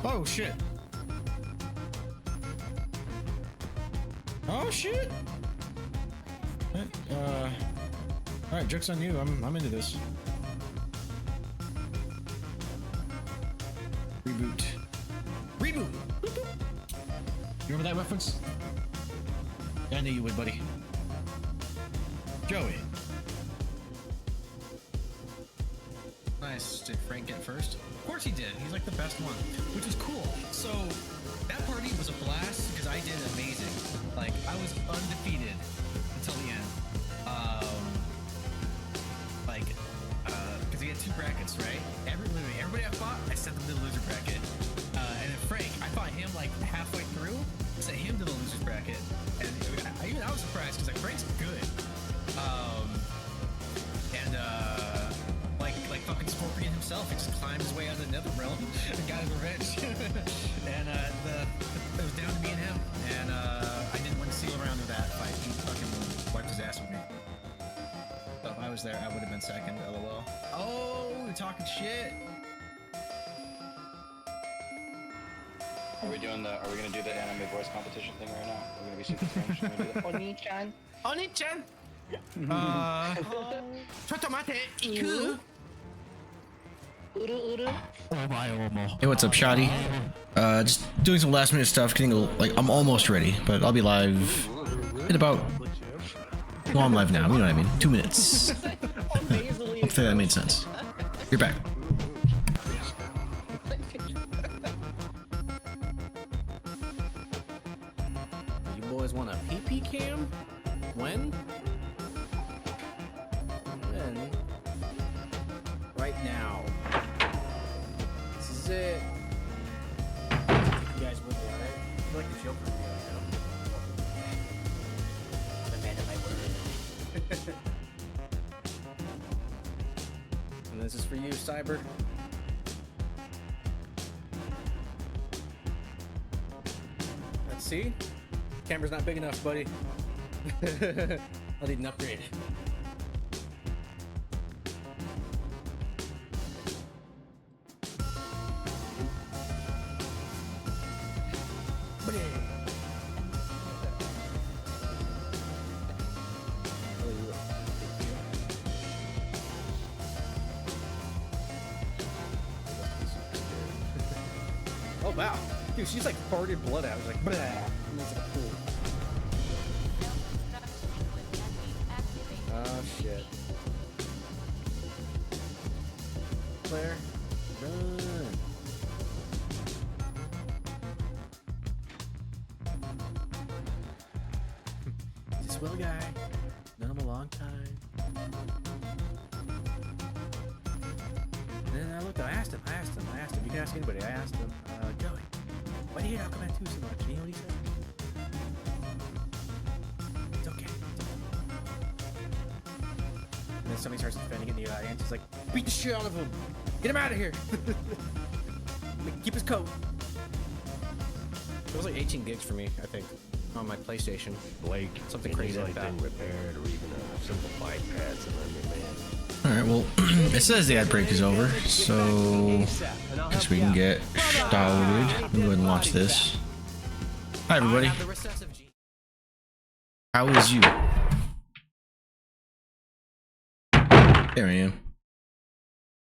Oh shit. Oh shit. All right, joke's on you. I'm into this. Reboot. Reboot. You remember that reference? I knew you would, buddy. Joey. Nice. Did Frank get first? Of course he did. He's like the best one, which is cool. So that party was a blast because I did amazing. Like I was undefeated until the end. Because we had 2 brackets, right? Everybody I fought, I sent them to the loser bracket. And then Frank, I fought him like halfway through. I sent him to the losers bracket, and I was surprised because like Frank's good. Like fucking Scorpion himself, he just climbed his way out of the nether realm and got his revenge. And it was down to me and him, and I didn't win a seal around of that fight. He fucking wiped his ass with me. So if I was there, I would have been second. LOL. Oh, you're talking shit. Are we gonna do the anime voice competition thing right now? We're gonna be super French. We're gonna do the Oni-chan. Oni-chan. Hey, what's up, Shoddy? Just doing some last minute stuff, I'm almost ready, but I'll be live in about, well, I'm live now, you know what I mean, 2 minutes. Hopefully that made sense. You're back. You boys want a PP cam? When? Right now. This is it. You guys would be alright. I feel like the Joker would be alright. The man of my word. And this is for you, Cyber. Let's see. Camera's not big enough, buddy. I'll need an upgrade. Oh wow, dude, she's like farted blood out. She's like, blah. And that's like, cool. Oh shit. Claire, run. This Will guy, known him a long time. And then I looked, I asked him, you can ask anybody, I asked him, Joey, why do you not come at 2 so much? And you know what he said? It's okay. And then somebody starts defending in the audience, he's like, beat the shit out of him! Get him out of here! Keep his coat! It was like 18 gigs for me, I think, on my PlayStation. Blake, something crazy like that. Anything repaired or even a simple bike pads and then man. Alright, well, it says the ad break is over, so I guess we can get started. Let me go ahead and launch this. Hi, everybody. How is you? There I am.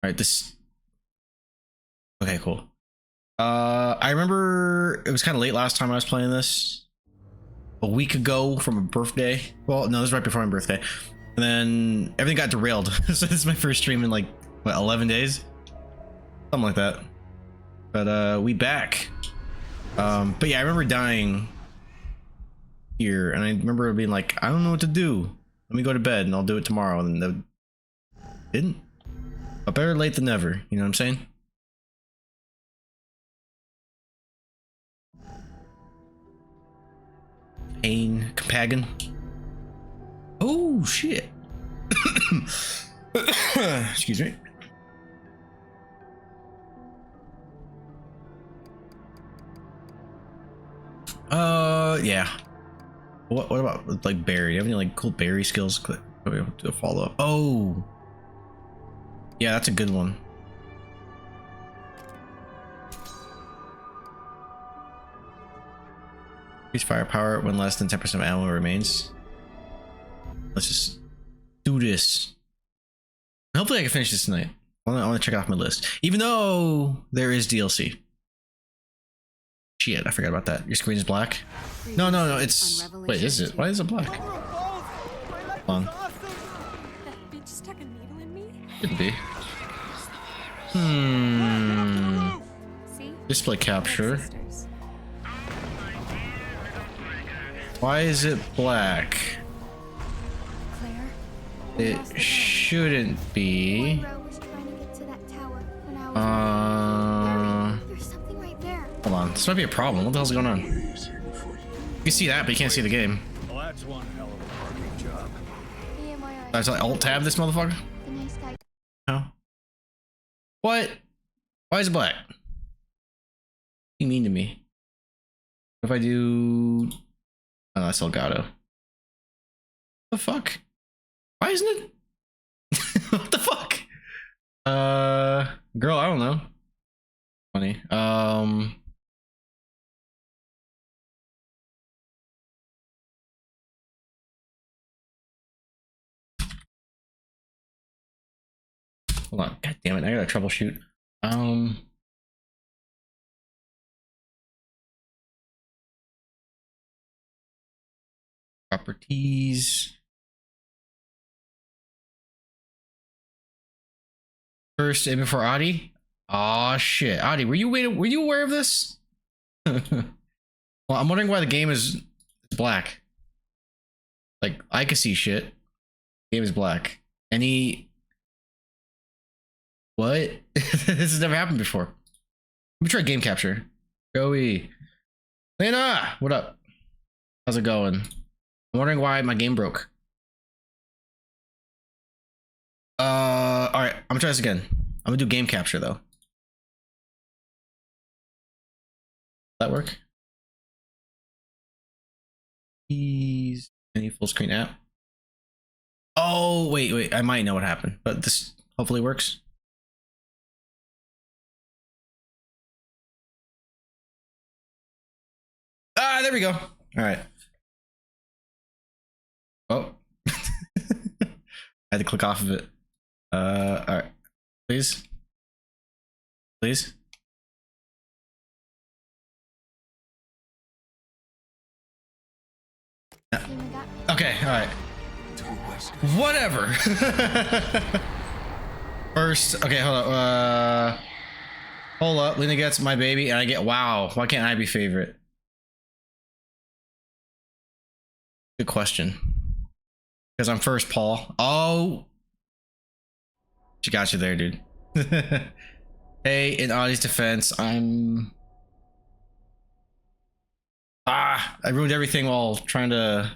Alright, this... Okay, cool. I remember it was kind of late last time I was playing this. A week ago from a birthday. Well, no, this was right before my birthday. And then everything got derailed. So this is my first stream in like, what, 11 days? Something like that. But we back. But yeah, I remember dying here. And I remember being like, I don't know what to do. Let me go to bed and I'll do it tomorrow. And then didn't. But better late than never. You know what I'm saying? Pain, Compagan. Oh shit. Excuse me. Yeah. What about like berry? Do you have any like cool berry skills? Do a follow up. Oh. Yeah, that's a good one. Increase firepower when less than 10% of ammo remains. Let's just do this. Hopefully I can finish this tonight. I want to check off my list. Even though there is DLC. Shit, I forgot about that. Your screen is black? No, it's... Wait, is it? Why is it black? Hold on. That bitch stuck a needle in me. Could be. See? Display capture. Sisters. Why is it black? Claire. It shouldn't be. Monroe was trying to get to that tower when I was there's something right there. Hold on. This might be a problem. What the hell's going on? You can see that, but you can't see the game. Well, that's one hell of a parking job. I was like alt tab this motherfucker. The nice guy. No. What? Why is it black? What do you mean to me? If I do... Oh, that's Elgato. The fuck? Why isn't it? What the fuck? Girl, I don't know. Funny. Hold on. God damn it. I gotta troubleshoot. Properties. First aim before Adi. Oh shit. Adi, were you aware of this? Well, I'm wondering why the game is black. Like, I can see shit. The game is black. Any... What? This has never happened before. Let me try game capture. Joey. Lena! What up? How's it going? I'm wondering why my game broke. Alright, I'm gonna try this again. I'm gonna do game capture though. That work? Please. Any full screen app? Oh, wait. I might know what happened, but this hopefully works. Ah, there we go. All right. Oh. I had to click off of it. All right. Please. Please. Okay, all right. Whatever. First, okay, hold up. Hold up. Lena gets my baby, and I get wow. Why can't I be favorite? Good question. Because I'm first, Paul. Oh, she got you there, dude. Hey, in Audie's defense, I ruined everything while trying to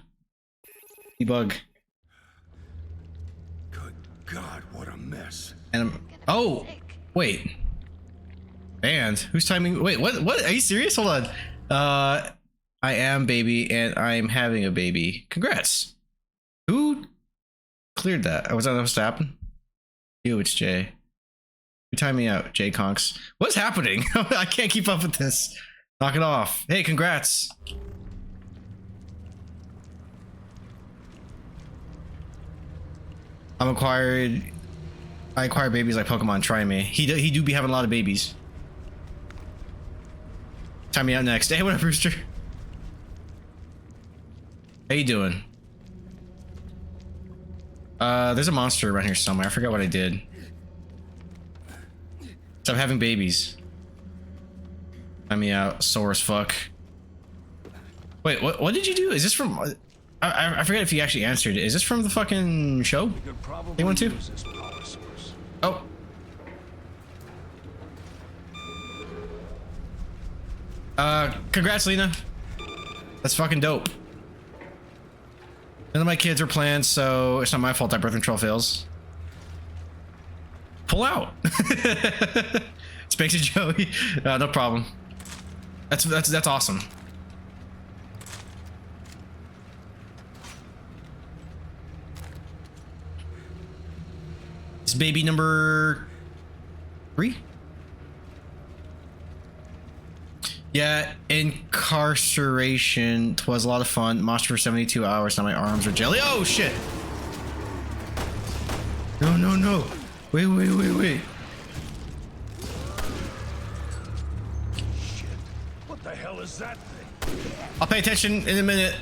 debug. Good God, what a mess. And oh, wait. And who's timing? Wait, what? Are you serious? Hold on. I am baby, and I'm having a baby. Congrats. Who cleared that? Was that supposed to happen? You, it's Jay. Who timed me out? Jay Conks. What's happening? I can't keep up with this. Knock it off. Hey, congrats. I acquire babies like Pokemon. Try me. He do be having a lot of babies. Time me out next. Hey, what up, Rooster? How you doing? There's a monster around here somewhere. I forgot what I did. Stop having babies. Time me out. Sore as fuck. Wait, what did you do? Is this from... I forget if you actually answered it. Is this from the fucking show? They want to? Oh. Congrats, Lena. That's fucking dope. None of my kids are planned, so it's not my fault that birth control fails. Pull out. Spanks and Joey. No problem. That's awesome. It's baby number 3. Yeah, incarceration. 'Twas a lot of fun. Monster for 72 hours. Now my arms are jelly. Oh shit! No, no, no! Wait, wait, wait, wait! What the hell is that thing? I'll pay attention in a minute.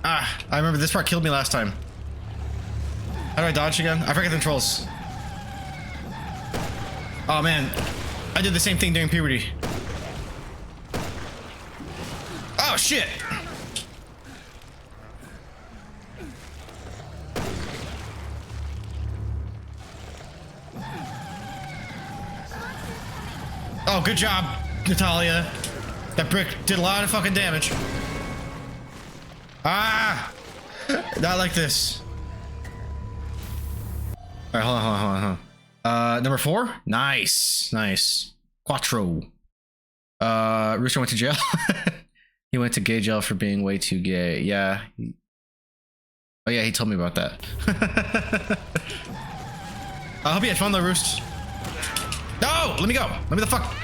Ah, I remember this part killed me last time. How do I dodge again? I forget the controls. Oh man, I did the same thing during puberty. Oh shit! Oh, good job, Natalia. That brick did a lot of fucking damage. Ah! Not like this. Alright, hold on, hold on. Number 4? Nice. Nice. Quattro. Rooster went to jail. He went to gay jail for being way too gay. Yeah. Oh yeah, he told me about that. I hope you had fun though, Roost. No! Let me go! Let me the fuck!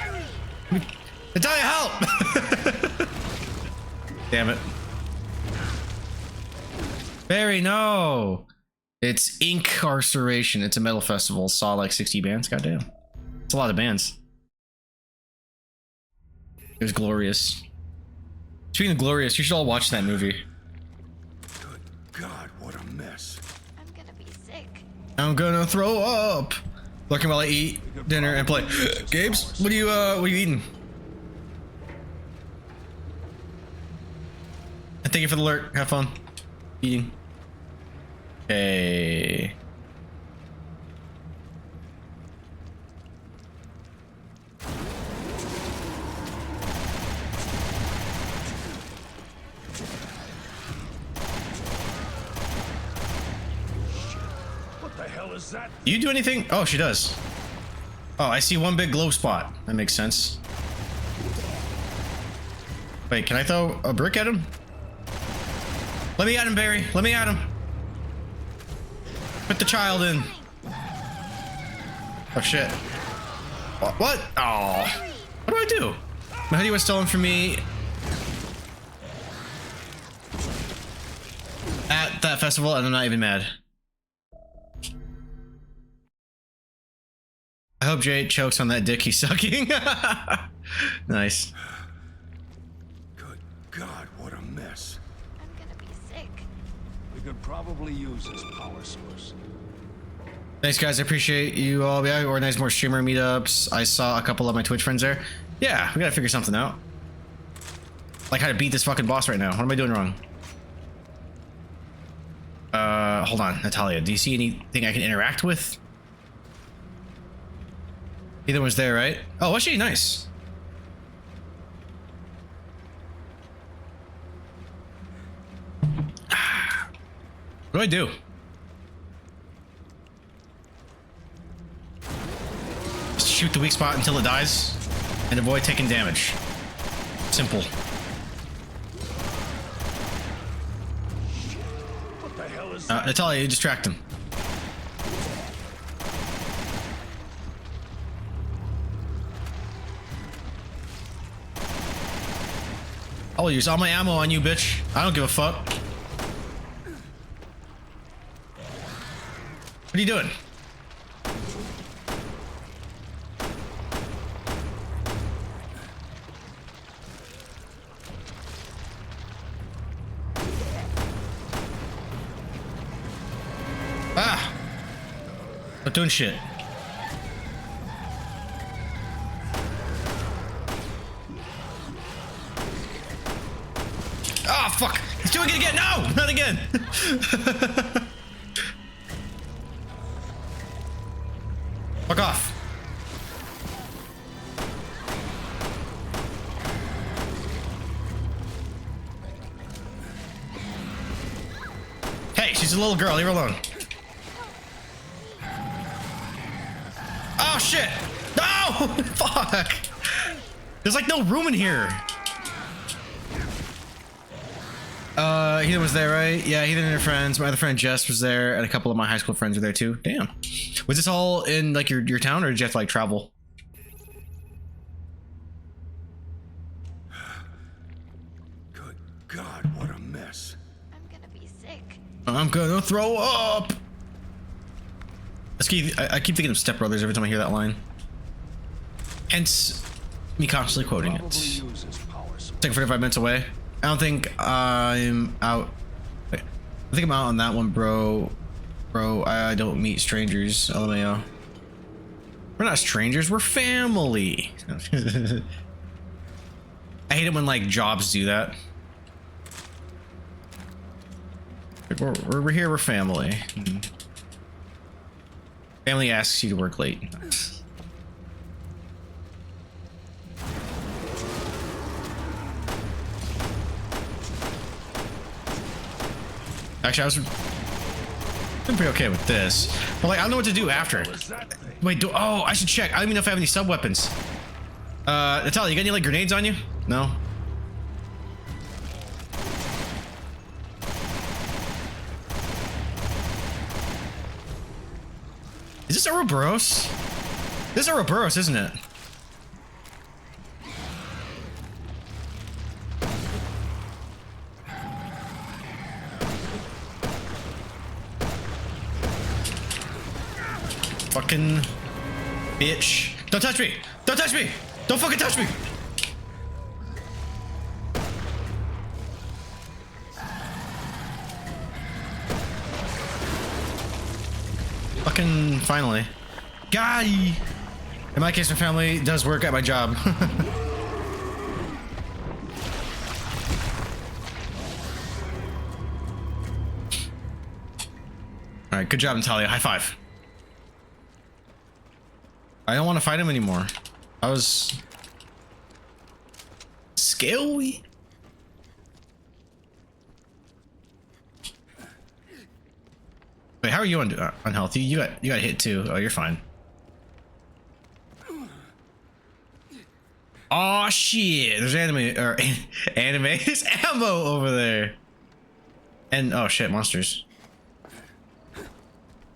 Natalia, help! Damn it. Barry, no! It's incarceration. It's a metal festival. Saw like 60 bands. Goddamn. It's a lot of bands. It was glorious. Speaking of glorious, you should all watch that movie. Good God, what a mess. I'm gonna be sick. I'm gonna throw up. Looking while I eat dinner and play. Gabes, what are you eating? And thank you for the alert. Have fun eating. Okay. What the hell is that? You do anything? Oh, she does. Oh, I see one big glow spot. That makes sense. Wait, can I throw a brick at him? Let me at him, Barry. Let me at him. Put the child in. Oh shit. What? Oh. What do I do? My hoodie was stolen from me at that festival, and I'm not even mad. I hope Jay chokes on that dick he's sucking. Nice. Good God, what a mess. I'm gonna be sick. We could probably use this power source. Thanks, guys. I appreciate you all. Yeah, organize more streamer meetups. I saw a couple of my Twitch friends there. Yeah, we gotta figure something out. Like how to beat this fucking boss right now. What am I doing wrong? Hold on, Natalia. Do you see anything I can interact with? Either was there, right? Oh, was she? Nice. What do I do? Just shoot the weak spot until it dies and avoid taking damage. Simple. What the hell is that? Natalia, you distract him. I'll use all my ammo on you, bitch. I don't give a fuck. What are you doing? Ah! Not doing shit. Oh, fuck! He's doing it again! No! Not again! Fuck off. Hey, she's a little girl. Leave her alone. Oh, shit! No! Fuck! There's like no room in here. Heathen was there, right? Yeah, Heathen and her friends. My other friend Jess was there, and a couple of my high school friends were there too. Damn. Was this all in like your town, or did you have to like travel? God, what a mess. I'm gonna be sick. I'm gonna throw up. I keep thinking of Step Brothers every time I hear that line. Hence, me constantly quoting it. Take 45 minutes away. I don't think I'm out. Wait, I think I'm out on that one, bro. Bro, I don't meet strangers. LMAO. We're not strangers. We're family. I hate it when like jobs do that. Like, we're here. We're family. Family asks you to work late. Actually, I was pretty okay with this, but like I don't know what to do after. Wait, oh, I should check. I don't even know if I have any sub weapons. Natalia, you got any like grenades on you? No. Is this Ouroboros? This is Ouroboros, isn't it? Fucking bitch. Don't touch me! Don't touch me! Don't fucking touch me! Fucking finally. Guy! In my case, my family does work at my job. Alright, good job, Natalia. High five. I don't want to fight him anymore. I was scary. Wait, how are you unhealthy? You got hit too. Oh, you're fine. Oh shit! There's anime or anime. There's ammo over there. And oh shit, monsters.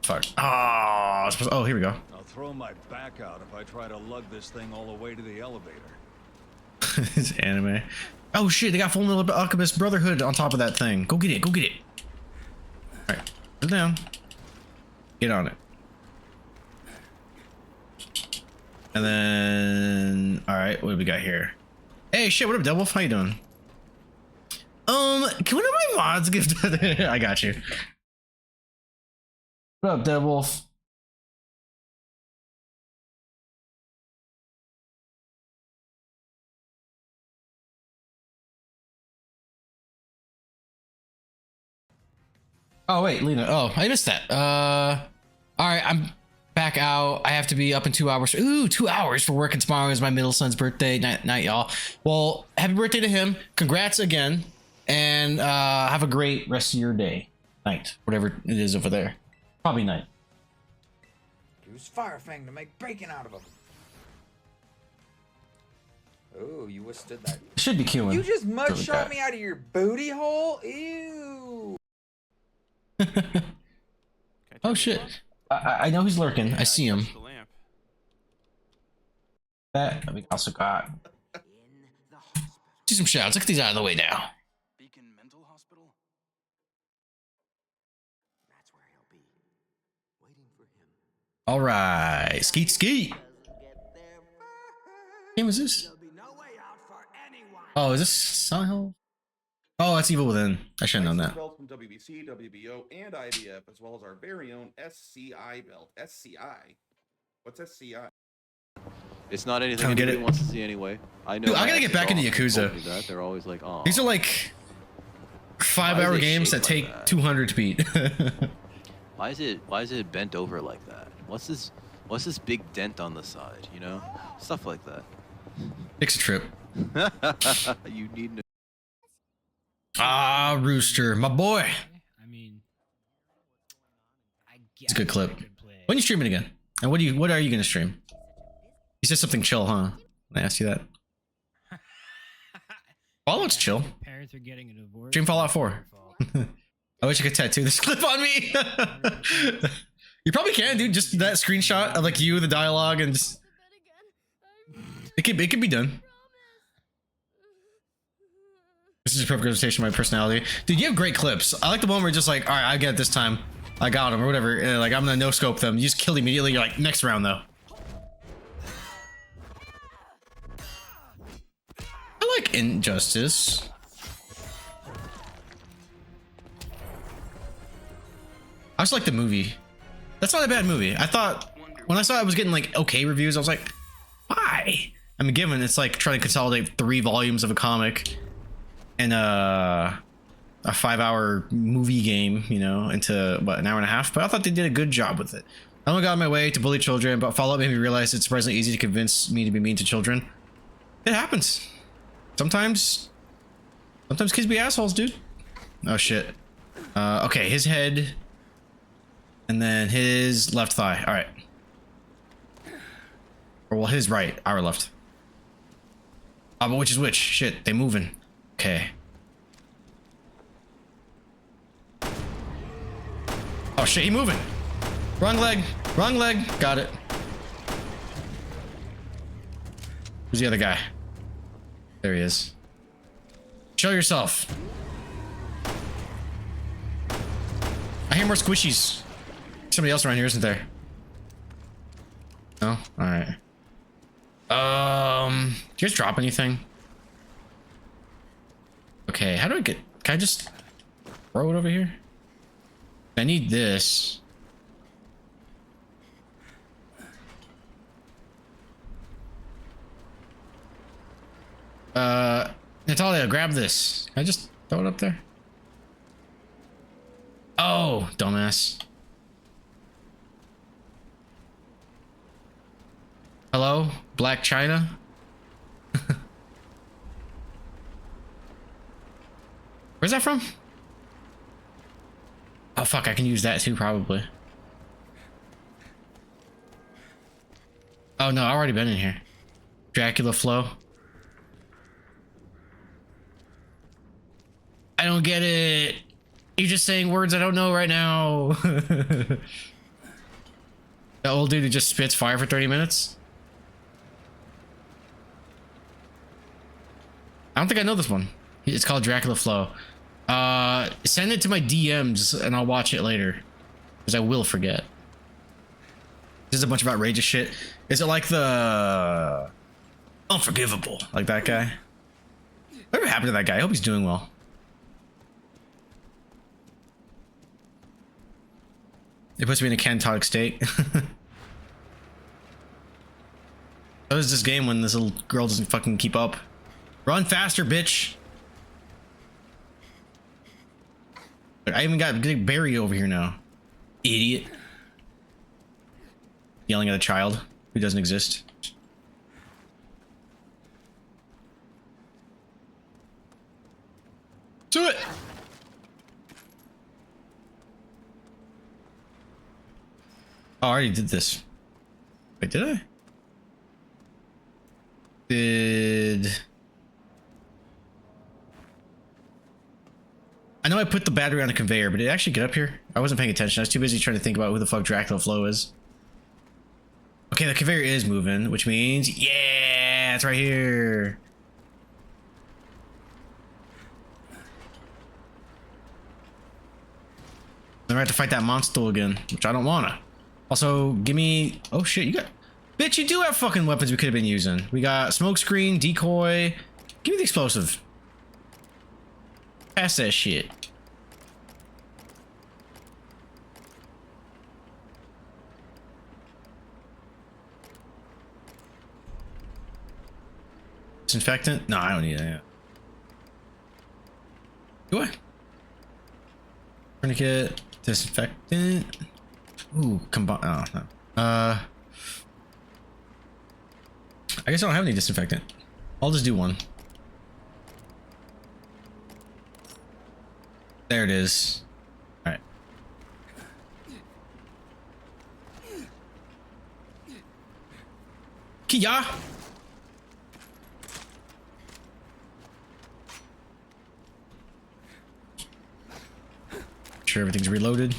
Fuck. Oh, here we go. I'll throw my back out if I try to lug this thing all the way to the elevator. It's anime. Oh shit, they got Full Metal Alchemist Brotherhood on top of that thing. Go get it, go get it. Alright, put it down. Get on it. And then alright, what do we got here? Hey shit, what up, Devil? How you doing? Can one of my mods give I got you. What up, Deadwolf? Oh wait, Lena. Oh, I missed that. All right, I'm back out. I have to be up in 2 hours. Ooh, 2 hours for working tomorrow is my middle son's birthday. Night, y'all. Well, happy birthday to him. Congrats again, and have a great rest of your day, night, whatever it is over there. Probably night. Use Firefang to make bacon out of them. Oh, you withstood that. Should be queuing. You just mugshot me out of your booty hole? Ew. Oh shit. I know he's lurking. I see him. That we also got. See some shouts. Look at these out of the way now. Beacon Mental Hospital. That's where he'll be. Waiting for him. All right, skeet skeet. What game is this? Oh, is this Silent Hill? Oh, that's Evil Within. I should have known that. Belts from WBC, WBO, and IBF, as well as our very own SCI belt. SCI? What's SCI? It's not anything Come get anybody it. wants to see anyway. I know. Dude, I gotta get back into Yakuza. That. They're always like, oh. These are like 5-hour games that take 200 to beat. Why is it bent over like that? What's this big dent on the side? You know, stuff like that. Fix a trip. You need to. Ah, Rooster, my boy. I mean, It's a good clip. When you streaming again? And what are you gonna stream? You said something chill, huh? I asked you that. Fallout's chill. parents are getting a divorce. Stream Fallout 4. I wish I could tattoo this clip on me. You probably can, dude. Just that screenshot of like you, the dialogue, and just it could be done. This is a perfect representation of my personality. Dude, you have great clips. I like the one where you're just like, all right, I get it this time. I got him or whatever. And like, I'm gonna no scope them. You just kill immediately. You're like, next round though. I like Injustice. I just like the movie. That's not a bad movie. I thought when I saw it was getting like okay reviews, I was like, why? I mean, given it's like trying to consolidate 3 volumes of a comic and a 5-hour movie game, you know, into what, an hour and a half. But I thought they did a good job with it. I only got on my way to bully children, but follow-up made me realize it's surprisingly easy to convince me to be mean to children. It happens. Sometimes kids be assholes, dude. Oh shit. Okay, his head. And then his left thigh. All right. Or well, his right, our left. But which is which? Shit, they moving. Okay. Oh shit, he moving. Wrong leg. Wrong leg. Got it. Who's the other guy? There he is. Show yourself. I hear more squishies. Somebody else around here, isn't there? No? Alright. Do you guys drop anything? Okay, how do I get... Can I just throw it over here? I need this. Natalia, grab this. Can I just throw it up there? Oh, dumbass. Hello, Black China? Where's that from? Oh fuck, I can use that too, probably. Oh no, I've already been in here. Dracula flow. I don't get it. You're just saying words I don't know right now. That old dude who just spits fire for 30 minutes? I don't think I know this one. It's called Dracula Flow. Send it to my DMs and I'll watch it later. Because I will forget. This is a bunch of outrageous shit. Is it like the... Unforgivable? Like that guy? Whatever happened to that guy? I hope he's doing well. It puts me in a catatonic state. How is this game when this little girl doesn't fucking keep up? Run faster, bitch! I even got Big Barry over here now. Idiot. Yelling at a child who doesn't exist. Do it! Oh, I already did this. Wait, did I? I know I put the battery on the conveyor, but did it actually get up here? I wasn't paying attention. I was too busy trying to think about who the fuck Dracula Flow is. Okay, the conveyor is moving, which means, yeah, it's right here. Then I have to fight that monster again, which I don't wanna. Also, give me... Oh shit, you got... Bitch, you do have fucking weapons we could have been using. We got smokescreen, decoy. Give me the explosive. Pass that shit. Disinfectant? No, I don't need that. Do I? Tourniquet, disinfectant. Ooh, combine. Oh, no. I guess I don't have any disinfectant. I'll just do one. There it is. All right. Kia. Sure, everything's reloaded.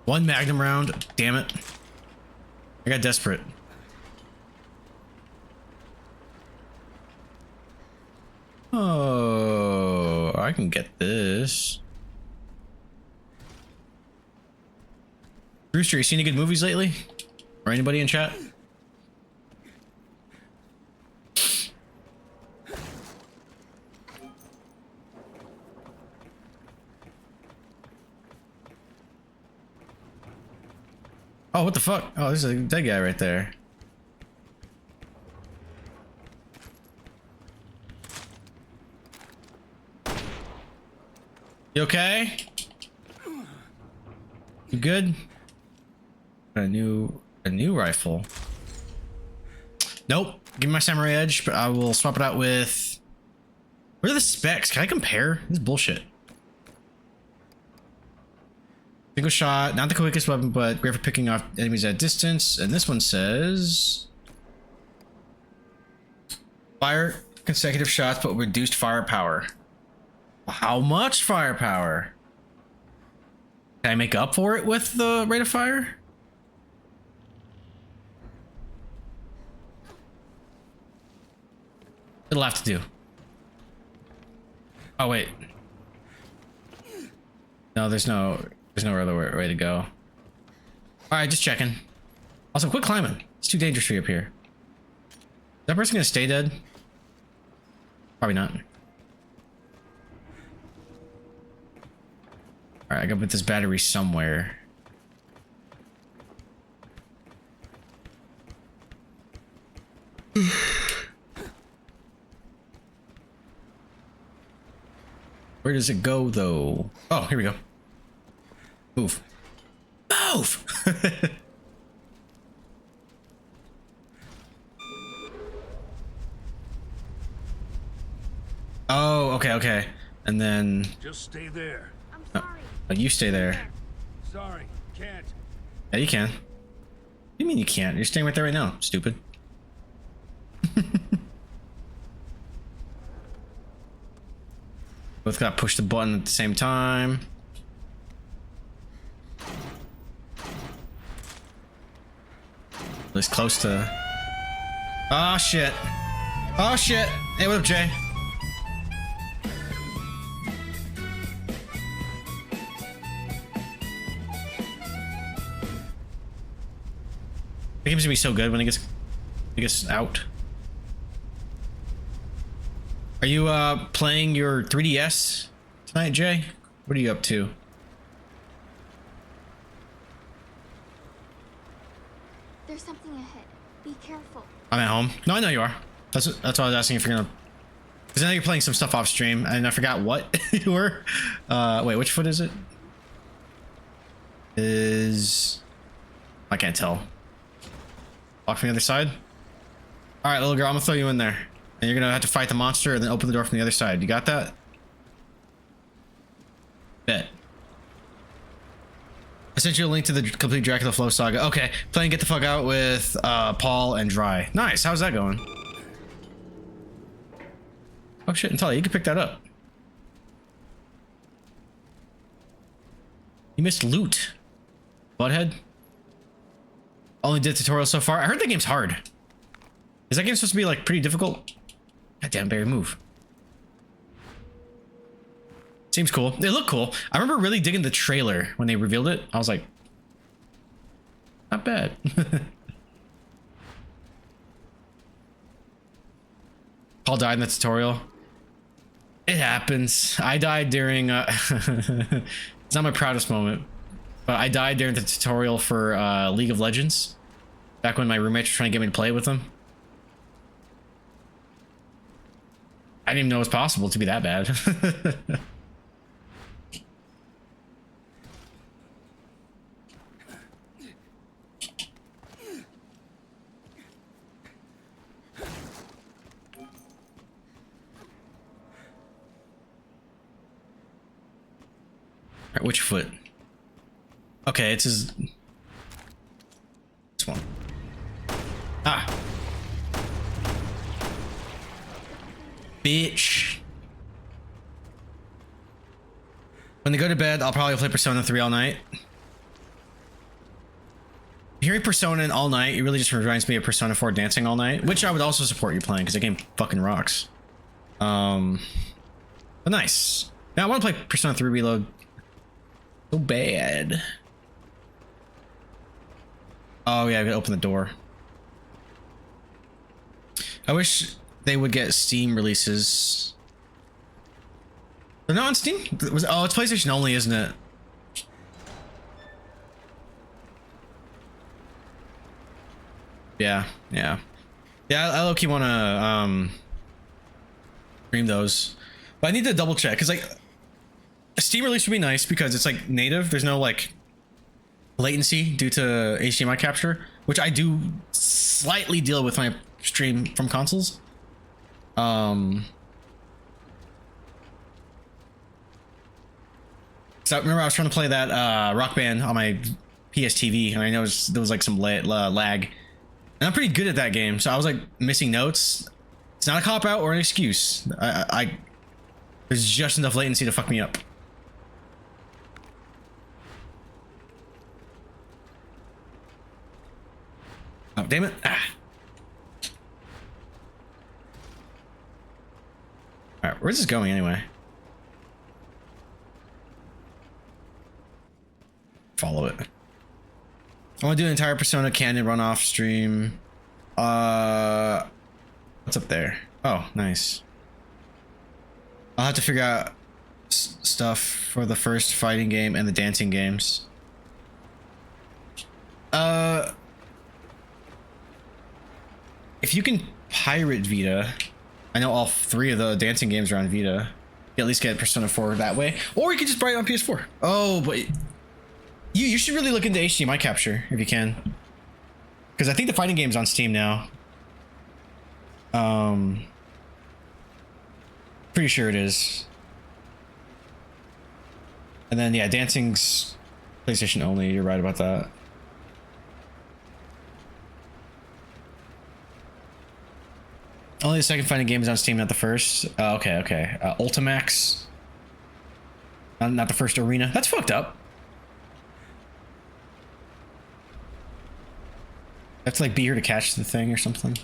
One magnum round. Damn it. I got desperate. Oh. I can get this. Rooster, you seen any good movies lately? Or anybody in chat? Oh, what the fuck? Oh, there's a dead guy right there. You okay? You good? A new rifle. Nope. Give me my samurai edge, but I will swap it out with. What are the specs? Can I compare? This is bullshit. Single shot, not the quickest weapon, but great for picking off enemies at distance. And this one says fire consecutive shots, but reduced firepower. How much firepower? Can I make up for it with the rate of fire? It'll have to do. Oh wait. No, there's no other way to go. All right, just checking. Also, quit climbing. It's too dangerous for you up here. Is that person gonna stay dead? Probably not. All right, I gotta put this battery somewhere. Where does it go, though? Oh, here we go. Move. Move! Oh, okay. And then... Just stay there. I'm sorry. Oh, you stay there. Sorry, can't. Yeah, you can. What do you mean you can't? You're staying right there right now, stupid. Both gotta push the button at the same time. This close to... Oh shit. Oh shit. Hey, what up, Jay? The game's gonna be so good when it gets out. Are you playing your 3DS tonight, Jay? What are you up to? There's something ahead. Be careful. I'm at home. No, I know you are. That's why I was asking if you're gonna. Because I know you're playing some stuff off stream, and I forgot what you were. Wait, which foot is it? I can't tell. Walk from the other side. All right, little girl, I'm gonna throw you in there, and you're gonna have to fight the monster, and then open the door from the other side. You got that? Bet. I sent you a link to the complete Dracula Flow saga. Okay, playing Get the Fuck Out with Paul and Dry. Nice. How's that going? Oh shit, Natalia, you can pick that up. You missed loot, butthead. Only did tutorial so far. I heard the game's hard. Is that game supposed to be like pretty difficult? Goddamn, Barry, move. Seems cool. They look cool. I remember really digging the trailer when they revealed it. I was like, not bad. Paul died in the tutorial. It happens. I died during it's not my proudest moment, but I died during the tutorial for League of Legends, back when my roommates were trying to get me to play it with them. I didn't even know it was possible to be that bad. Alright, which foot? Okay, it's his... This one. Ah! Bitch. When they go to bed, I'll probably play Persona 3 all night. Hearing Persona all night, it really just reminds me of Persona 4 Dancing All Night, which I would also support you playing because the game fucking rocks. But nice. Now I want to play Persona 3 Reload so bad. Oh yeah, I gotta open the door. I wish they would get Steam releases. They're not on Steam? Oh, it's PlayStation only, isn't it? Yeah. I low-key wanna stream those. But I need to double check, because like a Steam release would be nice because it's like native. There's no like latency due to HDMI capture, which I do slightly deal with when I stream from consoles. So remember I was trying to play that Rock Band on my PS TV, and I noticed there was like some lag. And I'm pretty good at that game, so I was like missing notes. It's not a cop out or an excuse. There's just enough latency to fuck me up. Oh, damn it. Ah. Alright, where's this going anyway? Follow it. I want to do an entire Persona canon run off stream. What's up there? Oh, nice. I'll have to figure out stuff for the first fighting game and the dancing games. If you can pirate Vita, I know all 3 of the dancing games are on Vita. You at least get Persona 4 that way, or you can just buy it on PS4. Oh, but you should really look into HDMI capture if you can, because I think the fighting game's on Steam now. Pretty sure it is. And then yeah, dancing's PlayStation only. You're right about that. Only the second fighting game is on Steam, not the first. Okay. Ultimax. Not the first Arena. That's fucked up. I have to like be here to catch the thing or something.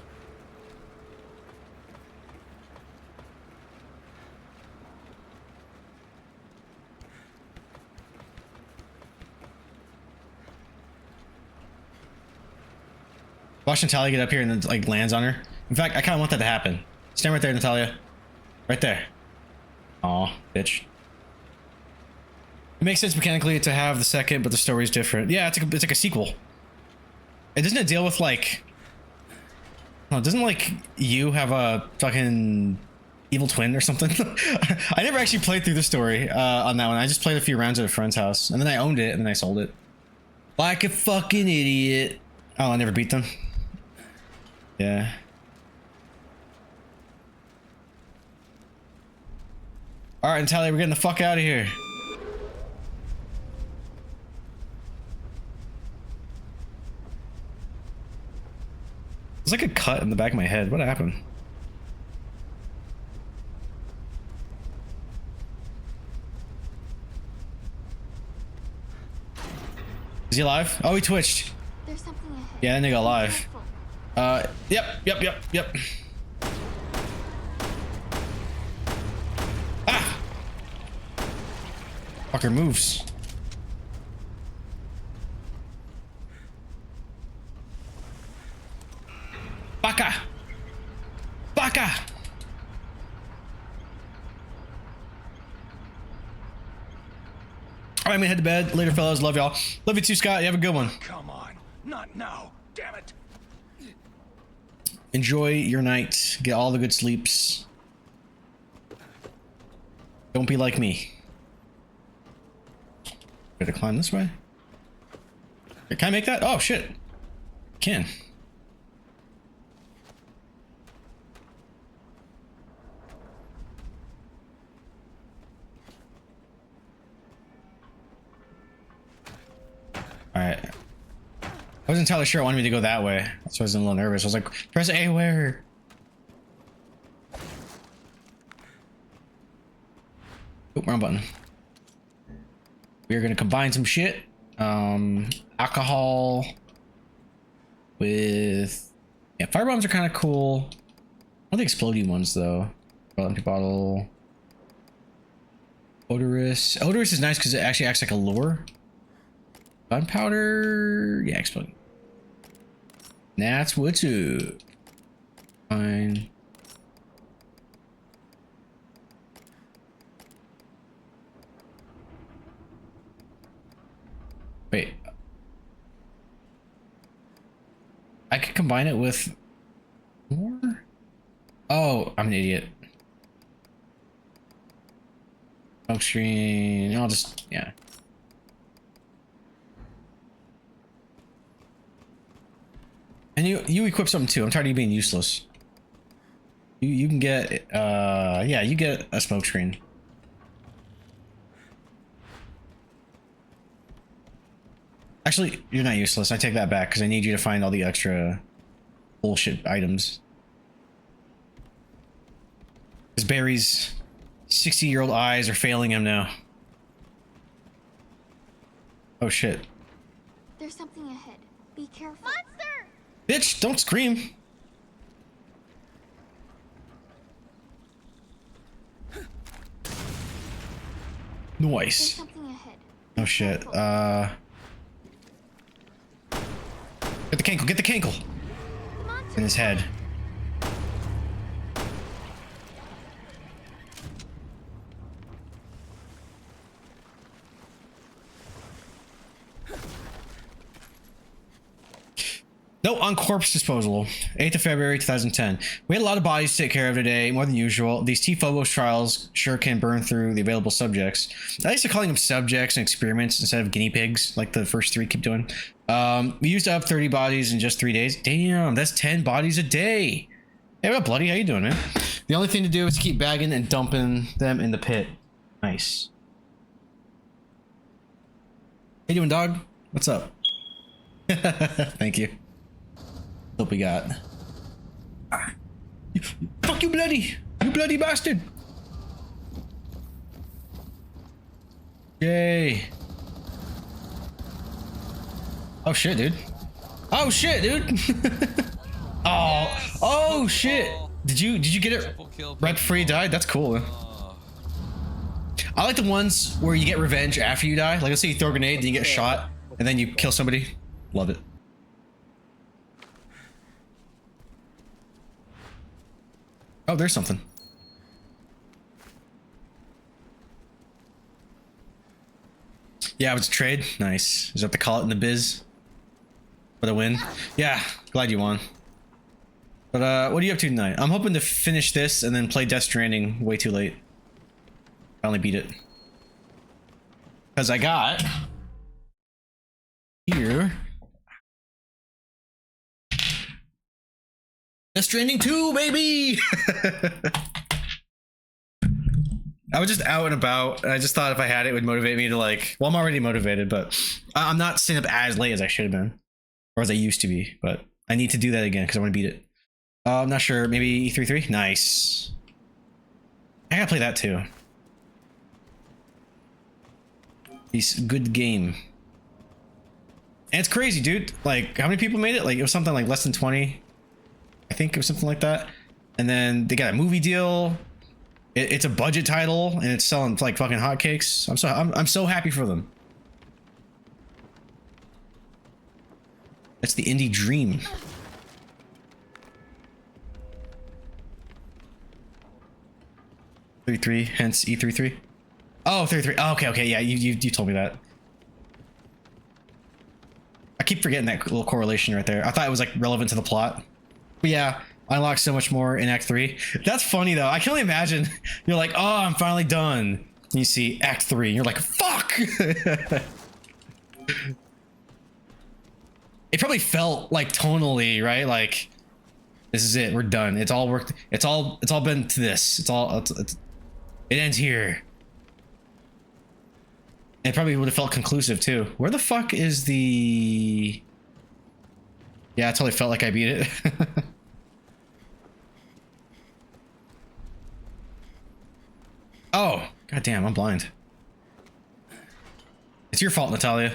Watch Natalia get up here and then like lands on her. In fact, I kind of want that to happen. Stand right there, Natalia. Right there. Aw, bitch. It makes sense mechanically to have the second, but the story's different. Yeah, it's like a sequel. It doesn't deal with like... Well, doesn't like you have a fucking evil twin or something? I never actually played through the story on that one. I just played a few rounds at a friend's house, and then I owned it, and then I sold it. Like a fucking idiot. Oh, I never beat them. Yeah. Alright, Natalia, we're getting the fuck out of here. There's like a cut in the back of my head. What happened? Is he alive? Oh, he twitched. There's something ahead. Yeah, that nigga alive. Yep. Ah! Fucker moves. Baka! Baka! Alright, I'm gonna head to bed. Later, fellas. Love y'all. Love you too, Scott. You have a good one. Come on. Not now. Damn it. Enjoy your night. Get all the good sleeps. Don't be like me. Gotta climb this way. Can I make that? Oh, shit. Can. Alright. I wasn't entirely sure I wanted me to go that way. That's why I was a little nervous. I was like, press A where? Oh, wrong button. We are gonna combine some shit. Alcohol with... Yeah, firebombs are kind of cool. Not the exploding ones, though. Empty bottle. Odorous. Odorous is nice because it actually acts like a lure. Gunpowder. Yeah, exploding. That's what's up. Fine. Wait. I could combine it with more? Oh, I'm an idiot. Smoke screen. I'll just, yeah. And you equip something too. I'm tired of you being useless. You can get yeah, you get a smoke screen. Actually, you're not useless. I take that back because I need you to find all the extra bullshit items. Because Barry's 60-year-old eyes are failing him now. Oh shit. There's something ahead. Be careful. Monster! Bitch, don't scream. There's Nice. something ahead. Oh shit. Get the cankle, get the cankle! In his head. Note on corpse disposal. 8th of February 2010. We had a lot of bodies to take care of today, more than usual. These T-Phobos trials sure can burn through the available subjects. I used to calling them subjects and experiments instead of guinea pigs, like the first 3 keep doing. We used up 30 bodies in just 3 days. Damn, that's 10 bodies a day. Hey, what up, Bloody? How you doing, man? The only thing to do is keep bagging and dumping them in the pit. Nice. How you doing, dog? What's up? Thank you. What we got? Fuck you, Bloody! You bloody bastard! Yay! Oh shit, dude! Oh shit, dude! Oh shit! Did you get it right before you died? That's cool. I like the ones where you get revenge after you die. Like, let's say you throw a grenade, then you get shot, and then you kill somebody. Love it. Oh, there's something. Yeah, it was a trade. Nice. Is that the call it in the biz? For the win? Yeah, glad you won. But what are you up to tonight? I'm hoping to finish this and then play Death Stranding way too late. I only beat it. Because I got... here... Death Stranding 2, baby! I was just out and about, and I just thought if I had it, it would motivate me to like... Well, I'm already motivated, but I'm not staying up as late as I should have been. Or as I used to be, but I need to do that again because I want to beat it. I'm not sure, maybe E33? Nice. I gotta play that too. It's a good game. And it's crazy, dude. Like, how many people made it? Like, it was something like less than 20. I think it was something like that. And then they got a movie deal. It's a budget title, and it's selling like fucking hotcakes. I'm so happy for them. That's the indie dream. E33, hence E33. Oh, 33. Oh, okay, yeah, you told me that. I keep forgetting that little correlation right there. I thought it was like relevant to the plot. But yeah, I unlocked so much more in Act 3. That's funny though. I can only imagine you're like, oh, I'm finally done. And you see Act 3, and you're like, fuck. It probably felt like tonally, right? Like, this is it. We're done. It's all worked. It's all been to this. It ends here. It probably would have felt conclusive too. Where the fuck is the... Yeah, I totally felt like I beat it. Oh, goddamn, I'm blind. It's your fault, Natalia.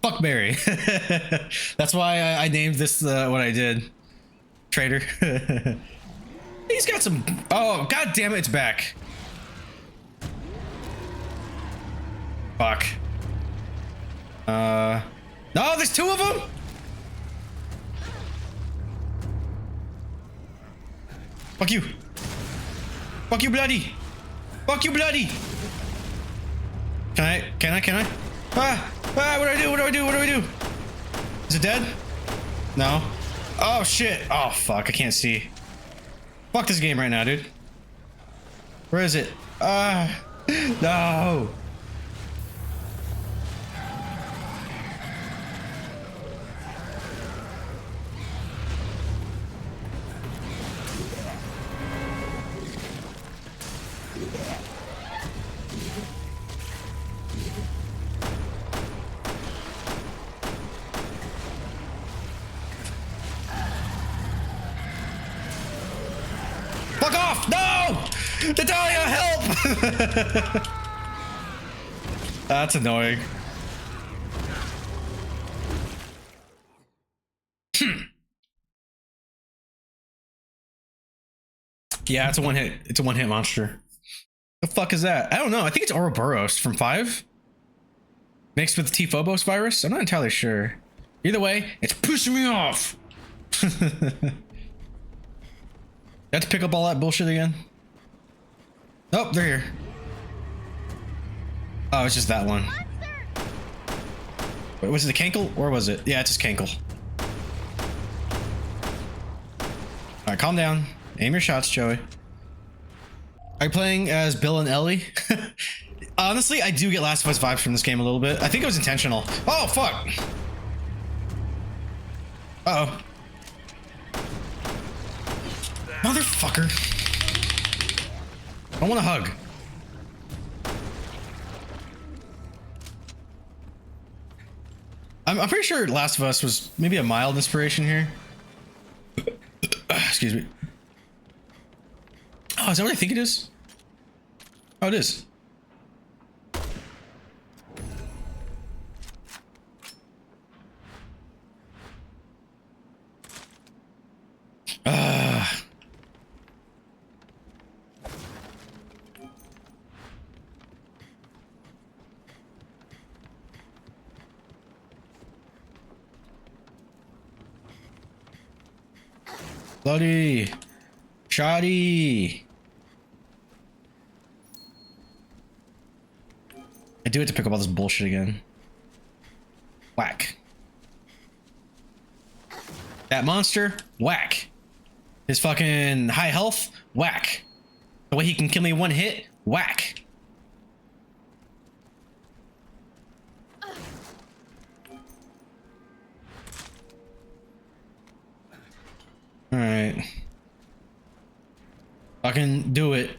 Fuck Barry. That's why I named this what I did. Traitor. He's got some. Oh, god damn it, it's back. Fuck. No, there's two of them. Fuck you. Fuck you, bloody. Fuck you, bloody. Can I? What do I do? Is it dead? No. Oh, shit. Oh, fuck. I can't see. Fuck this game right now, dude. Where is it? No. Fuck off! No! Natalia, help! That's annoying. Yeah, it's a one hit. It's a one hit monster. The fuck is that? I don't know. I think it's Ouroboros from 5. Mixed with the T-Phobos virus? I'm not entirely sure. Either way, it's pushing me off! Got to pick up all that bullshit again? Oh, they're here. Oh, it's just that one. Wait, was it a Cankle or was it? Yeah, it's just Cankle. Alright, calm down. Aim your shots, Joey. Are you playing as Bill and Ellie? Honestly, I do get Last of Us vibes from this game a little bit. I think it was intentional. Oh, fuck! Uh-oh. Motherfucker. I want a hug. I'm pretty sure Last of Us was maybe a mild inspiration here. Excuse me. Oh, is that what I think it is? Oh, it is. Bloody. Shoddy. I do have to pick up all this bullshit again. Whack. That monster, whack. His fucking high health, whack. The way he can kill me one hit, whack. Alright. Fucking do it.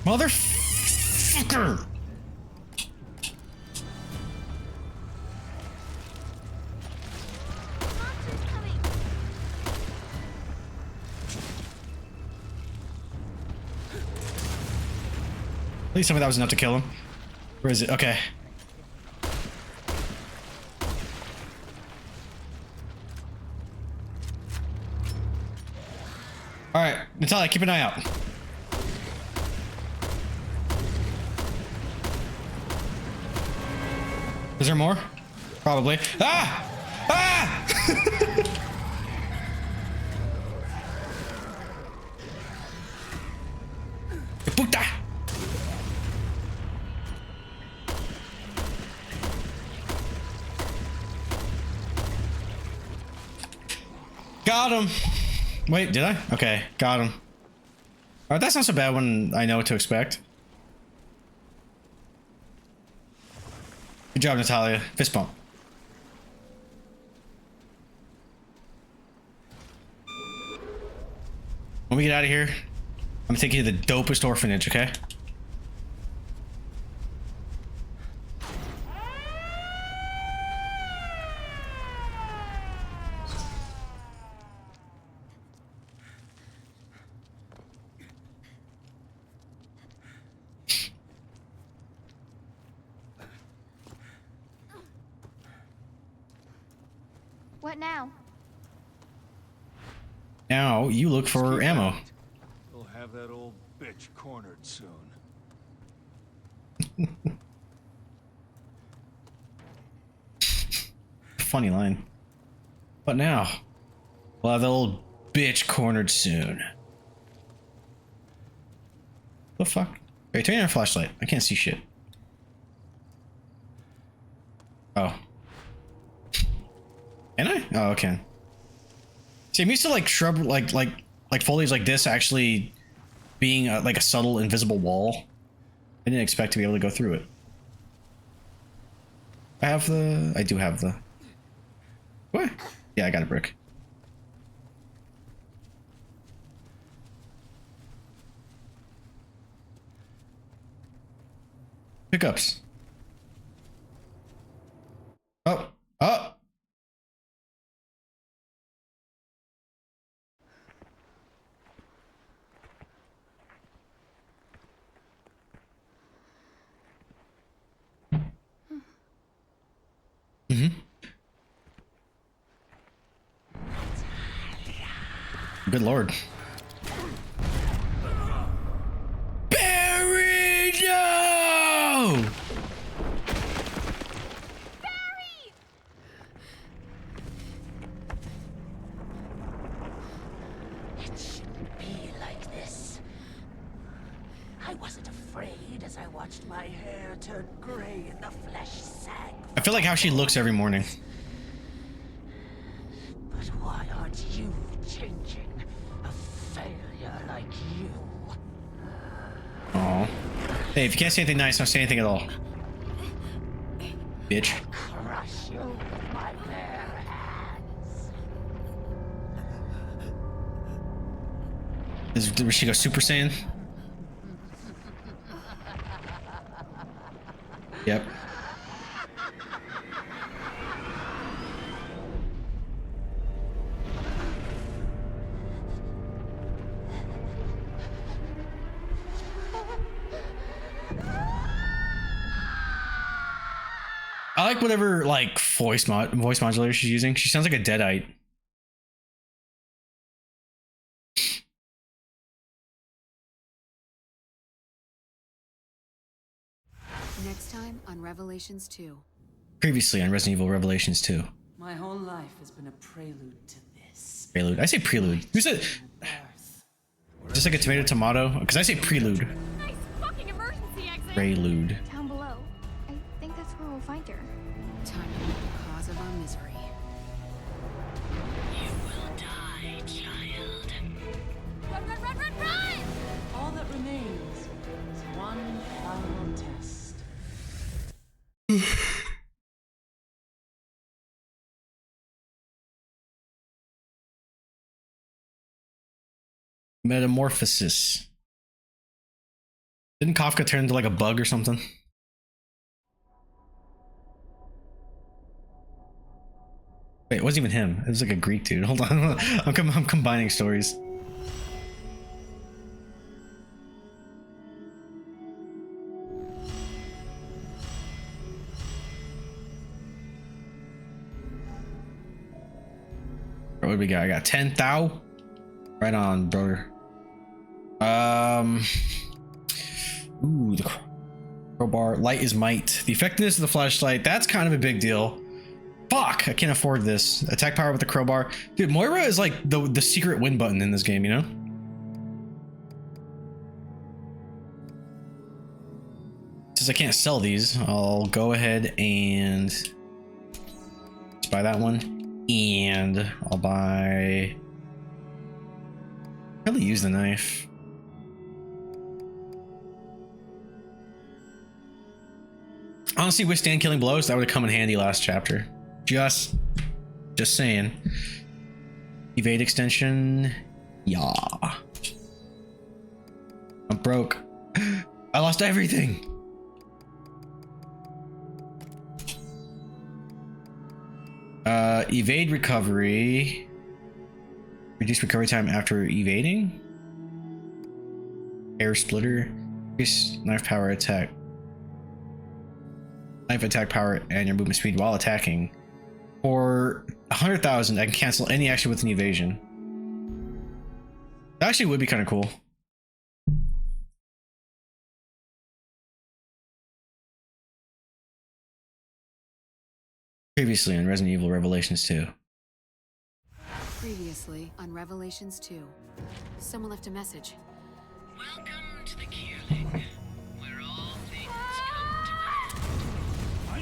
Motherfucker! Please tell me that was enough to kill him. Where is it? Okay. Alright, Natalia, keep an eye out. Is there more? Probably. Ah! Ah! Puta! Got him. Wait, did I? Okay, got him. Alright, that's not so bad when I know what to expect. Good job, Natalia. Fist bump. When we get out of here, I'm gonna take you to the dopest orphanage, okay? What now? Now you look for ammo. We'll have that old bitch cornered soon. Funny line. What now? We'll have the old bitch cornered soon. The fuck? Wait, turn on your flashlight. I can't see shit. Oh. Can I? Oh, okay. See, I'm used to like shrub, like foliage like this actually being like a subtle invisible wall. I didn't expect to be able to go through it. I do have the. What? Yeah, I got a brick. Pickups. Oh, oh. Mm-hmm. Good lord. Barry, no! It shouldn't be like this. I wasn't afraid as I watched my hair turn gray and the flesh sag. I feel like how she looks every morning. But why aren't you changing? A failure like you. Oh. Hey, if you can't say anything nice, don't say anything at all. Bitch. Crush you with my bare hands. Does she go Super Saiyan? Yep. I like whatever like voice modulator she's using. She sounds like a deadite. Next time on Revelations 2. Previously on Resident Evil Revelations 2. My whole life has been a prelude to this. Prelude. I say prelude. Who said? Just like a tomato? Because I say prelude. Nice fucking emergency exit. Prelude. Down below. I think that's where we'll find her. Time to meet the cause of our misery. You will die, child. Run, run, run, run, run! All that remains is one final test. Metamorphosis. Didn't Kafka turn into like a bug or something? Wait, it wasn't even him. It was like a Greek dude. Hold on. I'm combining stories. What do we got? I got 10,000. Right on, brother. Ooh, the crowbar. Light is might. The effectiveness of the flashlight. That's kind of a big deal. Fuck, I can't afford this. Attack power with the crowbar. Dude, Moira is like the secret win button in this game, you know? Since I can't sell these, I'll go ahead and just buy that one. And I'll buy... Probably use the knife. Honestly, withstand killing blows. That would have come in handy last chapter. Just saying. Evade extension. Yeah. I'm broke. I lost everything. Evade recovery. Reduce recovery time after evading. Air splitter. Increase knife power attack. Knife attack power and your movement speed while attacking. For 100,000, I can cancel any action with an evasion. That actually would be kind of cool. Previously on Resident Evil Revelations 2. Previously on Revelations 2. Someone left a message. Welcome to the Kierling, where all things come to an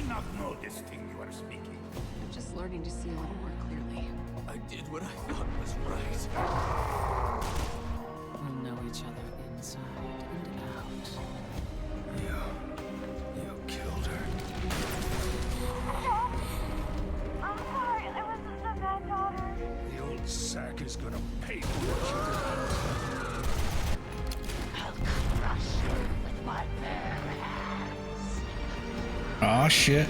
end. I not know this thing you are speaking. I'm just learning to see a little more clearly. I did what I thought was right. We'll know each other inside and out. You killed her. I'm sorry, I was just a bad daughter. The old sack is gonna pay for what I'll crush you with my bare hands. Aw, shit.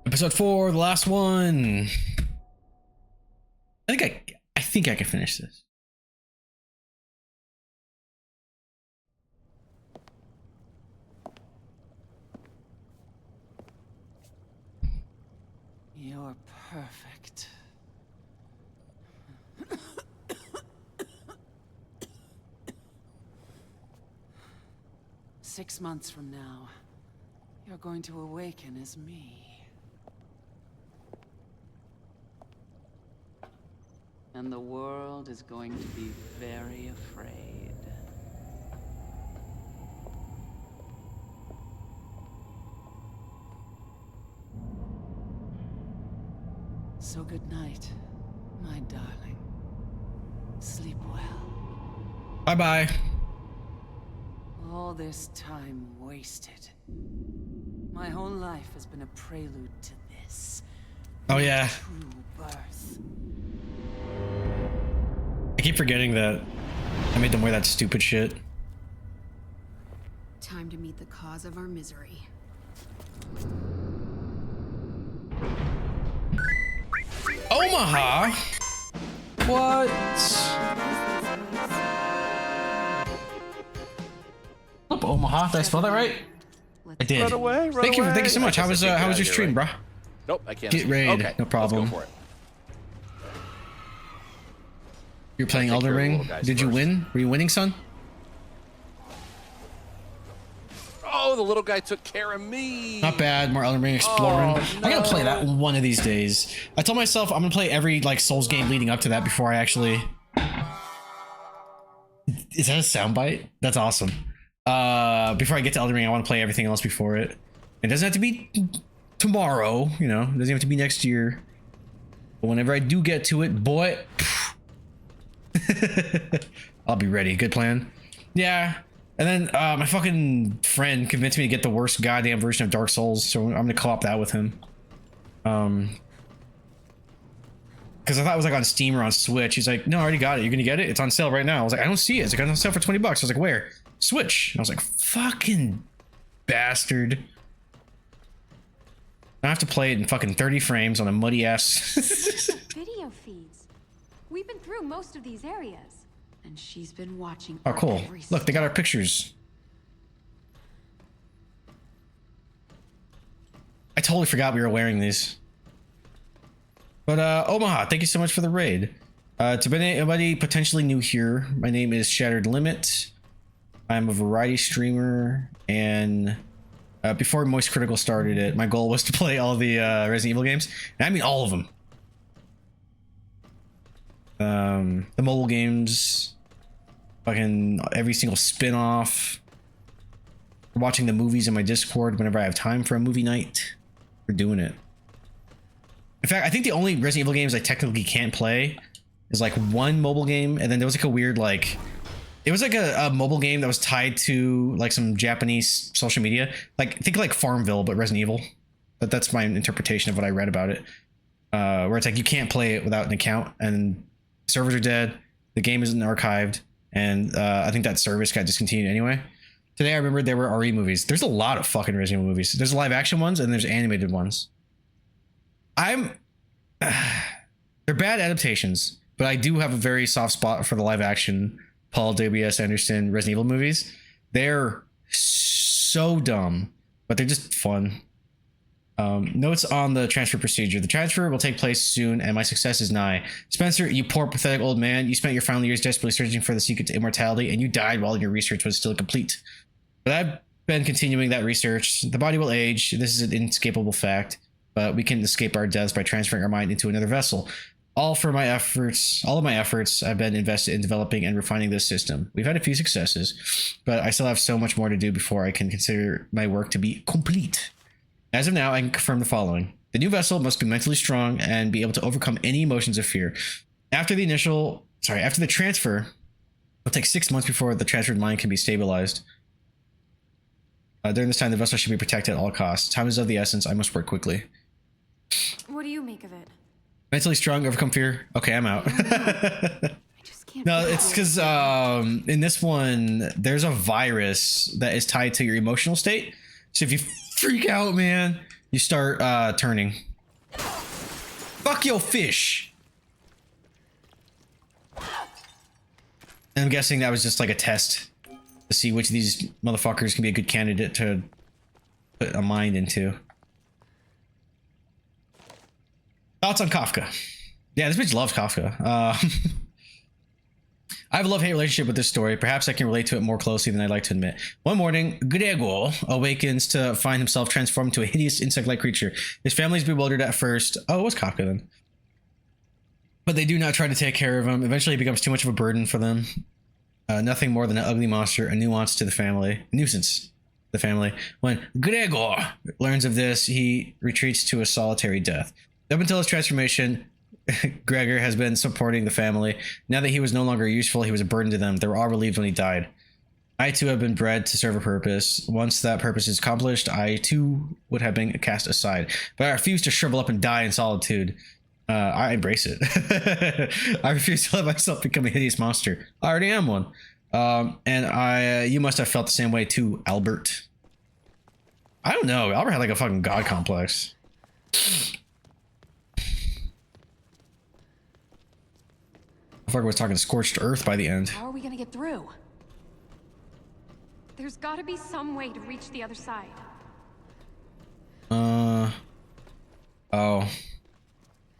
Episode 4, the last one. I think I can finish this. You're perfect. Six months from now, you're going to awaken as me. And the world is going to be very afraid. So good night, my darling. Sleep well. Bye-bye. All this time wasted. My whole life has been a prelude to this. Oh yeah. True birth. I keep forgetting that I made them wear that stupid shit. Time to meet the cause of our misery. Omaha? What? Up, Omaha. Did I spell that right? I did. Run away, run Thank you away. so much. How was your stream, bruh? Nope, I can't. Get raid, Okay, no problem. Let's go for it. You're playing Take Elden care of the Ring. little guys Did you first. win? Were you winning, son? Oh, the little guy took care of me. Not bad. More Elden Ring exploring. Oh, I'm gonna play that one of these days. I told myself I'm gonna play every like Souls game leading up to that before I actually. Is that a soundbite? That's awesome. Before I get to Elden Ring, I want to play everything else before it. It doesn't have to be tomorrow, you know. It doesn't have to be next year. But whenever I do get to it, boy, I'll be ready. Good plan. Yeah. And then my fucking friend convinced me to get the worst goddamn version of Dark Souls, so I'm gonna co-op that with him. Because I thought it was like on Steam or on Switch. He's like, no, I already got it. You're gonna get it? It's on sale right now. I was like, I don't see it. It's like on sale for $20. I was like, where? Switch. And I was like, fucking bastard. I have to play it in fucking 30 frames on a muddy ass. Video feeds. We've been through most of these areas. And she's been watching. Oh, our cool. every Look, they got our step. pictures. I totally forgot we were wearing these. But Omaha, thank you so much for the raid. To anybody potentially new here, my name is Shattered Limit. I'm a variety streamer, and before Moist Critical started it, my goal was to play all the Resident Evil games. And I mean all of them. The mobile games, fucking every single spin-off. Watching the movies in my Discord whenever I have time for a movie night. We're doing it. In fact, I think the only Resident Evil games I technically can't play is like one mobile game, and then there was like a weird like, it was like a mobile game that was tied to like some Japanese social media. Like think like Farmville, but Resident Evil. That's my interpretation of what I read about it. Where it's like you can't play it without an account, and servers are dead. The game isn't archived, and I think that service got discontinued anyway. Today I remembered there were RE movies. There's a lot of fucking Resident Evil movies. There's live action ones and there's animated ones. I'm they're bad adaptations, but I do have a very soft spot for the live action Paul W.S. Anderson Resident Evil movies. They're so dumb, but they're just fun. Notes on the transfer procedure. The transfer will take place soon, and my success is nigh. Spencer, you poor pathetic old man. You spent your final years desperately searching for the secret to immortality, and you died while your research was still complete. But I've been continuing that research. The body will age. This is an inescapable fact, but we can escape our deaths by transferring our mind into another vessel. All of my efforts I've been invested in developing and refining this system. We've had a few successes, but I still have so much more to do before I can consider my work to be complete. As of now, I can confirm the following. The new vessel must be mentally strong and be able to overcome any emotions of fear. After the transfer, it'll take 6 months before the transferred mind can be stabilized. During this time, the vessel should be protected at all costs. Time is of the essence. I must work quickly. What do you make of it? Mentally strong, overcome fear. Okay, I'm out. I just can't. No, it's because in this one, there's a virus that is tied to your emotional state. So if you freak out, man, you start turning. Fuck your fish. And I'm guessing that was just like a test to see which of these motherfuckers can be a good candidate to put a mind into. Thoughts on Kafka? Yeah, this bitch loves Kafka. I have a love-hate relationship with this story. Perhaps I can relate to it more closely than I'd like to admit. One morning, Gregor awakens to find himself transformed into a hideous insect-like creature. His family's bewildered at first. Oh, it was Kafka then. But they do not try to take care of him. Eventually, he becomes too much of a burden for them. Nothing more than an ugly monster, a nuisance to the family. When Gregor learns of this, he retreats to a solitary death. Up until his transformation, Gregor has been supporting the family. Now that he was no longer useful, he was a burden to them. They were all relieved when he died. I too have been bred to serve a purpose. Once that purpose is accomplished, I too would have been cast aside. But I refuse to shrivel up and die in solitude. I embrace it. I refuse to let myself become a hideous monster. I already am one. And you must have felt the same way too, Albert. I don't know. Albert had like a fucking god complex. Motherfucker was talking scorched earth by the end. How are we gonna get through? There's gotta be some way to reach the other side. Oh.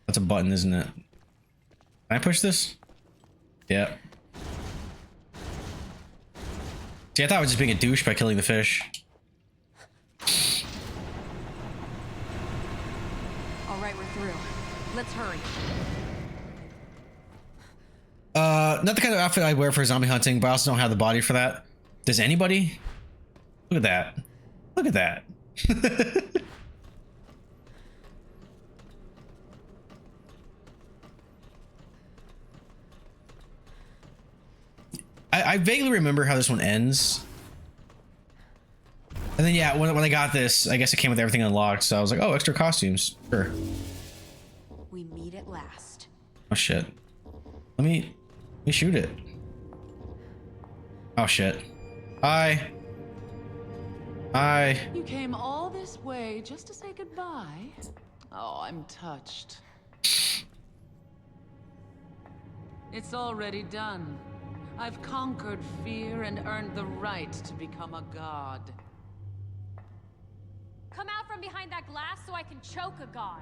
That's a button, isn't it? Can I push this? Yeah. See, I thought I was just being a douche by killing the fish. All right, we're through. Let's hurry. Not the kind of outfit I wear for zombie hunting, but I also don't have the body for that. Does anybody? Look at that. Look at that. I vaguely remember how this one ends. And then yeah, when I got this, I guess it came with everything unlocked, so I was like, oh, extra costumes. Sure. We meet at last. Oh shit. Let me shoot it. Oh shit. Hi. Hi. You came all this way just to say goodbye? Oh, I'm touched. It's already done. I've conquered fear and earned the right to become a god. Come out from behind that glass so I can choke a god.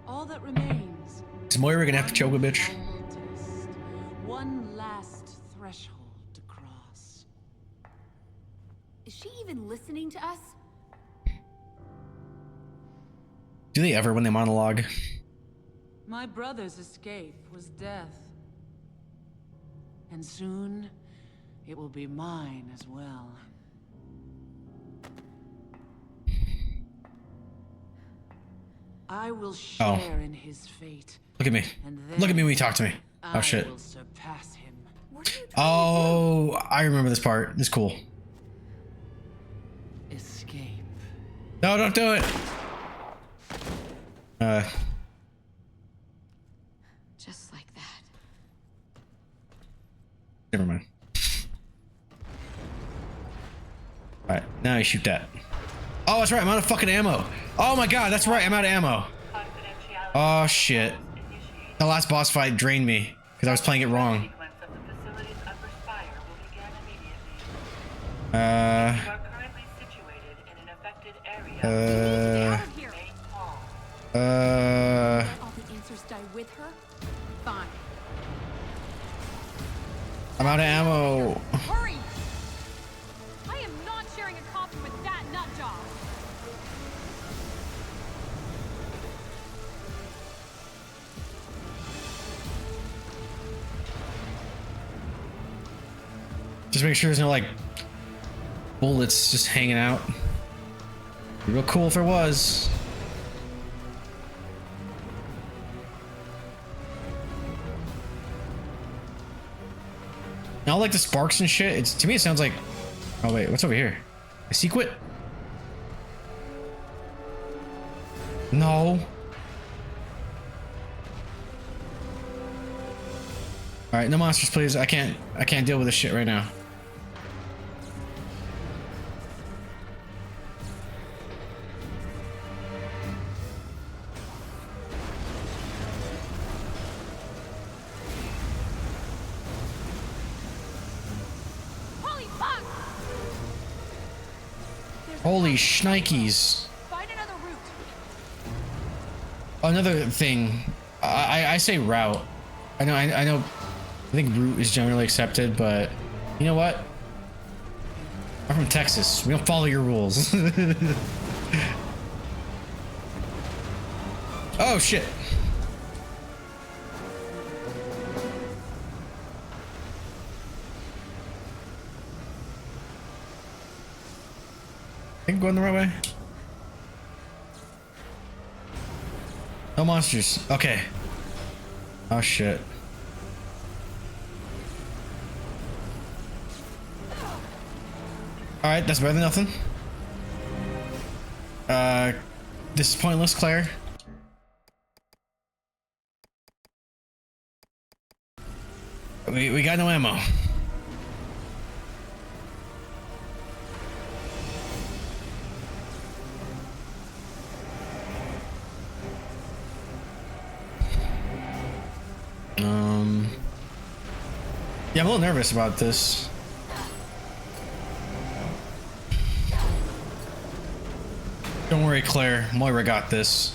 All that remains. Is Moira gonna have to choke a bitch? Test. One last threshold to cross. Is she even listening to us? Do they ever when they monologue? My brother's escape was death. And soon, it will be mine as well. I will share in his fate. Look at me. Look at me when you talk to me. Oh shit. I will surpass him. Oh, I remember this part. It's cool. Escape. No, don't do it. Just like that. Never mind. Alright, now you shoot that. Oh, that's right, I'm out of fucking ammo. Oh my god, that's right, I'm out of ammo. Oh shit. The last boss fight drained me because I was playing it wrong. All the answers die with her? Fine. I'm out of ammo. Hurry! I am not sharing a coffin with that nut job. Just make sure there's no like bullets just hanging out. It'd be real cool if there was. Now like the sparks and shit, it's to me it sounds like, oh wait, what's over here? A secret? No. Alright, no monsters please. I can't deal with this shit right now. Holy shnikes. Find another route. Another thing. I say route. I know I think route is generally accepted, but you know what? I'm from Texas. We don't follow your rules. Oh shit. I think I'm going the right way. No monsters. Okay. Oh shit. Alright, that's better than nothing. This is pointless, Claire. We got no ammo. Yeah, I'm a little nervous about this. Don't worry, Claire. Moira got this.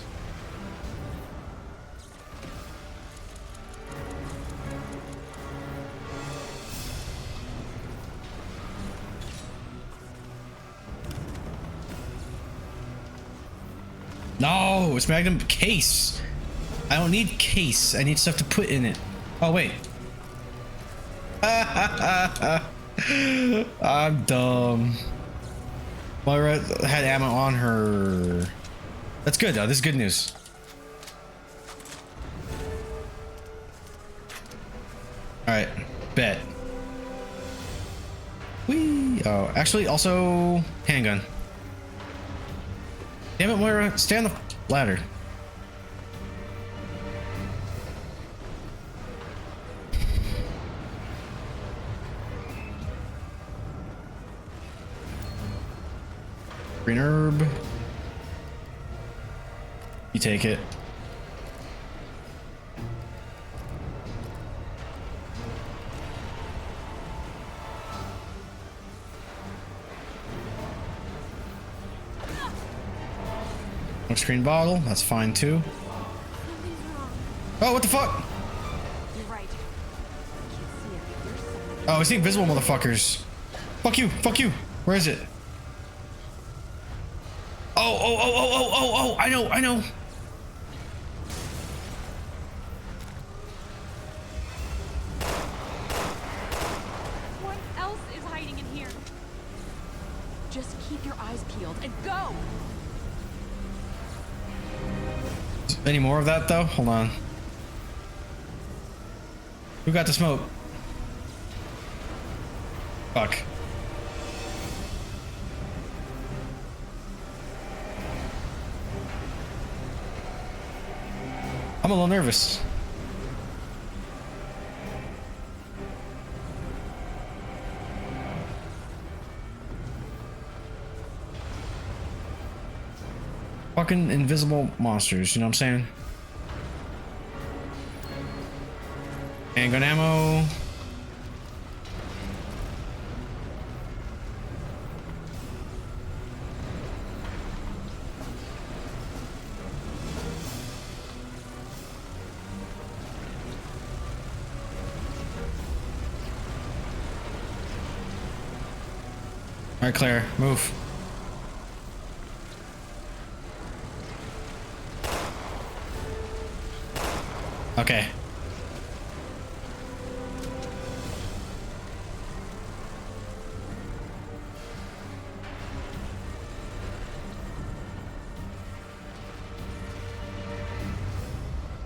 No, it's Magnum case. I don't need case. I need stuff to put in it. Oh, wait. I'm dumb. Moira had ammo on her. That's good though. This is good news. All right, bet. Whee! Oh, actually, also handgun. Damn it, Moira! Stay on the ladder. Green herb. You take it. No screen bottle. That's fine too. Oh, what the fuck? You're right. Oh, it's the invisible motherfuckers. Fuck you. Fuck you. Where is it? Oh, I know. What else is hiding in here? Just keep your eyes peeled and go! Any more of that though? Hold on. Who got the smoke? Fuck. I'm a little nervous. Fucking invisible monsters, you know what I'm saying? Handgun ammo. All right, Claire, move. Okay.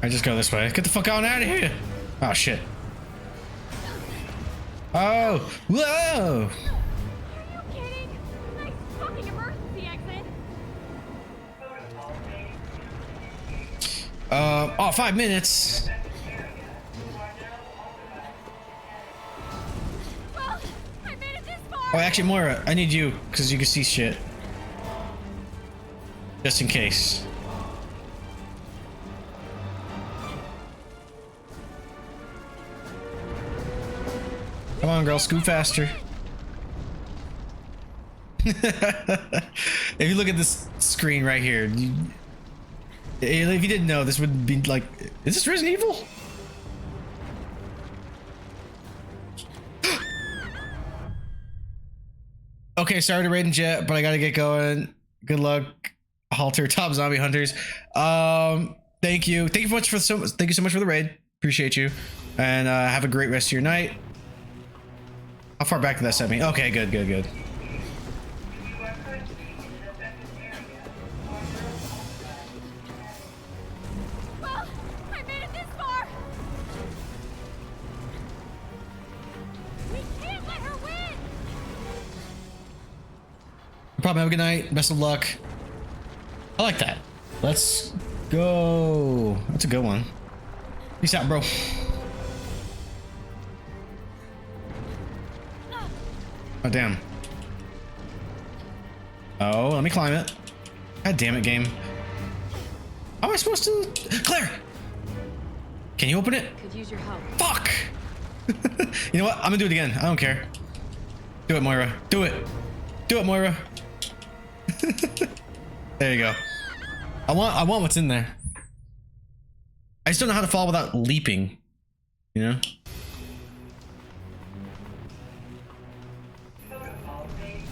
I just go this way. Get the fuck on out of here. Oh shit. Oh, whoa. Oh, 5 minutes. Well, I made it this far. Oh, actually, Moira, I need you because you can see shit. Just in case. Come on, girl, scoot faster. If you look at this screen right here, if you didn't know, this would be like, is this Resident Evil? Okay, sorry to Raiden Jet, but I gotta get going. Good luck, Halter, top zombie hunters. Thank you so much for the raid. Appreciate you, and have a great rest of your night. How far back did that set me? Okay, good. Well, I made it this far. We can't let her win. No problem. Have a good night. Best of luck. I like that. Let's go. That's a good one. Peace out, bro. Oh, damn. Oh, let me climb it. God damn it, game. How am I supposed to... Claire! Can you open it? Could use your help. Fuck! You know what? I'm gonna do it again. I don't care. Do it, Moira. Do it. Do it, Moira. There you go. I want what's in there. I just don't know how to fall without leaping. You know?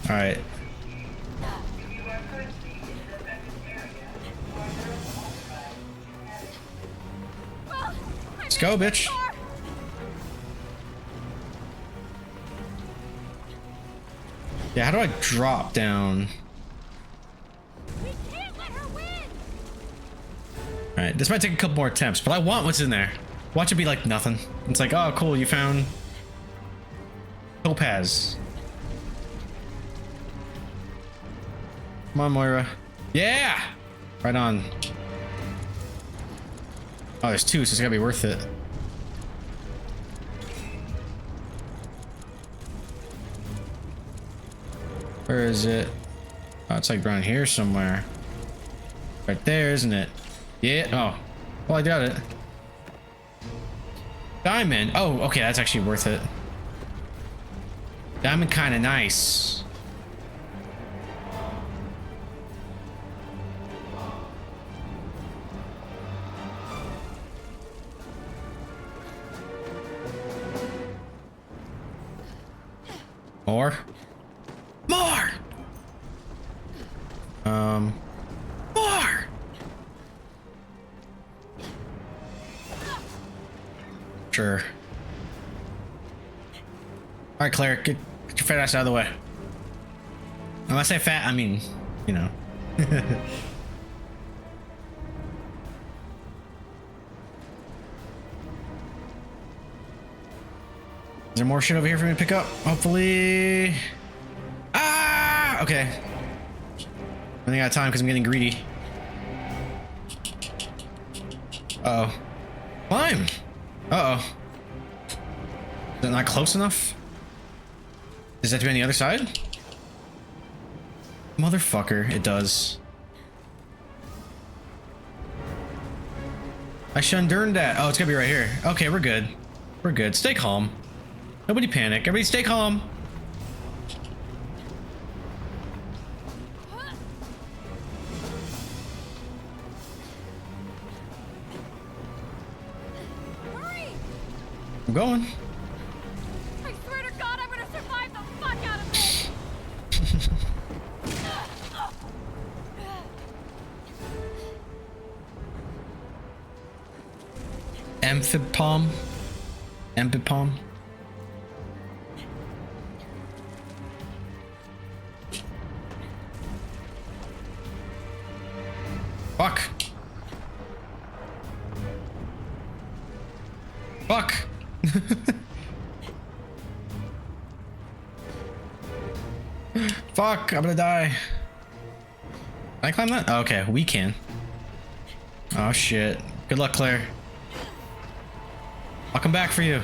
All right. Let's go, bitch. Yeah, how do I drop down? We can't let her win. All right, this might take a couple more attempts, but I want what's in there. Watch it be like nothing. It's like, oh, cool, you found topaz. Come on, Moira. Yeah! Right on. Oh, there's two, so it's gotta be worth it. Where is it? Oh, it's like around here somewhere. Right there, isn't it? Yeah. Oh. Well, I got it. Diamond. Oh, okay, that's actually worth it. Diamond kind of nice. More? More! More! Sure. Alright, Claire, get your fat ass out of the way. And when I say fat, I mean, you know. Is there more shit over here for me to pick up? Hopefully. Ah! Okay. I think I got time because I'm getting greedy. Uh-oh. Climb! Uh-oh. Is it not close enough? Does that have to be on the other side? Motherfucker, it does. I shunderned that. Oh, it's gonna be right here. Okay, we're good. We're good. Stay calm. Nobody panic. Everybody stay calm. Hurry! I'm going. I swear to God, I'm gonna survive the fuck out of this! Amphipom. Amphipom. Fuck. Fuck. Fuck, I'm gonna die. Can I climb that? Oh, okay, we can. Oh shit. Good luck, Claire. I'll come back for you.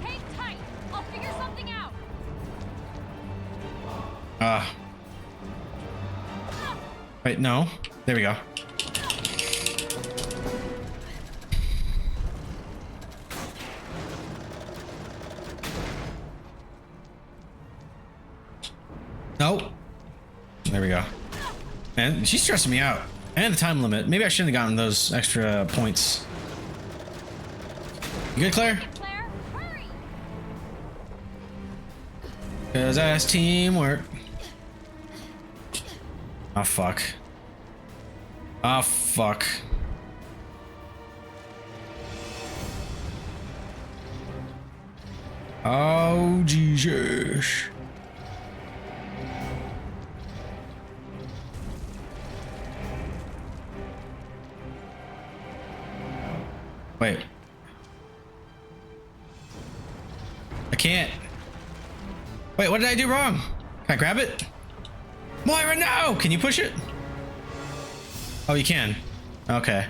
Hang tight! I'll figure something out! Wait, no. There we go. Nope. There we go. Man, she's stressing me out. And the time limit. Maybe I shouldn't have gotten those extra points. You good, Claire? Claire, hurry! Cause that's teamwork. Oh fuck. Oh fuck. Oh Jesus. Wait. I can't. Wait, what did I do wrong? Can I grab it? Moira, no! Can you push it? Oh, you can. Okay.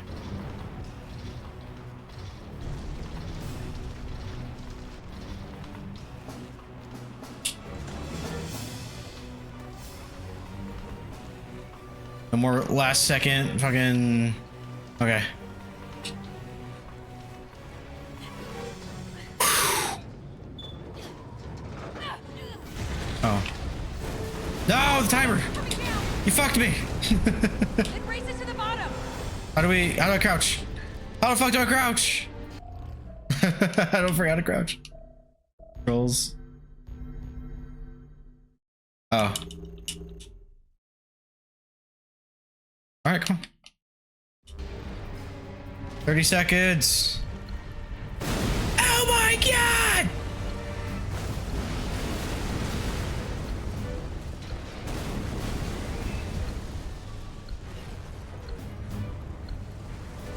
No more last second fucking... Okay. Oh. No, the timer! You fucked me! It races to the bottom! How do I crouch? How the fuck do I crouch? I don't forget how to crouch. Controls. Oh. Alright, come on. 30 seconds. Oh my god!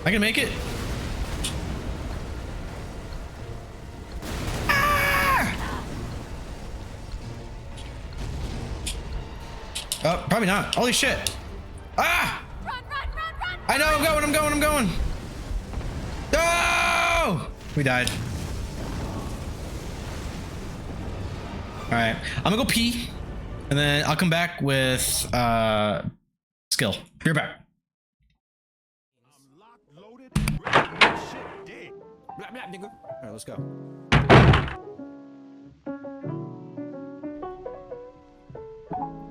I can make it. Ah! Oh, probably not. Holy shit. Ah! Run, run, run, run! I know, I'm going. No! We died. All right, I'm gonna go pee, and then I'll come back with skill. You're back. Alright, let's go.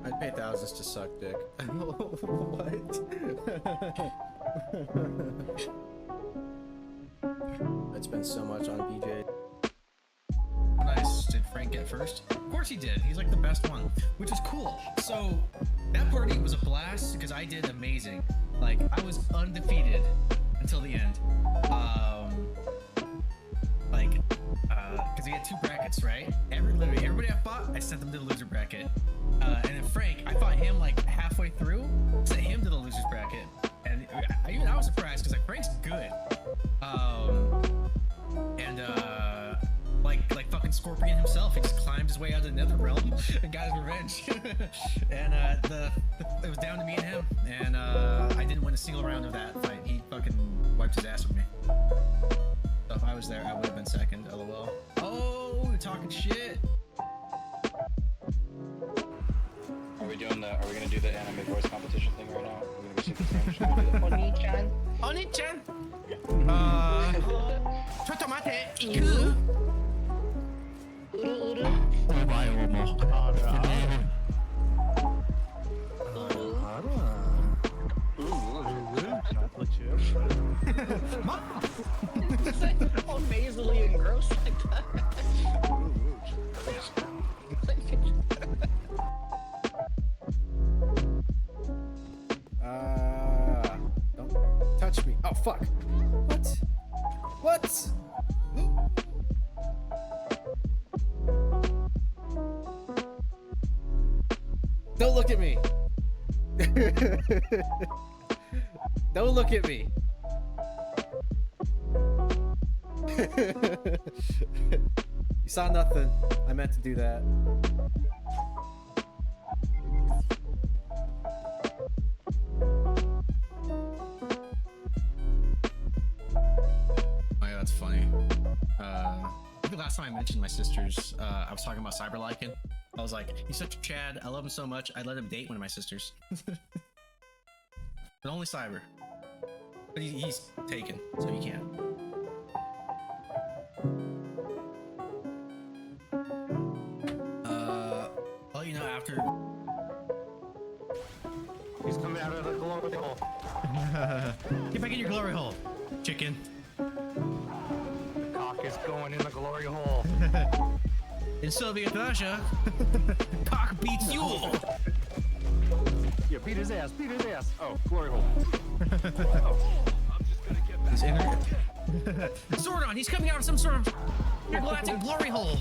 I'd pay thousands to suck dick. What? I'd spend so much on BJ. Nice. Did Frank get first? Of course he did. He's like the best one, which is cool. So that party was a blast because I did amazing. Like I was undefeated until the end. Because we had two brackets, right? Literally everybody I fought, I sent them to the loser bracket. And then Frank, I fought him like halfway through, sent him to the losers bracket. And I was surprised because like Frank's good. Like fucking Scorpion himself, he just climbed his way out of the nether realm and got his revenge. And it was down to me and him, and I didn't win a single round of that fight. He fucking wiped his ass with me. So if I was there, I would have been second. LOL. Oh, you're talking shit. Are we gonna do the anime voice competition thing right now? We're gonna be Oni-chan. Oni-chan. Chotomate. Uru-uru. Chocolate chip. It's like all nasally and gross like that. Don't touch me. Oh, fuck. What? What? Don't look at me. Don't look at me. You saw nothing. I meant to do that. Oh yeah, that's funny. I think the last time I mentioned my sisters, I was talking about Cyberlycan. I was like, he's such a Chad. I love him so much. I'd let him date one of my sisters. But only Cyber. But he's taken, so he can't. I'll let you know after. He's coming out of the glory hole. Get back in your glory hole, chicken. The cock is going in the glory hole. In Soviet Russia, cock beats Yule. Yeah, beat his ass, beat his ass. Oh, glory hole. He's in Zordon, he's coming out of some sort of intergalactic glory hole.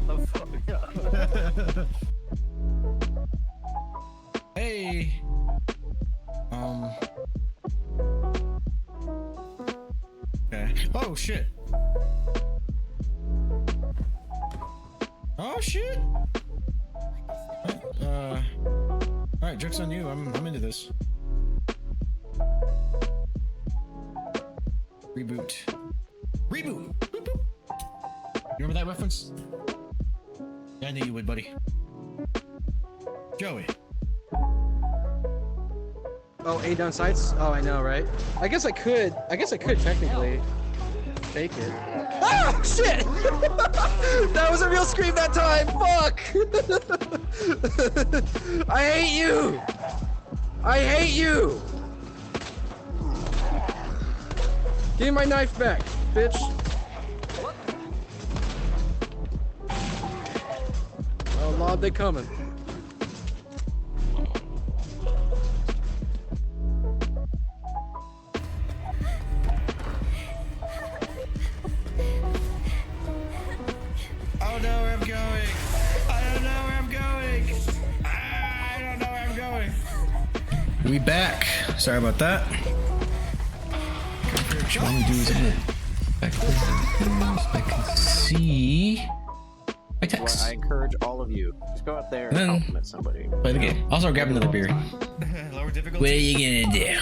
The fuck? Yeah. Hey. Okay. Oh shit. Oh shit. All right, joke's on you. I'm into this. Reboot. Reboot. Boop, boop. You remember that reference? Yeah, I knew you would, buddy. Joey. Oh, A down sights? Oh, I know, right? I guess I could technically fake it. Ah, shit! That was a real scream that time. Fuck! I hate you. I hate you. Give me my knife back, bitch. Oh, Lord, they coming. I don't know where I'm going. I don't know where I'm going. I don't know where I'm going. We back. Sorry about that. All we do is I can see my text. Well, I encourage all of you, just go out there and compliment somebody. Play the game. Also, grab another beer. Lower difficulty. What are you gonna do?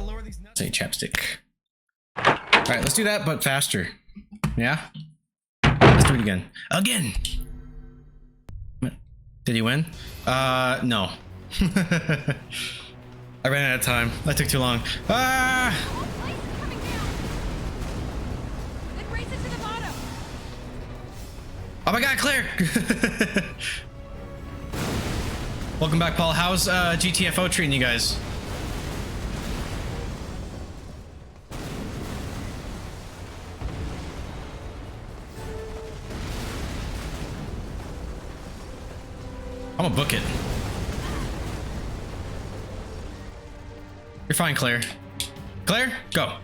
Lower these nuts. Say chapstick. All right, let's do that, but faster. Yeah. Let's do it again. Again. Did he win? No. I ran out of time. That took too long. Ah! Oh my god, Claire! Welcome back, Paul. How's GTFO treating you guys? I'm gonna book it. You're fine, Claire. Claire, go.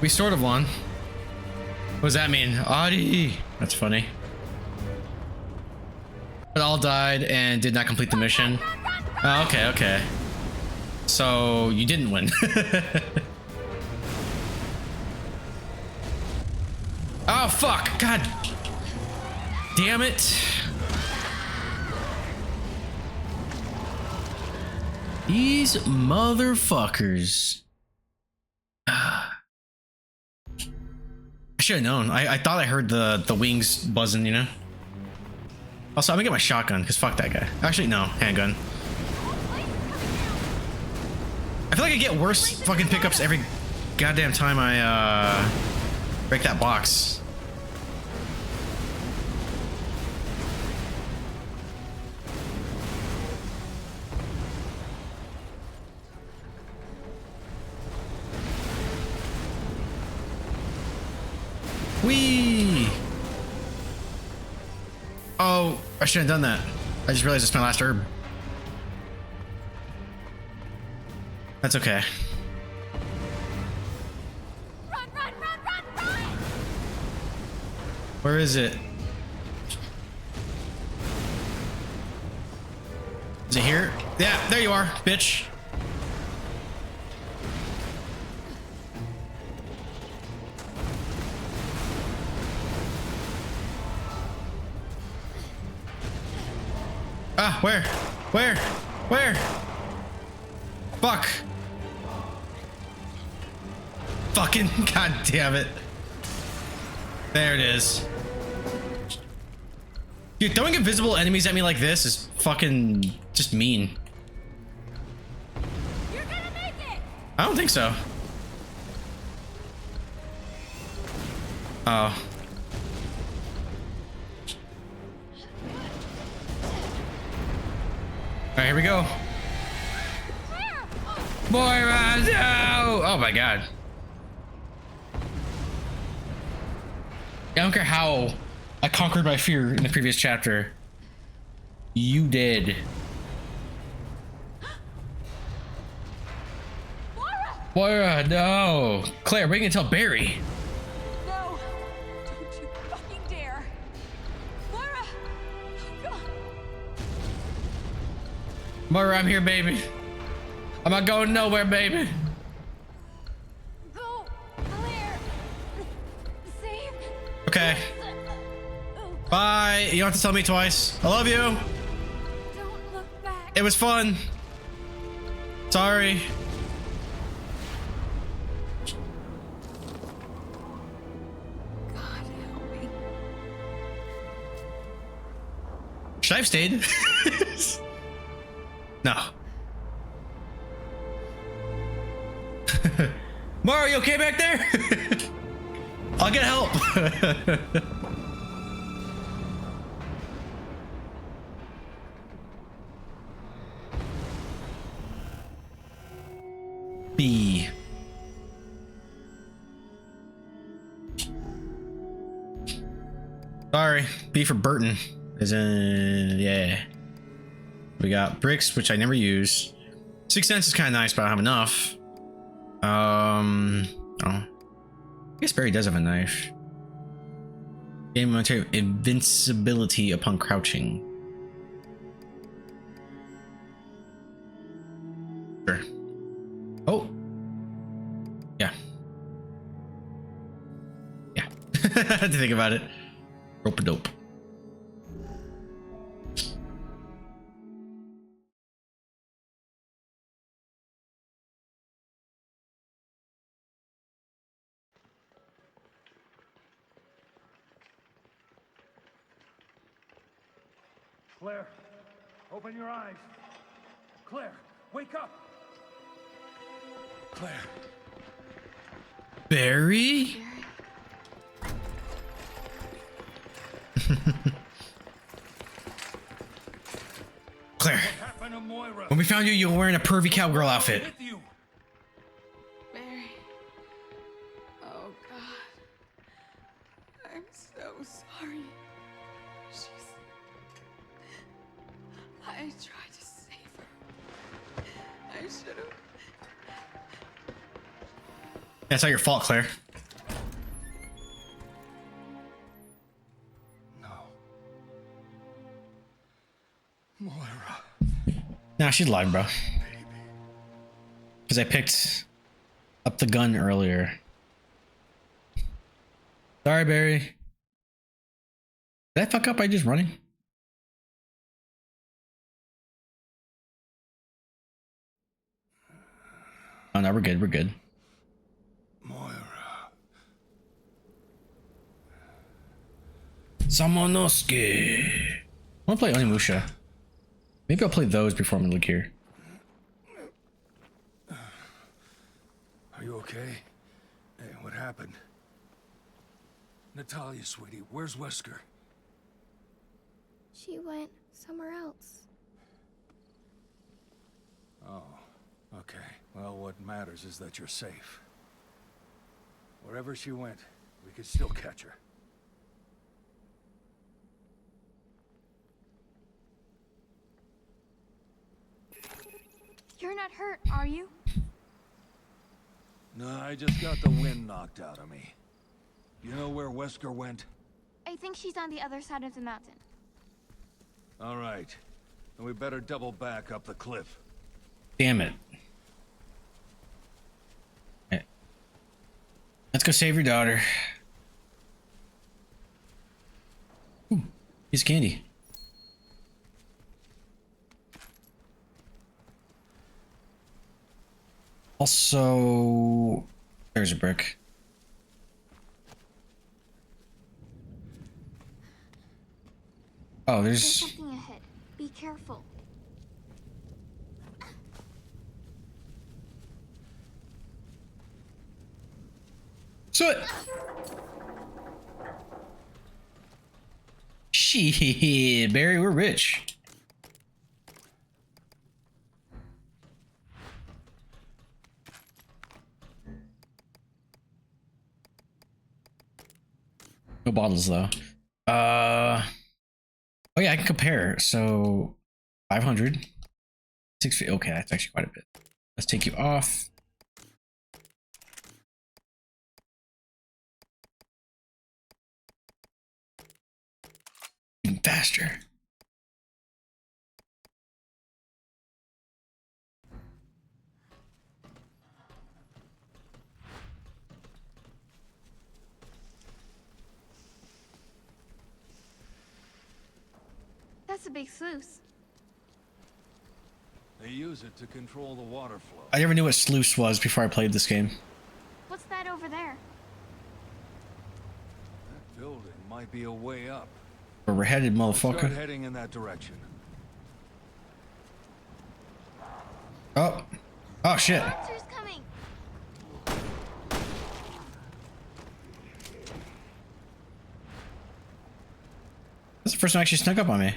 We sort of won. What does that mean? Audi! That's funny. But all died and did not complete the mission. Oh, okay, okay. So you didn't win. Oh, fuck! God damn it. These motherfuckers. I should have known. I thought I heard the wings buzzing, you know? Also, I'm gonna get my shotgun because fuck that guy. Actually, no, handgun. I feel like I get worse fucking pickups every goddamn time I break that box. Whee! Oh, I shouldn't have done that. I just realized it's my last herb. That's okay. Run, run, run, run, run! Where is it? Is it here? Yeah, there you are, bitch. Ah, where? Where? Where? Fuck. Fucking god damn it. There it is. Dude, throwing invisible enemies at me like this is fucking just mean. You're gonna make it! I don't think so. Oh. Alright, here we go. Moira, no! Oh my god. I don't care how I conquered my fear in the previous chapter. You did. Moira, no! Claire, what are you gonna tell Barry? No! Don't you fucking dare! Moira! Oh god! Moira, I'm here, baby. I'm not going nowhere, baby. Go! Claire! Save! Okay. Bye. You don't have to tell me twice. I love you. Don't look back. It was fun. Sorry. God help me. Should I have stayed? No. Mario, you okay back there? I'll get help. B. Sorry, B for Burton. As in, yeah. We got bricks, which I never use. 6 cents is kind of nice, but I don't have enough. Oh. I guess Barry does have a knife. Gain momentary invincibility upon crouching. Sure. Oh. Yeah. Yeah. I had to think about it. Rope-a-dope. Claire, open your eyes. Claire, wake up. Claire. Barry? Claire, when we found you, you were wearing a pervy cowgirl outfit. Mary. Oh god. I'm so sorry. I tried to save her. I should have. That's not your fault, Claire. No. Moira. Nah, she's alive, bro. Because I picked up the gun earlier. Sorry, Barry. Did I fuck up by just running? Oh no, we're good. We're good. Moira. Samonosuke. I want to play Onimusha. Maybe I'll play those before I'm gonna look here. Are you okay? Hey, what happened? Natalia, sweetie, where's Wesker? She went somewhere else. Oh, okay. Well, what matters is that you're safe. Wherever she went, we could still catch her. You're not hurt, are you? No, I just got the wind knocked out of me. You know where Wesker went? I think she's on the other side of the mountain. All right. Then we better double back up the cliff. Damn it. Alright. Let's go save your daughter. Ooh, piece of candy. Also, there's a brick. Oh, There's there's something ahead. Be careful. Soot. Shit, Barry, we're rich. No bottles though. Oh yeah, I can compare. So 500, 650. Okay, that's actually quite a bit. Let's take you off. Even faster. That's a big sluice. They use it to control the water flow. I never knew what sluice was before I played this game. What's that over there? That building might be a way up. Where we're headed, Start motherfucker. heading in that direction. Oh. Oh shit. Monster's coming. That's the first one actually snuck up on me.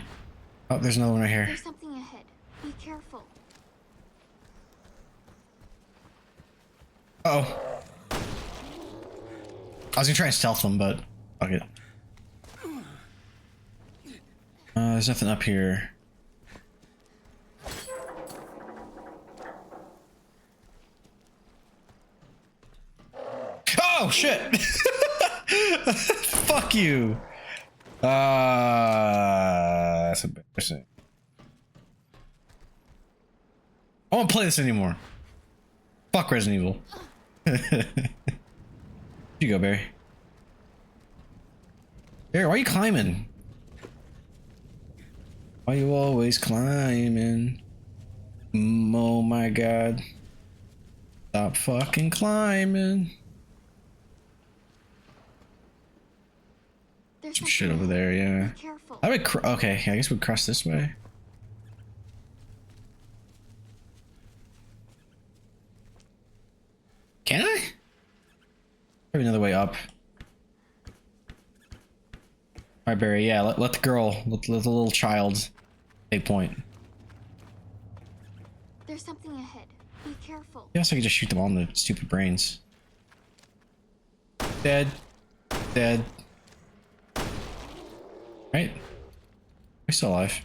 Oh, there's another one right here. There's something ahead. Be careful. Uh-oh. I was gonna try and stealth them, but fuck it. There's nothing up here. Oh shit! Fuck you. That's embarrassing. I won't play this anymore. Fuck Resident Evil. You go, Barry. Barry, why are you climbing? Why you always climbing? Oh my god. Stop fucking climbing. There's Some shit over there, yeah. Be careful. I would okay, I guess we'd cross this way. Can I? Maybe another way up. Alright, Barry, yeah, let the girl, let the little child take point. There's something ahead. Be careful. Yes, I could just shoot them all in the stupid brains. Dead. Dead. Right? We're still alive.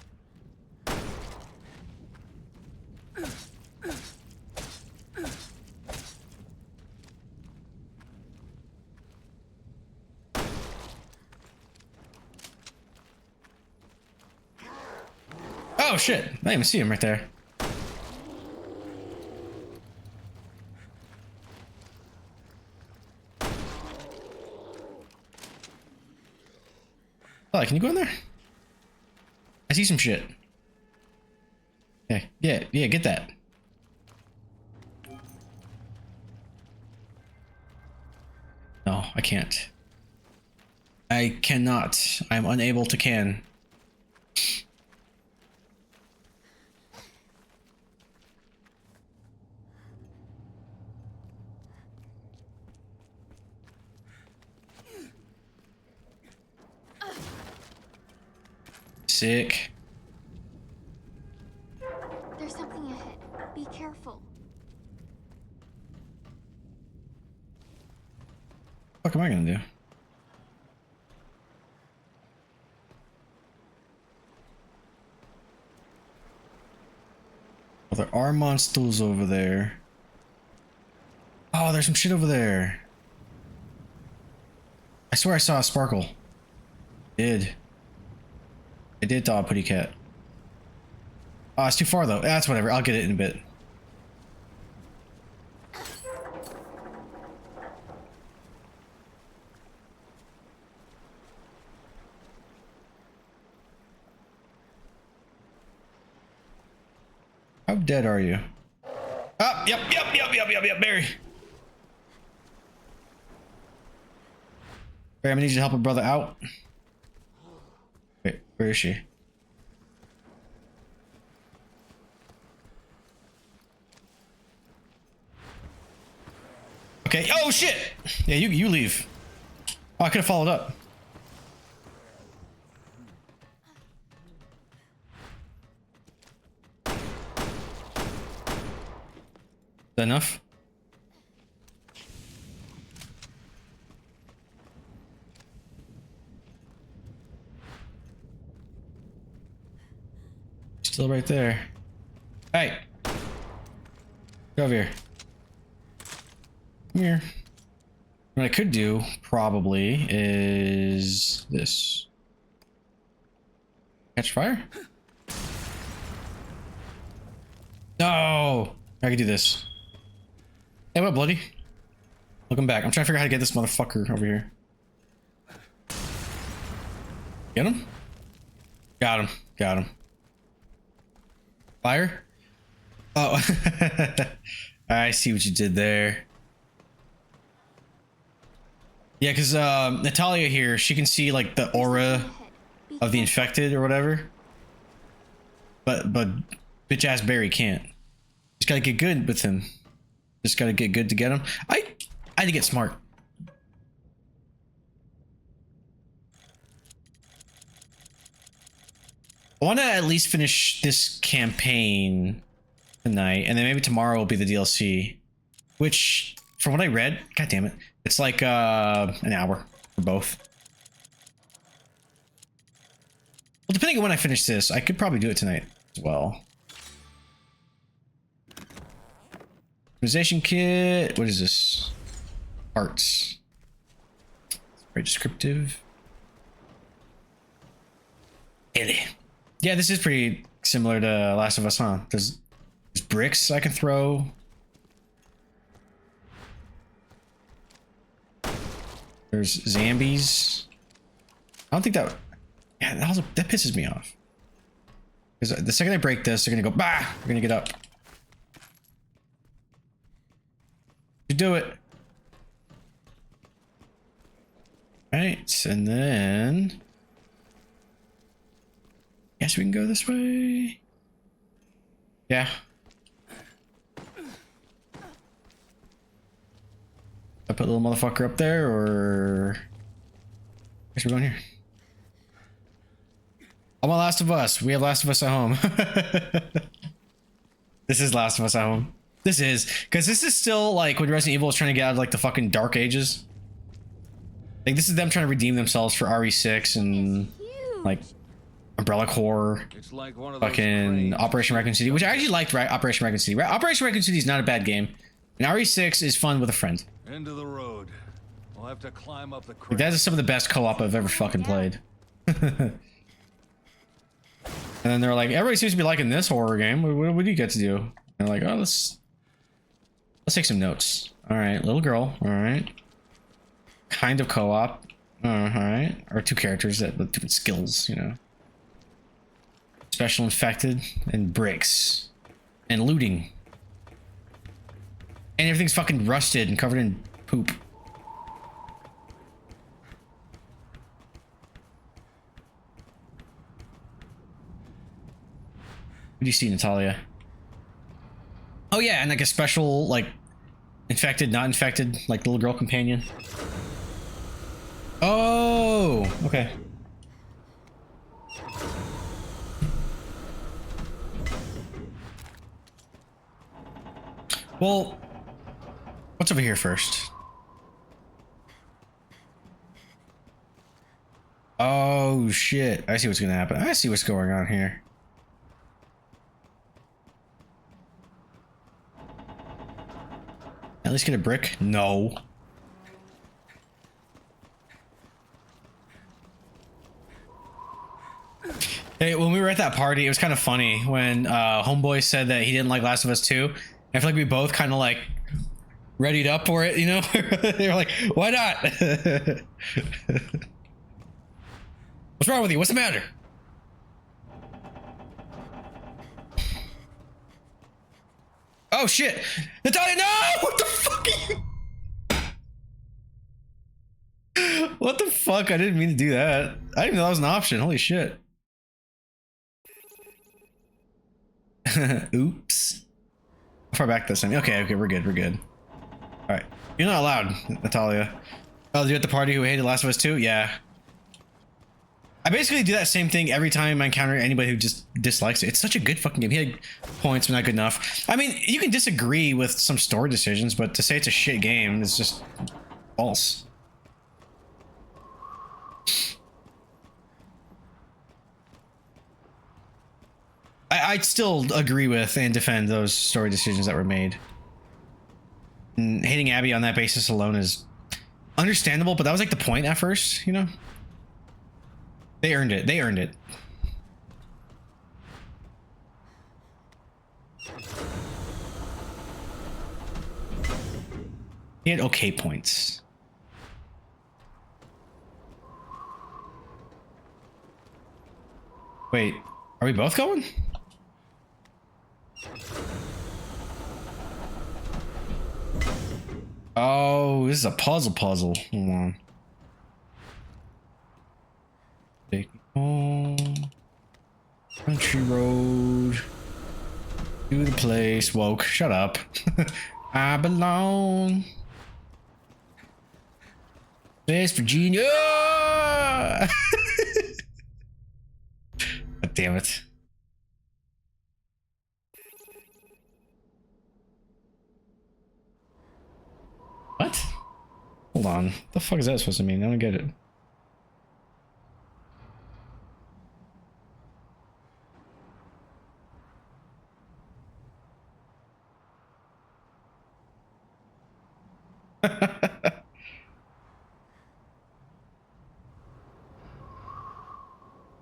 Oh shit! I didn't even see him right there. Oh, can you go in there? I see some shit. Yeah, get that. No, I can't. I cannot. I'm unable to can. sick. There's something ahead. Be careful. What am I gonna do? Well, there are monsters over there. Oh, there's some shit over there. I swear I saw a sparkle. I did dog putty cat. Oh, it's too far though. That's whatever. I'll get it in a bit. How dead are you? Oh, yep, Barry. Barry, I'm gonna need you to help a brother out. Wait, where is she? Okay. Oh shit! Yeah, you leave. Oh, I could have followed up. Is that enough? Still right there. Hey! Go over here. Come here. What I could do, probably, is this. Catch fire? No! I could do this. Hey, what, bloody? Welcome back. I'm trying to figure out how to get this motherfucker over here. Get him? Got him. Got him. Fire? Oh. I see what you did there. Yeah, because Natalia here, she can see like the aura of the infected or whatever. But bitch ass Barry can't. Just gotta get good with him. Just gotta get good to get him. I had to get smart. I want to at least finish this campaign tonight, and then maybe tomorrow will be the DLC. Which, from what I read, god damn it, it's like an hour for both. Well, depending on when I finish this, I could probably do it tonight as well. Organization kit. What is this? Parts. It's very descriptive. Ellie. Yeah, this is pretty similar to Last of Us, huh? There's bricks I can throw. There's zombies. I don't think that... Yeah, that pisses me off. Because the second I break this, they're gonna go, bah! They're gonna get up. You do it. Right, and then... Guess we can go this way. Yeah. I put a little motherfucker up there, or... Guess we're going here. I want Last of Us. We have Last of Us at home. This is Last of Us at home. This is. Because this is still like when Resident Evil was trying to get out of like the fucking dark ages. Like this is them trying to redeem themselves for RE6 and like Umbrella Corps. It's like one of fucking Operation Raccoon City, which I actually liked, right? Operation Raccoon City. Operation Raccoon City is not a bad game. And RE6 is fun with a friend. End of the road. We'll have to climb up the Like, that is some of the best co-op I've ever fucking played. And then they're like, everybody seems to be liking this horror game. What do you get to do? And they're like, oh, let's take some notes. All right, little girl. All right. Kind of co-op. All right. Or two characters that with different skills, you know. Special infected and bricks and looting. And everything's fucking rusted and covered in poop. What do you see, Natalia? Oh yeah, and like a special, like, infected, not infected, like little girl companion. Oh, okay. Well, what's over here first? Oh shit! I see what's gonna happen. I see what's going on here. At least get a brick? No. Hey, when we were at that party, it was kind of funny when Homeboy said that he didn't like Last of Us 2. I feel like we both kind of like readied up for it, you know? They were like, why not? What's wrong with you? What's the matter? Oh shit! Natalia, no! What the fuck are you? What the fuck? I didn't mean to do that. I didn't know that was an option. Holy shit. Oops. How far back this time? Okay, okay, we're good, we're good. Alright. You're not allowed, Natalia. Oh, you at the party who hated Last of Us 2? Yeah. I basically do that same thing every time I encounter anybody who just dislikes it. It's such a good fucking game. He had points, but not good enough. I mean, you can disagree with some story decisions, but to say it's a shit game is just false. I'd still agree with and defend those story decisions that were made. And hating Abby on that basis alone is understandable, but that was like the point at first, you know? They earned it. They earned it. He had okay points. Wait, are we both going? Oh, this is a puzzle. Hold on. Take me home. Country road. To the place. Woke. Shut up. I belong. West Virginia. God damn it. What? Hold on. The fuck is that supposed to mean? I don't get it.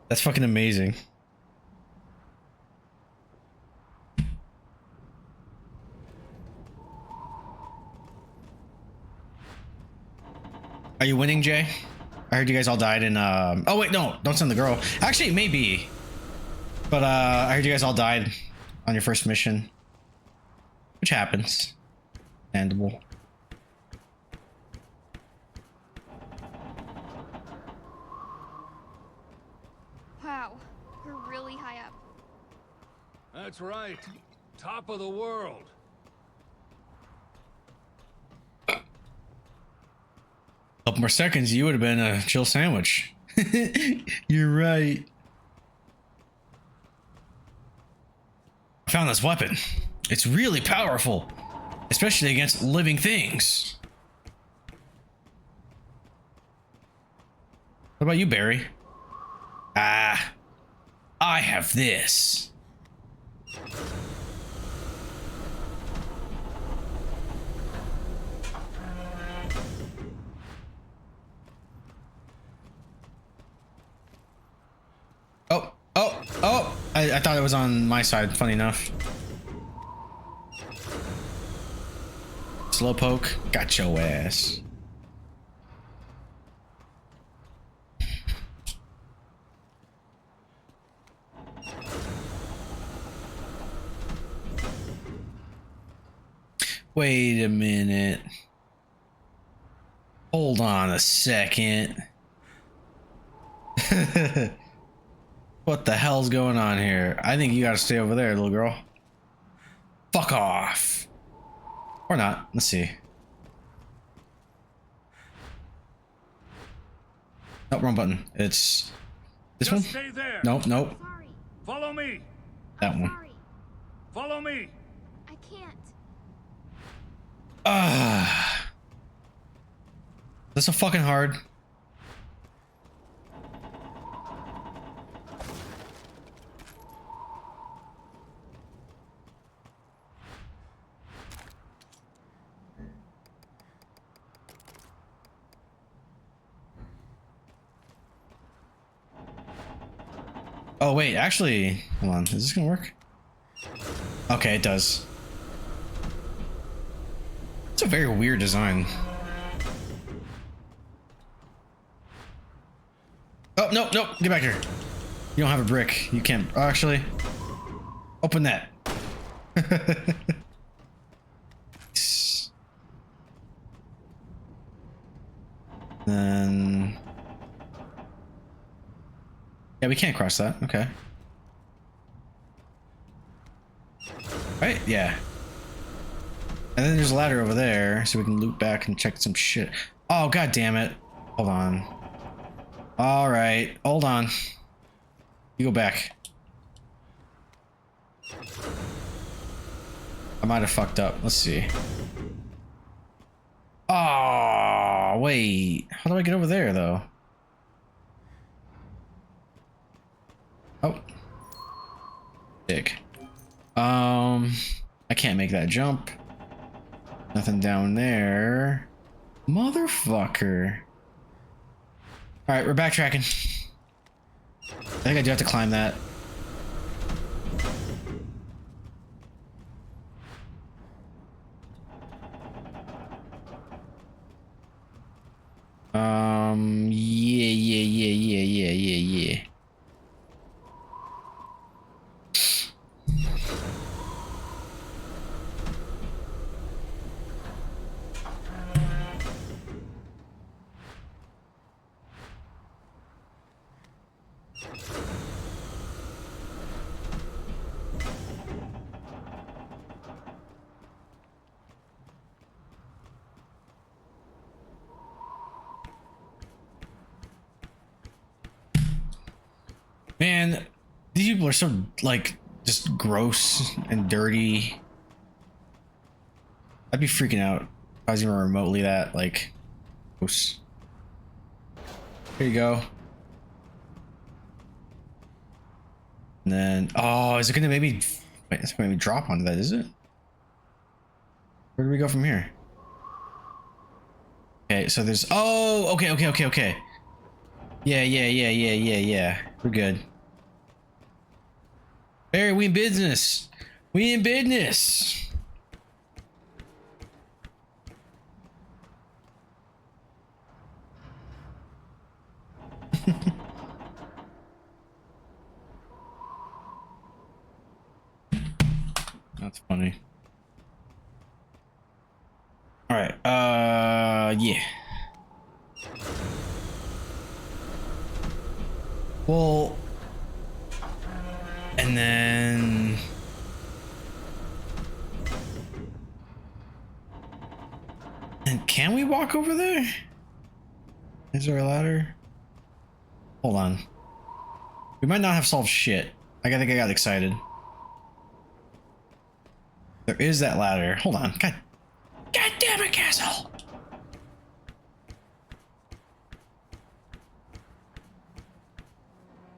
That's fucking amazing. Are you winning, Jay? I heard you guys all died in oh wait, no, don't send the girl. Actually, maybe. But I heard you guys all died on your first mission. Which happens. Understandable. Wow, we're really high up. That's right. Top of the world. Couple more seconds, you would have been a chill sandwich. You're right. I found this weapon. It's really powerful, especially against living things. What about you, Barry? Ah, I have this. Oh, I thought it was on my side, funny enough. Slowpoke, got your ass. Wait a minute. Hold on a second. What the hell's going on here? I think you gotta stay over there, little girl. Fuck off. Or not. Let's see. Nope, wrong button. It's this one? Stay there. Nope, nope. Sorry. Follow me. That one. Sorry. Follow me. I can't. That's so fucking hard. Oh wait, actually, hold on. Is this gonna work? Okay, it does. It's a very weird design. Oh, no, no, get back here. You don't have a brick. You can't, oh, actually. Open that. Then... Yeah, we can't cross that. Okay. Right? Yeah. And then there's a ladder over there, so we can loop back and check some shit. Oh, god damn it. Hold on. Alright, hold on. You go back. I might have fucked up. Let's see. Oh, wait. How do I get over there, though? Oh. Dick. I can't make that jump. Nothing down there. Motherfucker. Alright, we're backtracking. I think I do have to climb that. Yeah. Man, these people are so, like, just gross and dirty. I'd be freaking out if I was even remotely that, like, gross. Here you go. And then, oh, is it gonna maybe, wait, it's gonna maybe drop onto that, is it? Where do we go from here? Okay, so there's, oh, okay. Yeah. We're good. Barry, we in business. We in business. That's funny. All right. Yeah. Well, and then and can we walk over there? Is there a ladder? Hold on. We might not have solved shit. I think I got excited. There is that ladder. Hold on. God damn it, Castle.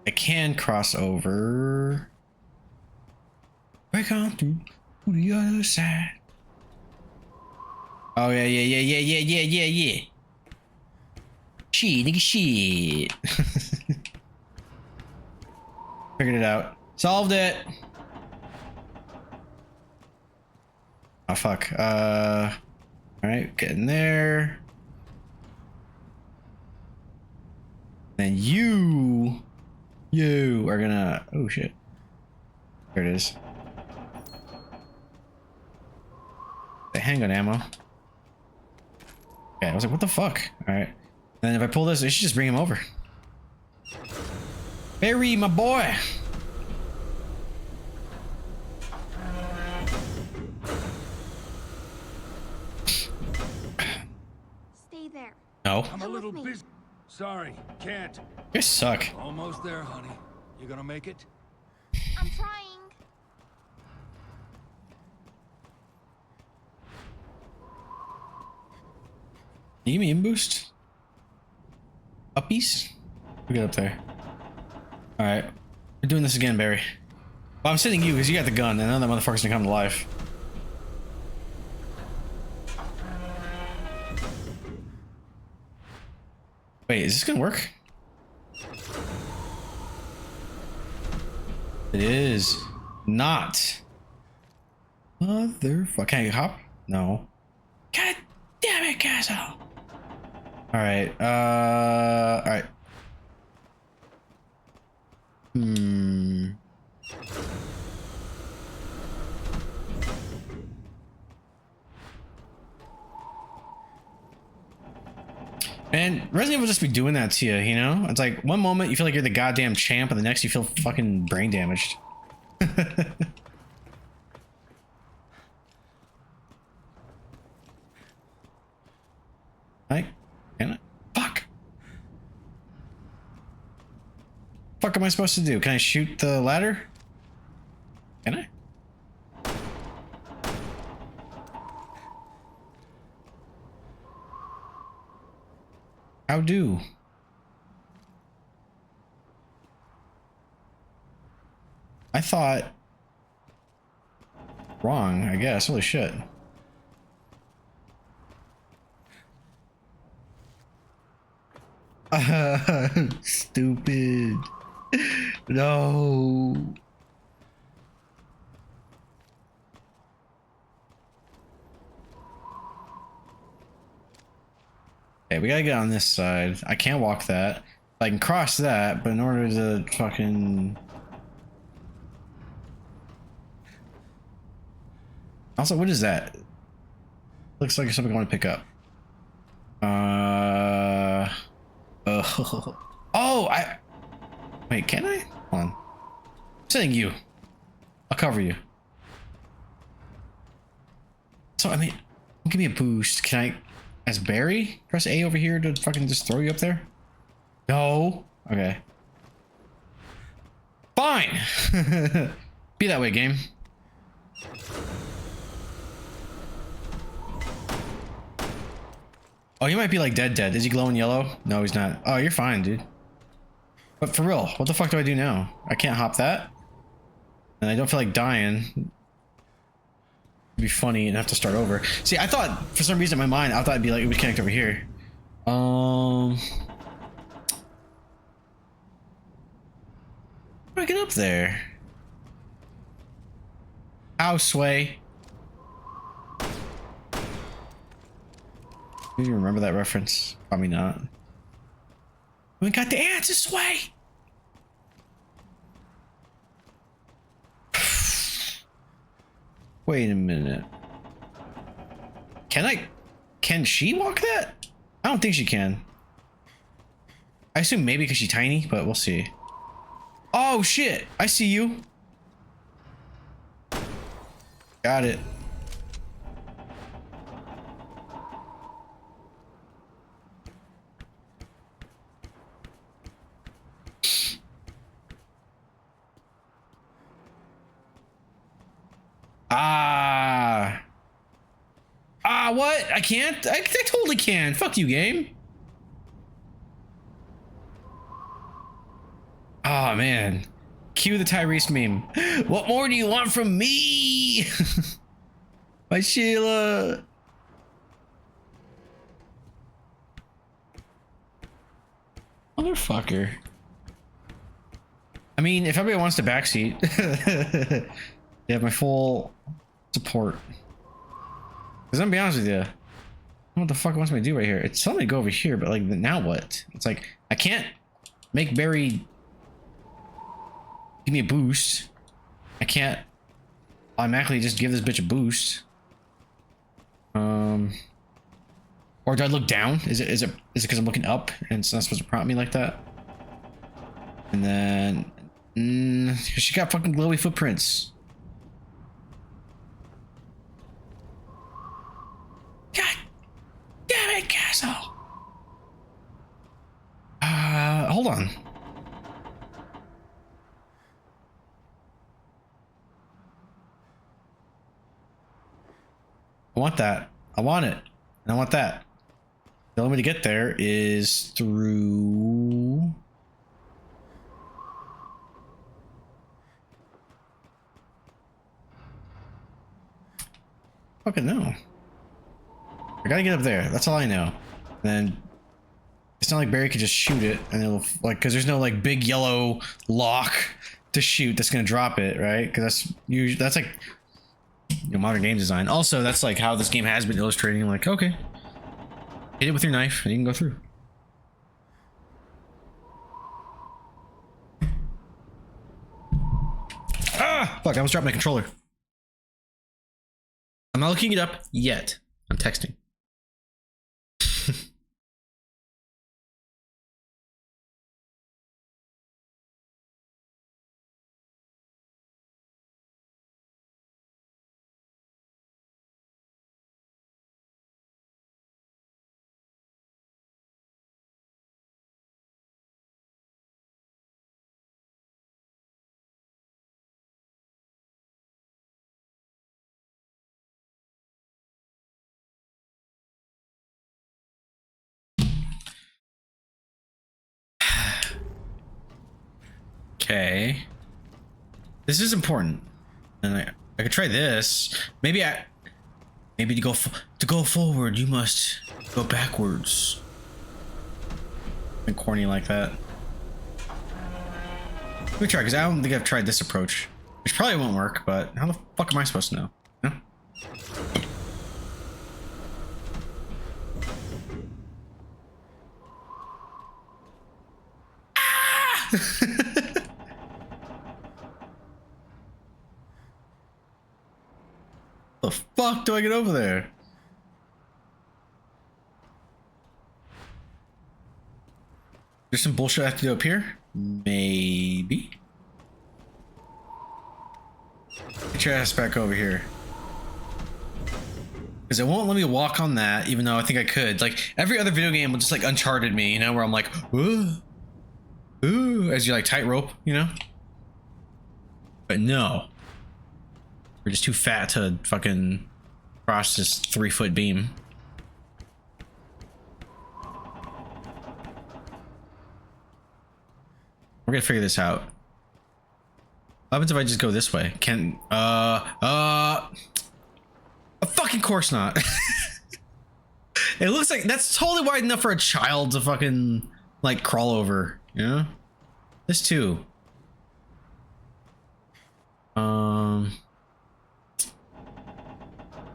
I can cross over. Break on through to the other side. Oh yeah. Shit, nigga, shit. Figured it out. Solved it. Oh fuck. All right, get in there. Then you are gonna, oh shit. There it is. The handgun ammo. Okay, I was like, what the fuck? All right. And then if I pull this, I should just bring him over. Barry, my boy. Stay there. No. I'm a little busy. Sorry, can't. You guys suck. Almost there, honey. You gonna make it? I'm trying. You give me in boost? Uppies? We get up there. Alright. We're doing this again, Barry. Well, I'm sending you because you got the gun, and none of that motherfucker's gonna come to life. Wait, is this gonna work? It is not. Motherfucker. Can I hop? No. God damn it, Castle. Alright, alright. And Resident Evil just be doing that to you, you know? It's like one moment you feel like you're the goddamn champ, and the next you feel fucking brain damaged. Can I? Fuck. Fuck am I supposed to do? Can I shoot the ladder? Can I? How do? I thought wrong, I guess. Holy shit. Stupid. No. Okay, we gotta get on this side. I can't walk that. I can cross that, but in order to fucking... Also, what is that? Looks like something I want to pick up. Oh, wait, can I? Hold on. I'm sending you. I'll cover you. So, I mean, give me a boost. Can I, as Barry, press A over here to fucking just throw you up there? No. Okay. Fine. Be that way, game. Oh, he might be like dead. Is he glowing yellow? No, he's not. Oh, you're fine, dude. But for real, what the fuck do I do now? I can't hop that? And I don't feel like dying. It'd be funny and have to start over. See, I thought, for some reason in my mind, I thought it'd be like, it would connect over here. How do I get up there? Houseway. Do you remember that reference? Probably not. We got the answer, Sway! Wait a minute. Can she walk that? I don't think she can. I assume maybe because she's tiny, but we'll see. Oh shit! I see you. Got it. What? I can't? I totally can. Fuck you, game. Oh, man. Cue the Tyrese meme. What more do you want from me? My Sheila. Motherfucker. I mean, if everybody wants the backseat, they have my full support. Because I'm gonna be honest with you, I don't know what the fuck it wants me to do right here. It's telling me to go over here, but like, now what? It's like, I can't make Barry give me a boost. I can't automatically just give this bitch a boost. Or do I look down? Is it because I'm looking up and it's not supposed to prompt me like that? And then, she got fucking glowy footprints. God damn it, Castle. Hold on. I want that. I want it. And I want that. The only way to get there is through... Fucking no. I gotta get up there. That's all I know. And then it's not like Barry could just shoot it and it'll like, because there's no like big yellow lock to shoot that's gonna drop it, right? Because that's usually like modern game design. Also, that's like how this game has been illustrating. Like, okay, hit it with your knife and you can go through. Ah, fuck! I almost dropped my controller. I'm not looking it up yet. I'm texting. Okay, this is important, and I could try this. Maybe to go forward, you must go backwards. And corny like that. Let me try, because I don't think I've tried this approach, which probably won't work. But how the fuck am I supposed to know? No? The fuck do I get over there? There's some bullshit I have to do up here? Maybe. Get your ass back over here. Because it won't let me walk on that, even though I think I could. Like, every other video game will just like Uncharted me, you know, where I'm like, ooh, ooh, as you like tightrope, you know? But no. We're just too fat to fucking cross this 3-foot beam. We're gonna figure this out. What happens if I just go this way? Of fucking course not. It looks like that's totally wide enough for a child to fucking like crawl over, you know? This too.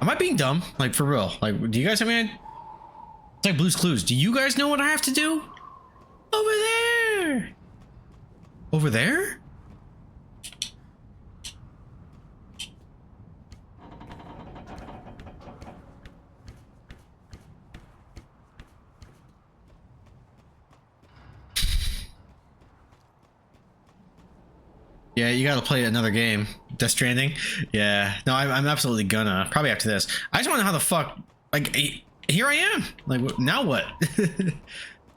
Am I being dumb? Like, for real? Like, do you guys have any? It's like Blue's Clues. Do you guys know what I have to do? Over there. Over there? Yeah, you gotta play another game. Death Stranding? Yeah. No, I'm absolutely gonna. Probably after this. I just wanna know how the fuck... Like, here I am. Like, now what?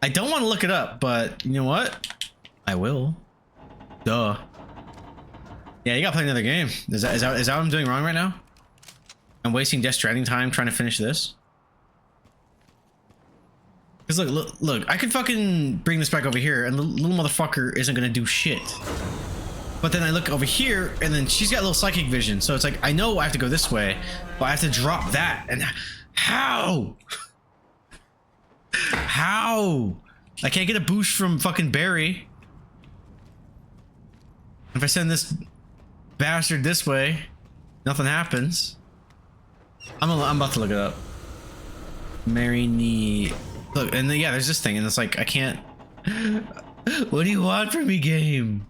I don't want to look it up, but you know what? I will. Duh. Yeah, you gotta play another game. Is that what I'm doing wrong right now? I'm wasting Death Stranding time trying to finish this? Because look, I could fucking bring this back over here, and the little motherfucker isn't gonna do shit. But then I look over here, and then she's got a little psychic vision. So it's like, I know I have to go this way, but I have to drop that. And how? How? I can't get a boost from fucking Barry. If I send this bastard this way, nothing happens. I'm about to look it up. Marry me. Look, and then, yeah, there's this thing, and it's like, I can't. What do you want from me, game?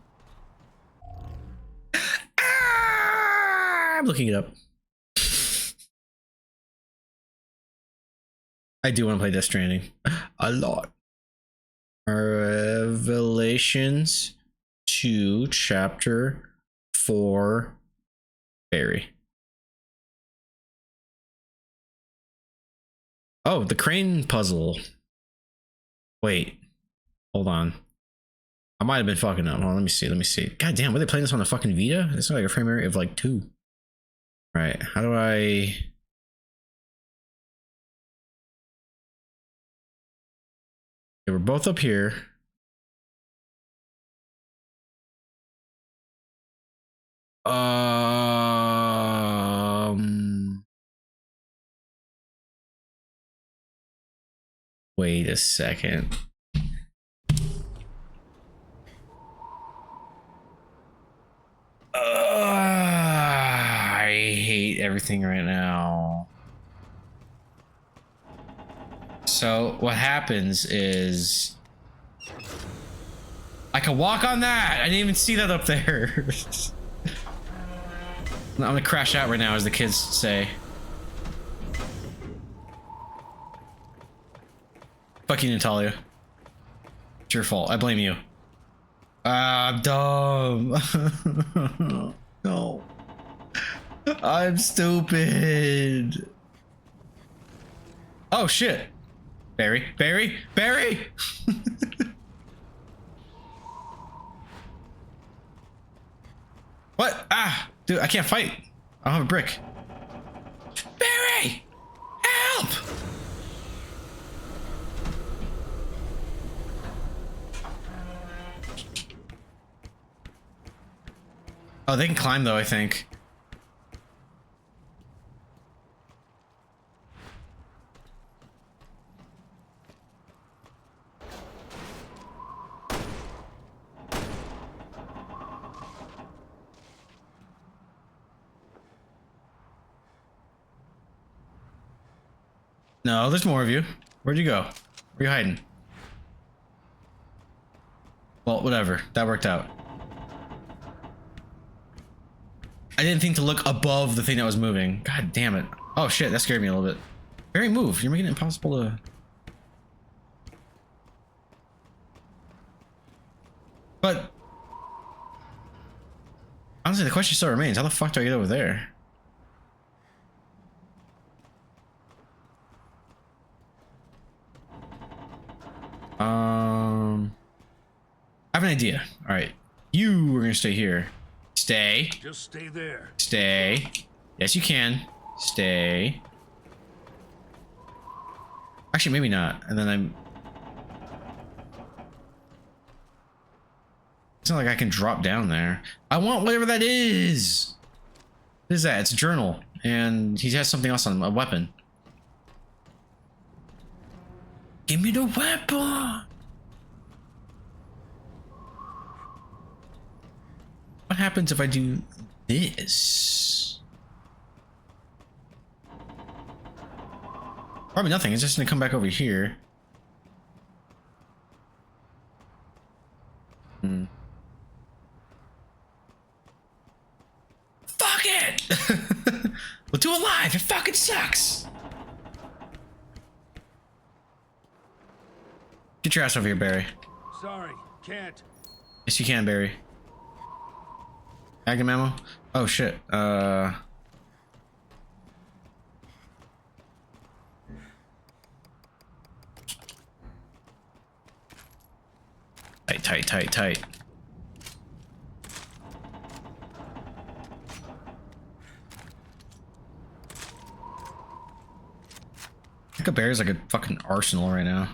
I'm looking it up. I do want to play Death Stranding a lot. Revelations 2 Chapter 4 Barry. Oh, the crane puzzle. Wait, hold on. I might have been fucking up. Hold on, let me see. God damn, were they playing this on the fucking Vita? It's like a frame rate of like 2. Right, how do I... They were both up here. Wait a second. I hate everything right now. So what happens is I can walk on that. I didn't even see that up there. I'm gonna crash out right now, as the kids say. Fuck you, Natalia. It's your fault. I blame you. I'm dumb. No. I'm stupid. Oh shit. Barry. What? Ah, dude, I can't fight. I don't have a brick. Barry! Help! Oh, they can climb though, I think. No, there's more of you. Where'd you go? Where are you hiding? Well, whatever. That worked out. I didn't think to look above the thing that was moving. God damn it. Oh shit, that scared me a little bit. Barry, move. You're making it impossible to... But... honestly, the question still remains. How the fuck do I get over there? I have an idea. All right, you are gonna stay here. Stay. Just stay there. Stay. Yes, you can. Stay. Actually, maybe not. And then I'm... it's not like I can drop down there. I want whatever that is. What is that? It's a journal. And he has something else on him. A weapon. Give me the weapon. What happens if I do this? Probably nothing. It's just gonna come back over here. Fuck it! We'll do it live. It fucking sucks. Get your ass over here, Barry. Sorry, can't. Yes, you can, Barry. Magnum ammo? Oh shit. Tight. I think a bear's like a fucking arsenal right now.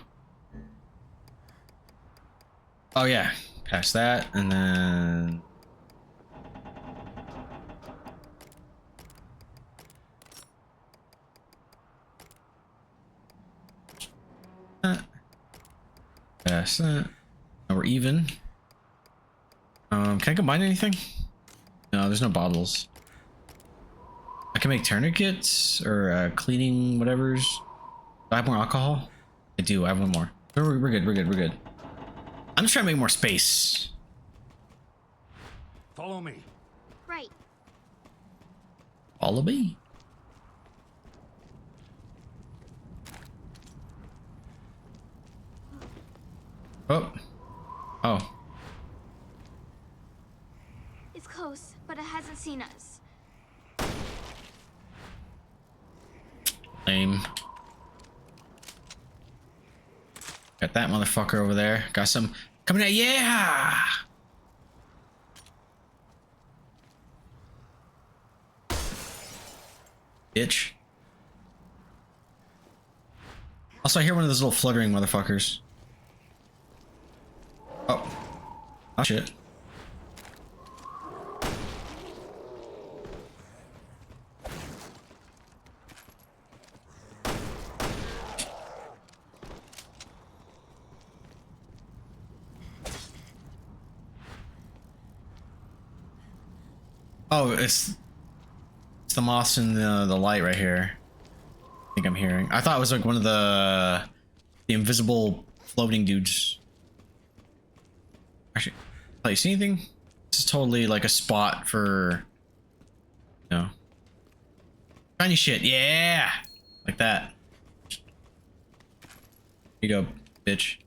Oh yeah, past that, and then... past that. Now we're even. Can I combine anything? No, there's no bottles. I can make tourniquets or cleaning whatevers. Do I have more alcohol? I do. I have one more. We're good. I'm just trying to make more space. Follow me. Right. Follow me. Oh. It's close, but it hasn't seen us. Lame. Got that motherfucker over there. Got some coming out. Yeah. Bitch. Also, I hear one of those little fluttering motherfuckers. Oh. Oh shit. Oh, it's the moths in the light right here. I think I'm hearing. I thought it was like one of the invisible floating dudes. Actually, oh, you see anything? This is totally like a spot for, you know, shiny shit. Yeah, like that. Here you go, bitch.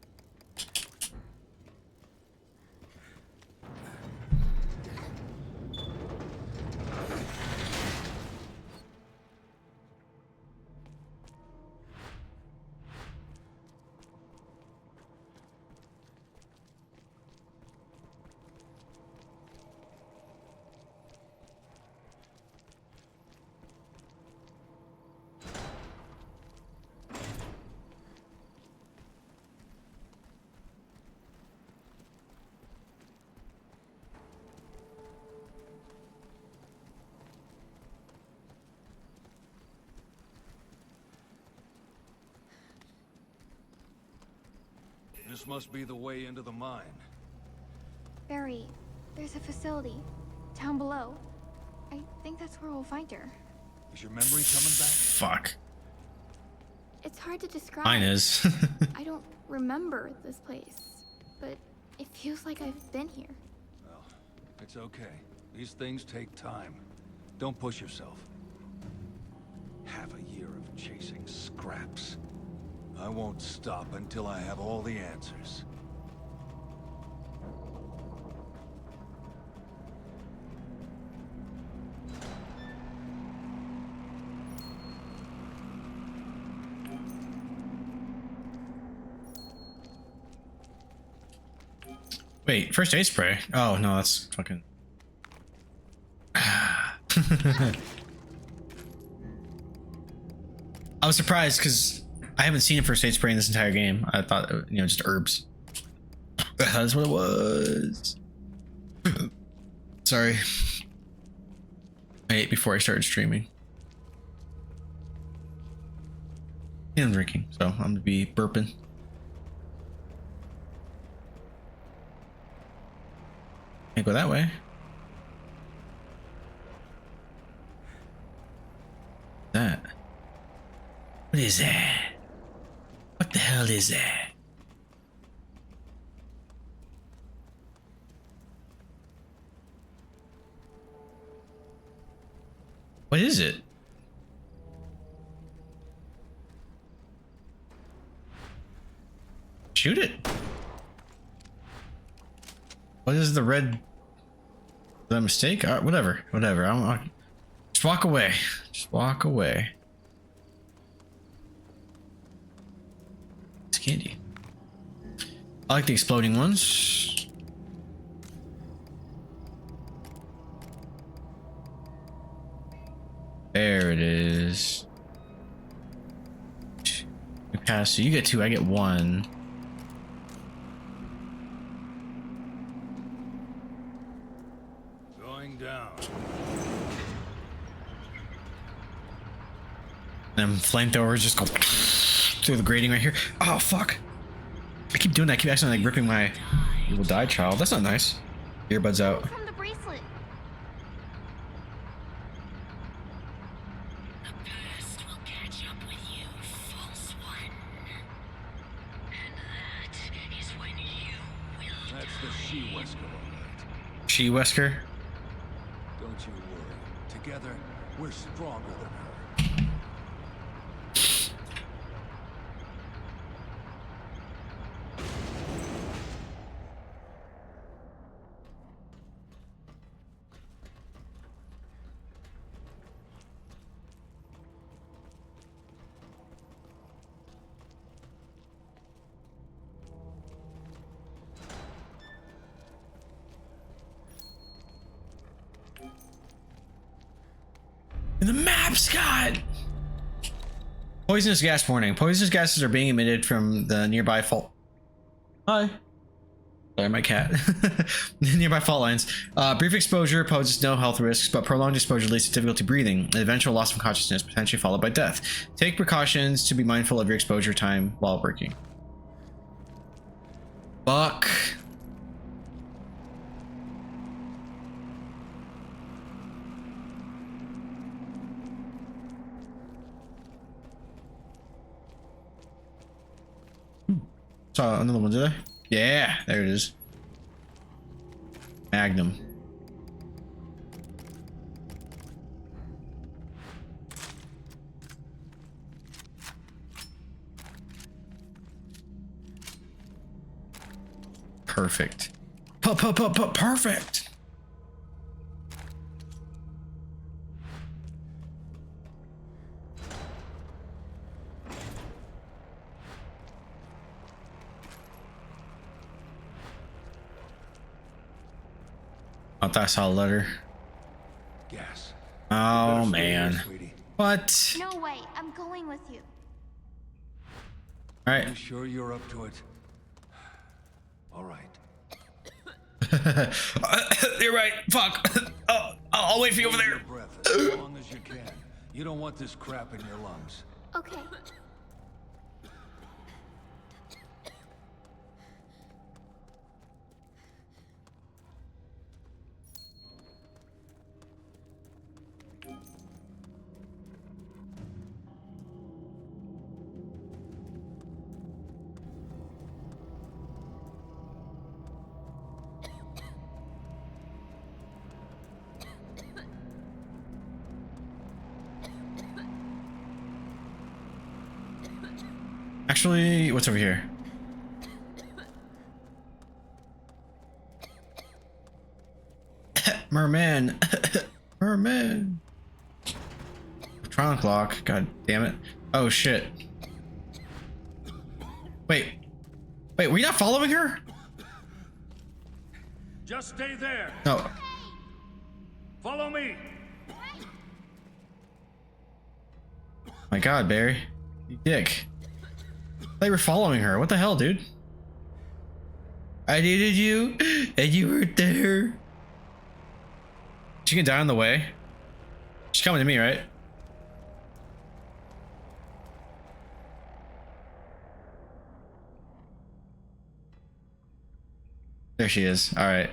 This must be the way into the mine. Barry, there's a facility down below. I think that's where we'll find her. Is your memory coming back? Fuck. It's hard to describe. Mine is. I don't remember this place, but it feels like I've been here. Well, it's okay. These things take time. Don't push yourself. Half a year of chasing scraps. I won't stop until I have all the answers. Wait, first aid spray? Oh no, that's fucking. I was surprised because I haven't seen a first aid spray in this entire game. I thought, you know, just herbs. That's what it was. Sorry. I ate before I started streaming. And drinking, so I'm gonna be burping. Can't go that way. That. What is that? What the hell is that? What is it? Shoot it. What is the red? Is that a mistake? Whatever. I'll just walk away. Just walk away. It's candy. I like the exploding ones. There it is. We pass, so you get 2, I get 1. Down. And flamethrowers just go through the grating right here. Oh fuck! I keep doing that. I keep accidentally like, ripping my "You will die, child." That's not nice. Earbuds out. From the bracelet. The past will catch up with you, false one. And that is when you will. That's the She-Wesker, all right. She-Wesker. Don't you worry. Together, we're stronger than her. The map, Scott! Poisonous gas warning. Poisonous gases are being emitted from the nearby fault. Hi. Sorry, my cat. Nearby fault lines. Brief exposure poses no health risks, but prolonged exposure leads to difficulty breathing, an eventual loss of consciousness, potentially followed by death. Take precautions to be mindful of your exposure time while working. Fuck. Saw another one, did I? Yeah, there it is. Magnum. Perfect. Perfect. Oh, that's a letter. Gas. Oh Stay man. here, sweetie. What? No way, I'm going with you. All You right. sure you're up to it? All right. You're right. Fuck. Oh, I'll wait for you over there. Hold your breath as long as you can. You don't want this crap in your lungs. Okay. Actually, what's over here? Merman. Merman. Electronic lock. God damn it. Oh shit. Wait. Wait, were you not following her? Just stay there. No. Follow me. My god, Barry. You dick. They were following her. What the hell, dude? I needed you, and you weren't there. She can die on the way. She's coming to me, right? There she is. All right.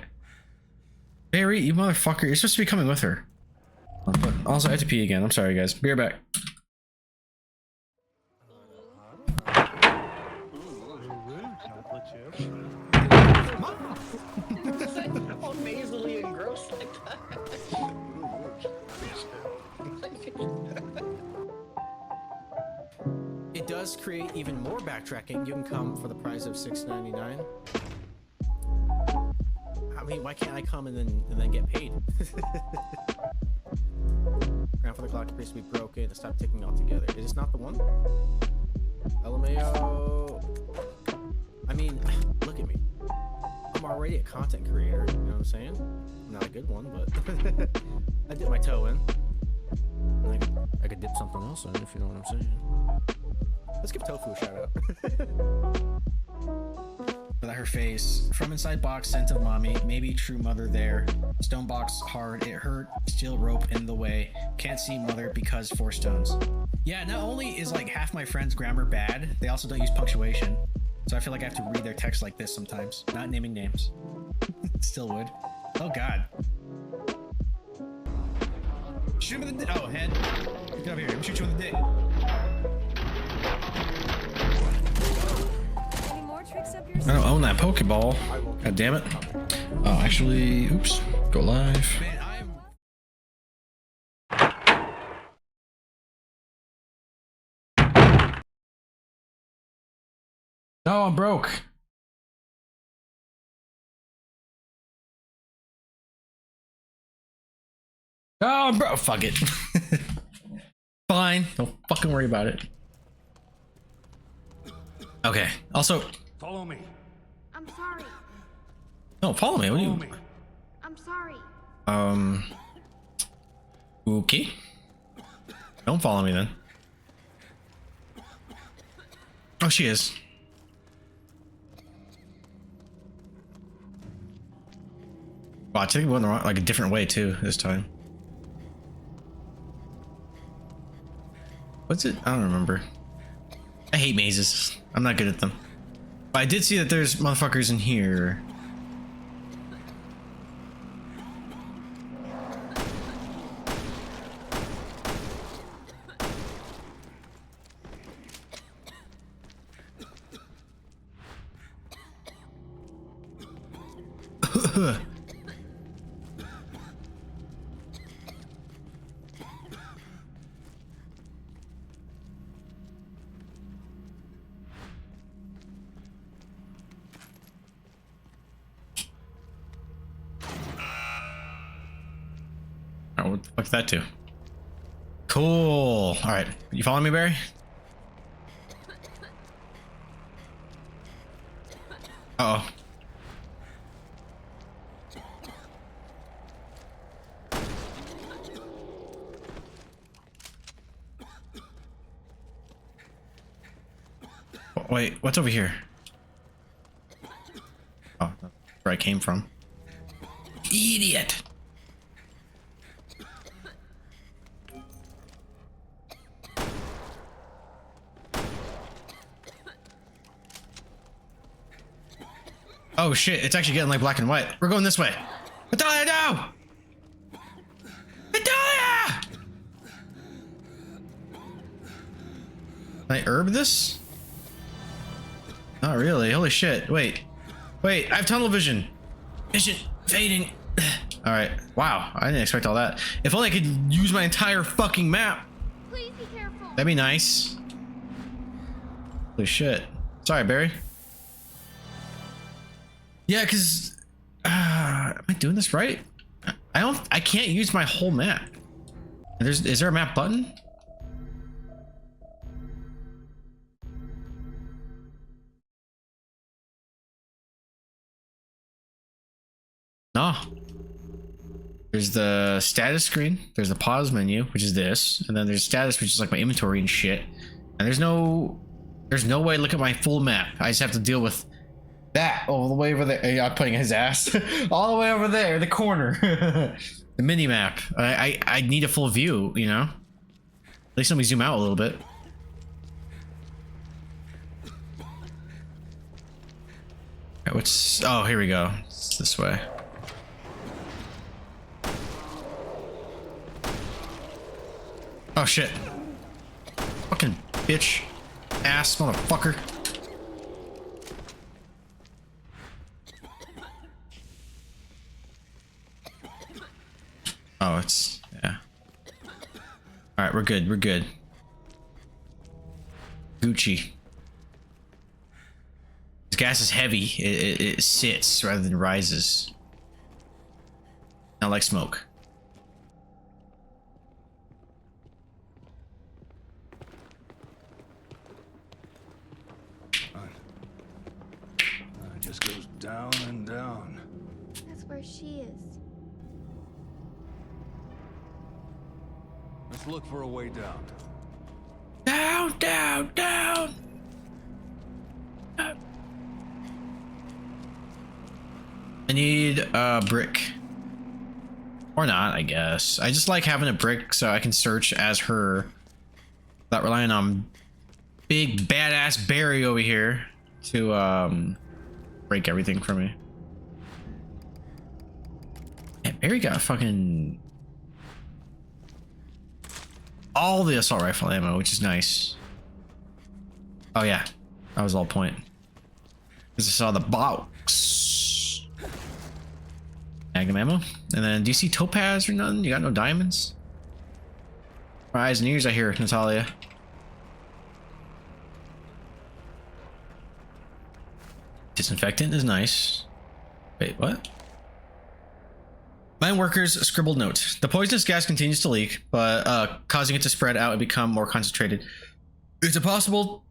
Barry, you motherfucker. You're supposed to be coming with her. But also, I have to pee again. I'm sorry, guys. Be right back. All nasally and gross like that. It does create even more backtracking. You can come for the price of $6.99. I mean, why can't I come and then get paid? Grandfather clock appears to be broken. It stopped ticking altogether. Is this not the one? LMAO. I mean, look at me. I'm already a content creator. You know what I'm saying? I'm not a good one, but I dipped my toe in. And I could dip something else in, if you know what I'm saying. Let's give Tofu a shout out. Without her face, from inside box, scent of mommy, maybe true mother there. Stone box hard, it hurt, steel rope in the way. Can't see mother because 4 stones. Yeah, not only is like half my friends' grammar bad, they also don't use punctuation. So I feel like I have to read their text like this sometimes. Not naming names. Still would. Oh god. Shoot him in the dick. Oh, head. Get over here. Let me shoot you in the dick. Any more tricks up your I don't own that Pokeball. God damn it. Oh, actually, oops. Go live. No, I'm broke. Oh, I'm broke. Fuck it. Fine. Don't fucking worry about it. Okay. Also, Follow me. I'm sorry. no, follow me. What do Follow you? me. I'm sorry. Okay. Don't follow me then. Oh, she is. Wow, I think we went the wrong, like a different way too this time. What's it? I don't remember. I hate mazes. I'm not good at them. But I did see that there's motherfuckers in here. Oh, what the fuck's that do? Cool. All right, you following me, Barry? Uh oh. Wait, what's over here? Oh, that's where I came from. Idiot. Oh shit, it's actually getting like black and white. We're going this way. Natalia, no! Natalia! Can I herb this? Not really. Holy shit. Wait. Wait, I have tunnel vision. Vision fading. Alright. Wow, I didn't expect all that. If only I could use my entire fucking map. Please be careful. That'd be nice. Holy shit. Sorry, Barry. Yeah, cause am I doing this right? I can't use my whole map. Is there a map button? No. There's the status screen, there's the pause menu, which is this, and then there's status, which is like my inventory and shit. And there's no way to look at my full map. I just have to deal with that all the way over there. Yeah, I'm putting his ass all the way over there, the corner. The mini map. I need a full view, you know. At least let me zoom out a little bit. Right, what's? Oh, here we go. It's this way. Oh shit! Fucking bitch, ass motherfucker. Oh, it's, yeah. All right, we're good. We're good. Gucci. This gas is heavy. It sits rather than rises. Not like smoke. It just goes down and down. That's where she is. Let's look for a way down. Down, down, down. I need a brick. Or not, I guess. I just like having a brick so I can search as her without relying on big badass Barry over here to break everything for me. Yeah, Barry got fucking all the assault rifle ammo, which is nice. Oh yeah, that was all point. Because I saw the box. Magnum ammo. And then, do you see topaz or nothing? You got no diamonds? My eyes and ears, I hear, Natalia. Disinfectant is nice. Wait, what? Mine workers scribbled note. The poisonous gas continues to leak, but causing it to spread out and become more concentrated. It's impossible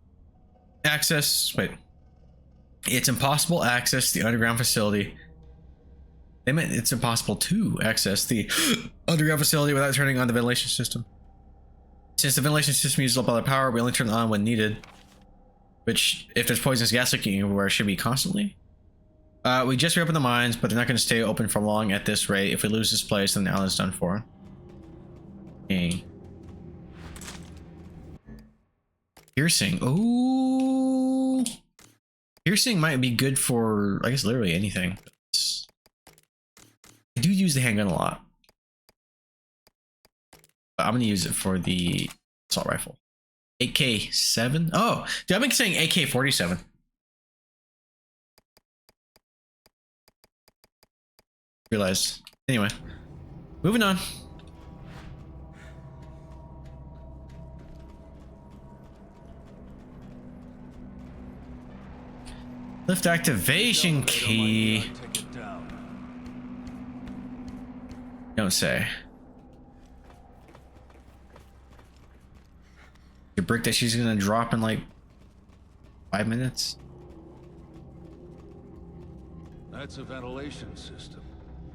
access. Wait. It's impossible access the underground facility. They meant it's impossible to access the underground facility without turning on the ventilation system. Since the ventilation system uses up all the power, we only turn it on when needed. Which, if there's poisonous gas leaking everywhere, should be constantly. We just reopened the mines, but they're not going to stay open for long at this rate. If we lose this place, then the island's done for. Okay. Piercing. Ooh. Piercing might be good for, I guess, literally anything. I do use the handgun a lot. But I'm going to use it for the assault rifle. AK-7? Oh, dude, I've been saying AK-47. Realized. Anyway, moving on. Lift activation key. Don't say. Your brick that she's gonna drop in like 5 minutes. That's a ventilation system.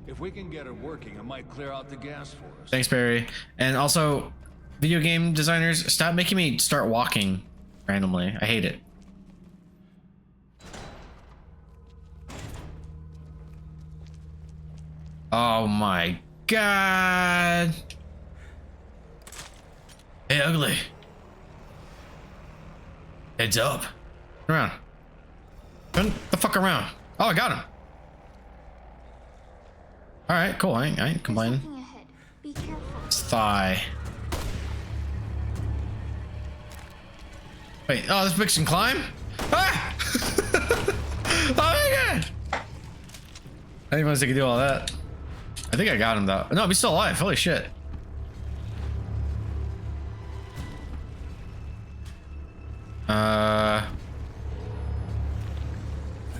If we can get it working, it might clear out the gas for us. Thanks, Barry. And also, video game designers, stop making me start walking randomly. I hate it. Oh my god. Hey, ugly. Heads up. Turn around. Turn the fuck around. Oh, I got him. Alright, cool. I ain't complaining. Be careful. It's thigh. Wait, oh, this bitch can climb? Ah! Oh my god! I didn't realize I could do all that. I think I got him though. No, he's still alive. Holy shit.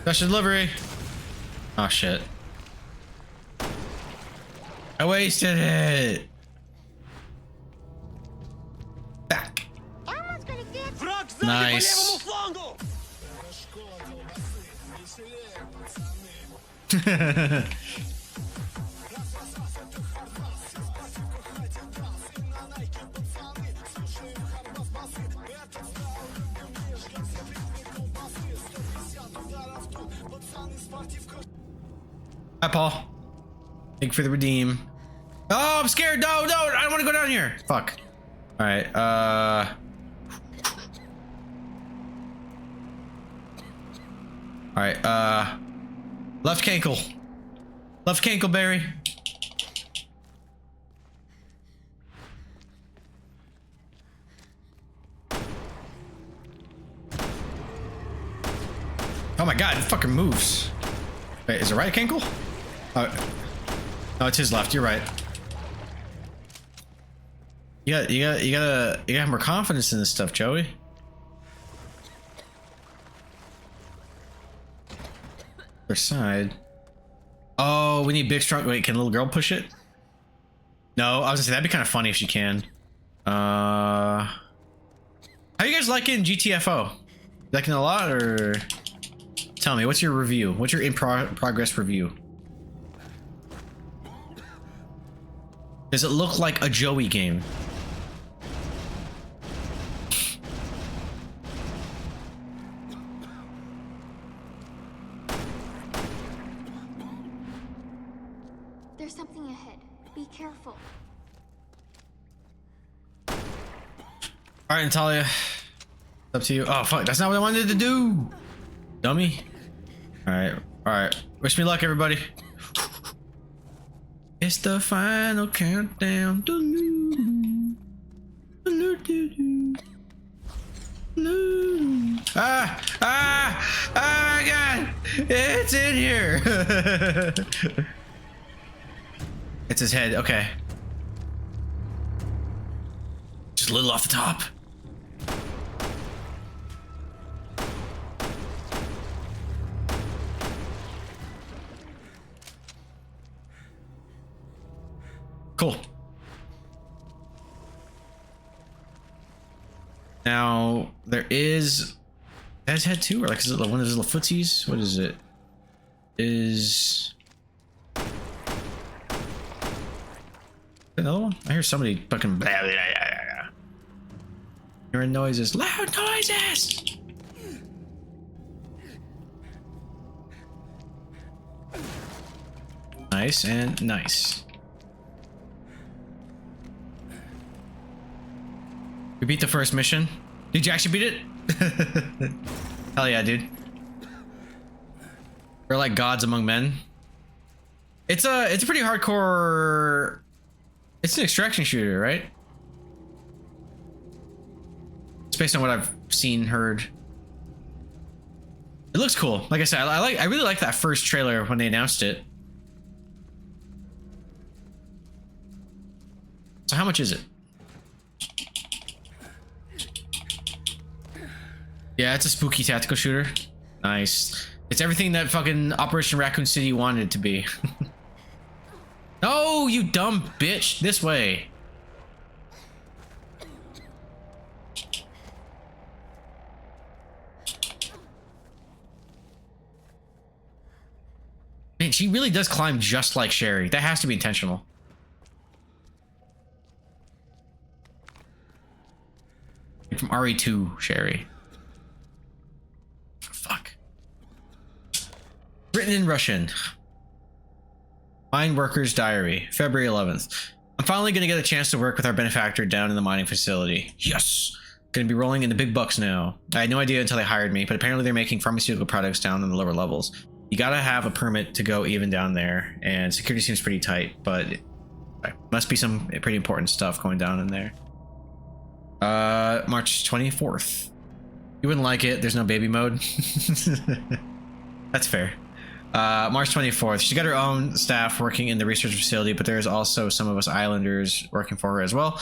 Special delivery. Oh shit. I wasted it. Back. Nice. Hi, Paul. Thank you for the redeem. Oh, I'm scared. No, no, I don't want to go down here. Fuck. All right. All right. Left cankle. Left cankle, Barry. Oh my god, it fucking moves. Wait, is it right cankle? Oh, no, it's his left. You're right. You gotta have more confidence in this stuff, Joey. Other side. Oh, we need big strong. Wait, can a little girl push it? No, I was gonna say that'd be kind of funny if she can. How you guys liking GTFO? Liking it a lot, or tell me, what's your review? What's your progress review? Does it look like a Joey game? There's something ahead. Be careful. All right, Natalia. It's up to you. Oh, fuck. That's not what I wanted to do. Dummy. All right. All right. Wish me luck, everybody. It's the final countdown. Ah! Ah! Oh my god! It's in here! It's his head. Okay. Just a little off the top. Cool. Now there is that's head too, or like is it one of those little footsies? What is it? Is another one? I hear somebody fucking blah, blah, blah, blah. Hearing noises, loud noises. nice, and nice. We beat the first mission. Did you actually beat it? Hell yeah, dude. We're like gods among men. It's a pretty hardcore. It's an extraction shooter, right? It's based on what I've seen, heard. It looks cool. Like I said, I really like that first trailer when they announced it. So how much is it? Yeah, it's a spooky tactical shooter. Nice. It's everything that fucking Operation Raccoon City wanted it to be. No, you dumb bitch. This way. Man, she really does climb just like Sherry. That has to be intentional. From RE2, Sherry. Fuck. Written in Russian. Mine Worker's Diary, February 11th. I'm finally gonna get a chance to work with our benefactor down in the mining facility. Yes! Gonna be rolling in the big bucks now. I had no idea until they hired me, but apparently they're making pharmaceutical products down in the lower levels. You gotta have a permit to go even down there, and security seems pretty tight, but must be some pretty important stuff going down in there. March 24th. You wouldn't like it, there's no baby mode. That's fair. March 24th. She's got her own staff working in the research facility, but there's also some of us islanders working for her as well.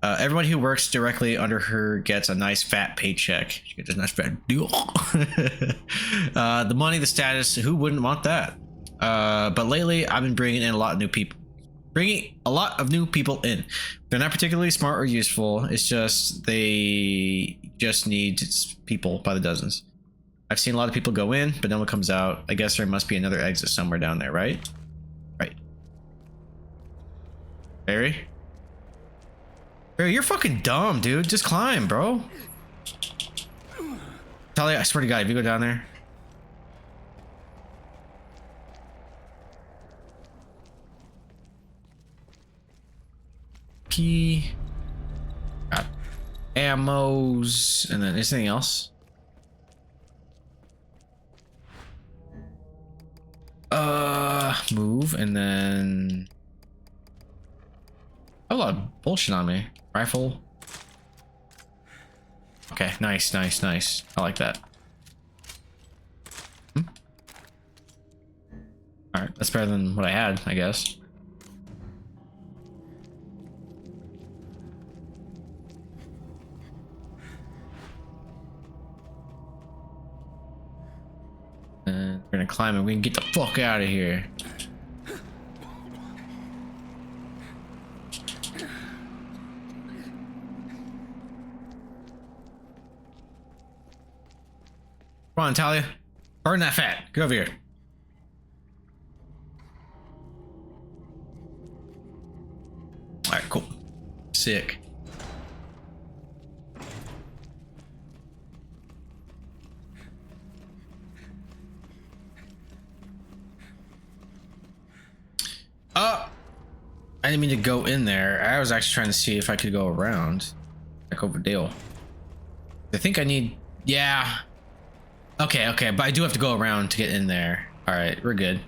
Everyone who works directly under her gets a nice fat paycheck. She gets a nice fat deal. The money, the status, who wouldn't want that? But lately, I've been bringing in a lot of new people. In. They're not particularly smart or useful. It's just they just need people by the dozens. I've seen a lot of people go in, but no one comes out. I guess there must be another exit somewhere down there, right? Right. Barry? Barry, you're fucking dumb, dude. Just climb, bro. Talia, I swear to God, if you go down there. P. Got ammos, and then anything else? Move, and then a lot of bullshit on me. Rifle. Okay, nice, nice, nice. I like that. All right, that's better than what I had, I guess. And we're gonna climb and we can get the fuck out of here. Come on, Talia. Burn that fat. Get over here. Alright, cool. Sick. I didn't mean to go in there. I was actually trying to see if I could go around. Like over Dale. I think I need... Yeah. Okay, okay, but I do have to go around to get in there. Alright, we're good.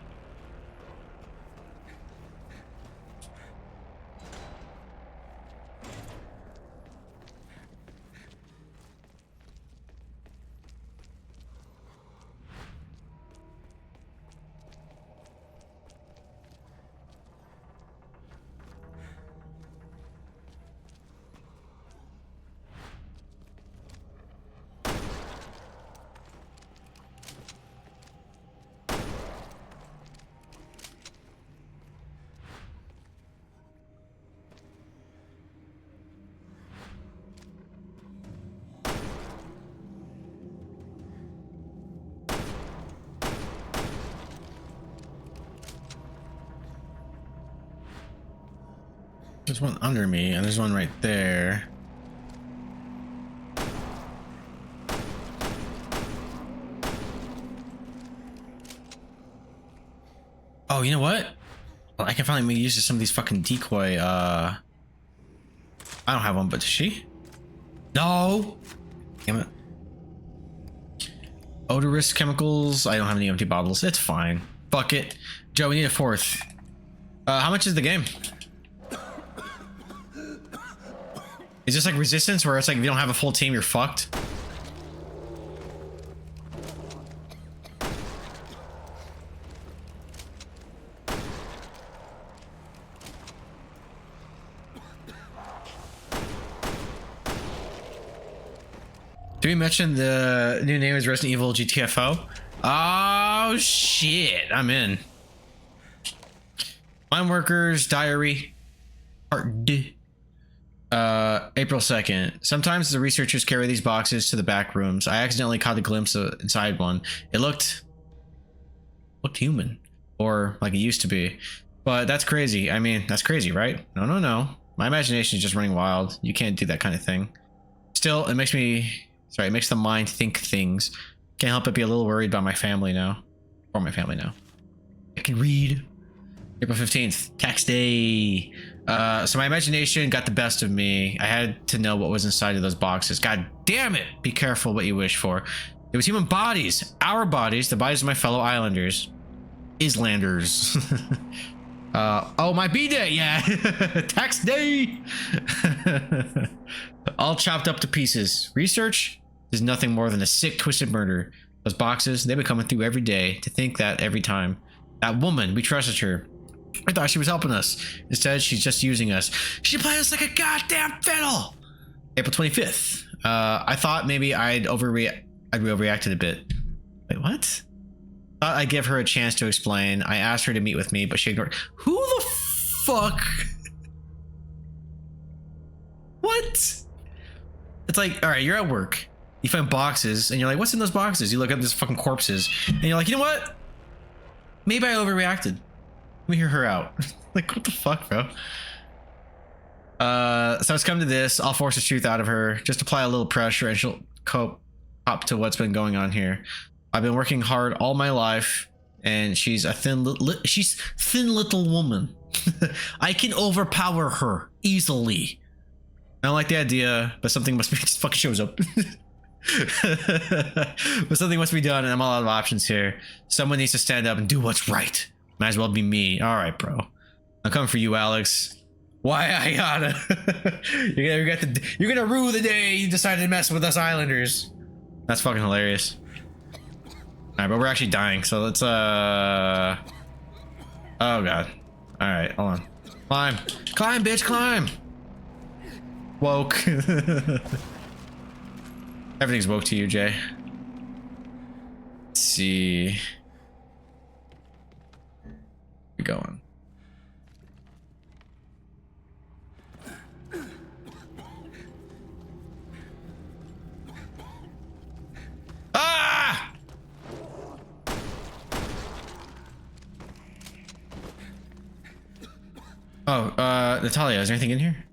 There's one under me, and there's one right there. Oh, you know what? Well, I can finally make use of some of these fucking decoy. I don't have one, but does she? No. Damn it. Odorous chemicals. I don't have any empty bottles. It's fine. Fuck it. Joe, we need a fourth. How much is the game? Is this like Resistance, where it's like if you don't have a full team, you're fucked? Did we mention the new name is Resident Evil GTFO? Oh shit, I'm in. Mine Workers Diary Part D. April 2nd. Sometimes the researchers carry these boxes to the back rooms. I accidentally caught a glimpse of inside one. It looked human, or like it used to be. But that's crazy. I mean, that's crazy, right? No. My imagination is just running wild. You can't do that kind of thing. Still, it makes the mind think things. Can't help but be a little worried about my family now. Or my family now. I can read. April 15th, tax day. So my imagination got the best of me. I had to know what was inside of those boxes. God damn it. Be careful what you wish for. It was human bodies. Our bodies. The bodies of my fellow islanders. Islanders. Oh, my B-day. Yeah. Tax day. All chopped up to pieces. Research is nothing more than a sick, twisted murder. Those boxes, they've been coming through every day. To think that every time. That woman, we trusted her. I thought she was helping us. Instead, she's just using us. She played us like a goddamn fiddle. April 25th. I thought maybe I'd overreacted a bit. Wait, what? Thought I'd give her a chance to explain. I asked her to meet with me, but she ignored. Who the fuck? What? It's like, all right, you're at work. You find boxes, and you're like, what's in those boxes? You look up these fucking corpses, and you're like, you know what? Maybe I overreacted. Let me hear her out. Like, what the fuck, bro? So it's come to this. I'll force the truth out of her. Just apply a little pressure and she'll cop to what's been going on here. I've been working hard all my life, and she's a thin little woman. I can overpower her easily. I don't like the idea, but something must be. Just fucking shows up. But something must be done, and I'm all out of options here. Someone needs to stand up and do what's right. Might as well be me. All right, bro. I'm coming for you, Alex. Why I gotta? You're gonna rue the day you decided to mess with us Islanders. That's fucking hilarious. All right, but we're actually dying, so let's oh god. All right, hold on. Climb, bitch, climb. Woke. Everything's woke to you, Jay. Let's see. We're going. Ah! Oh, Natalia, is there anything in here?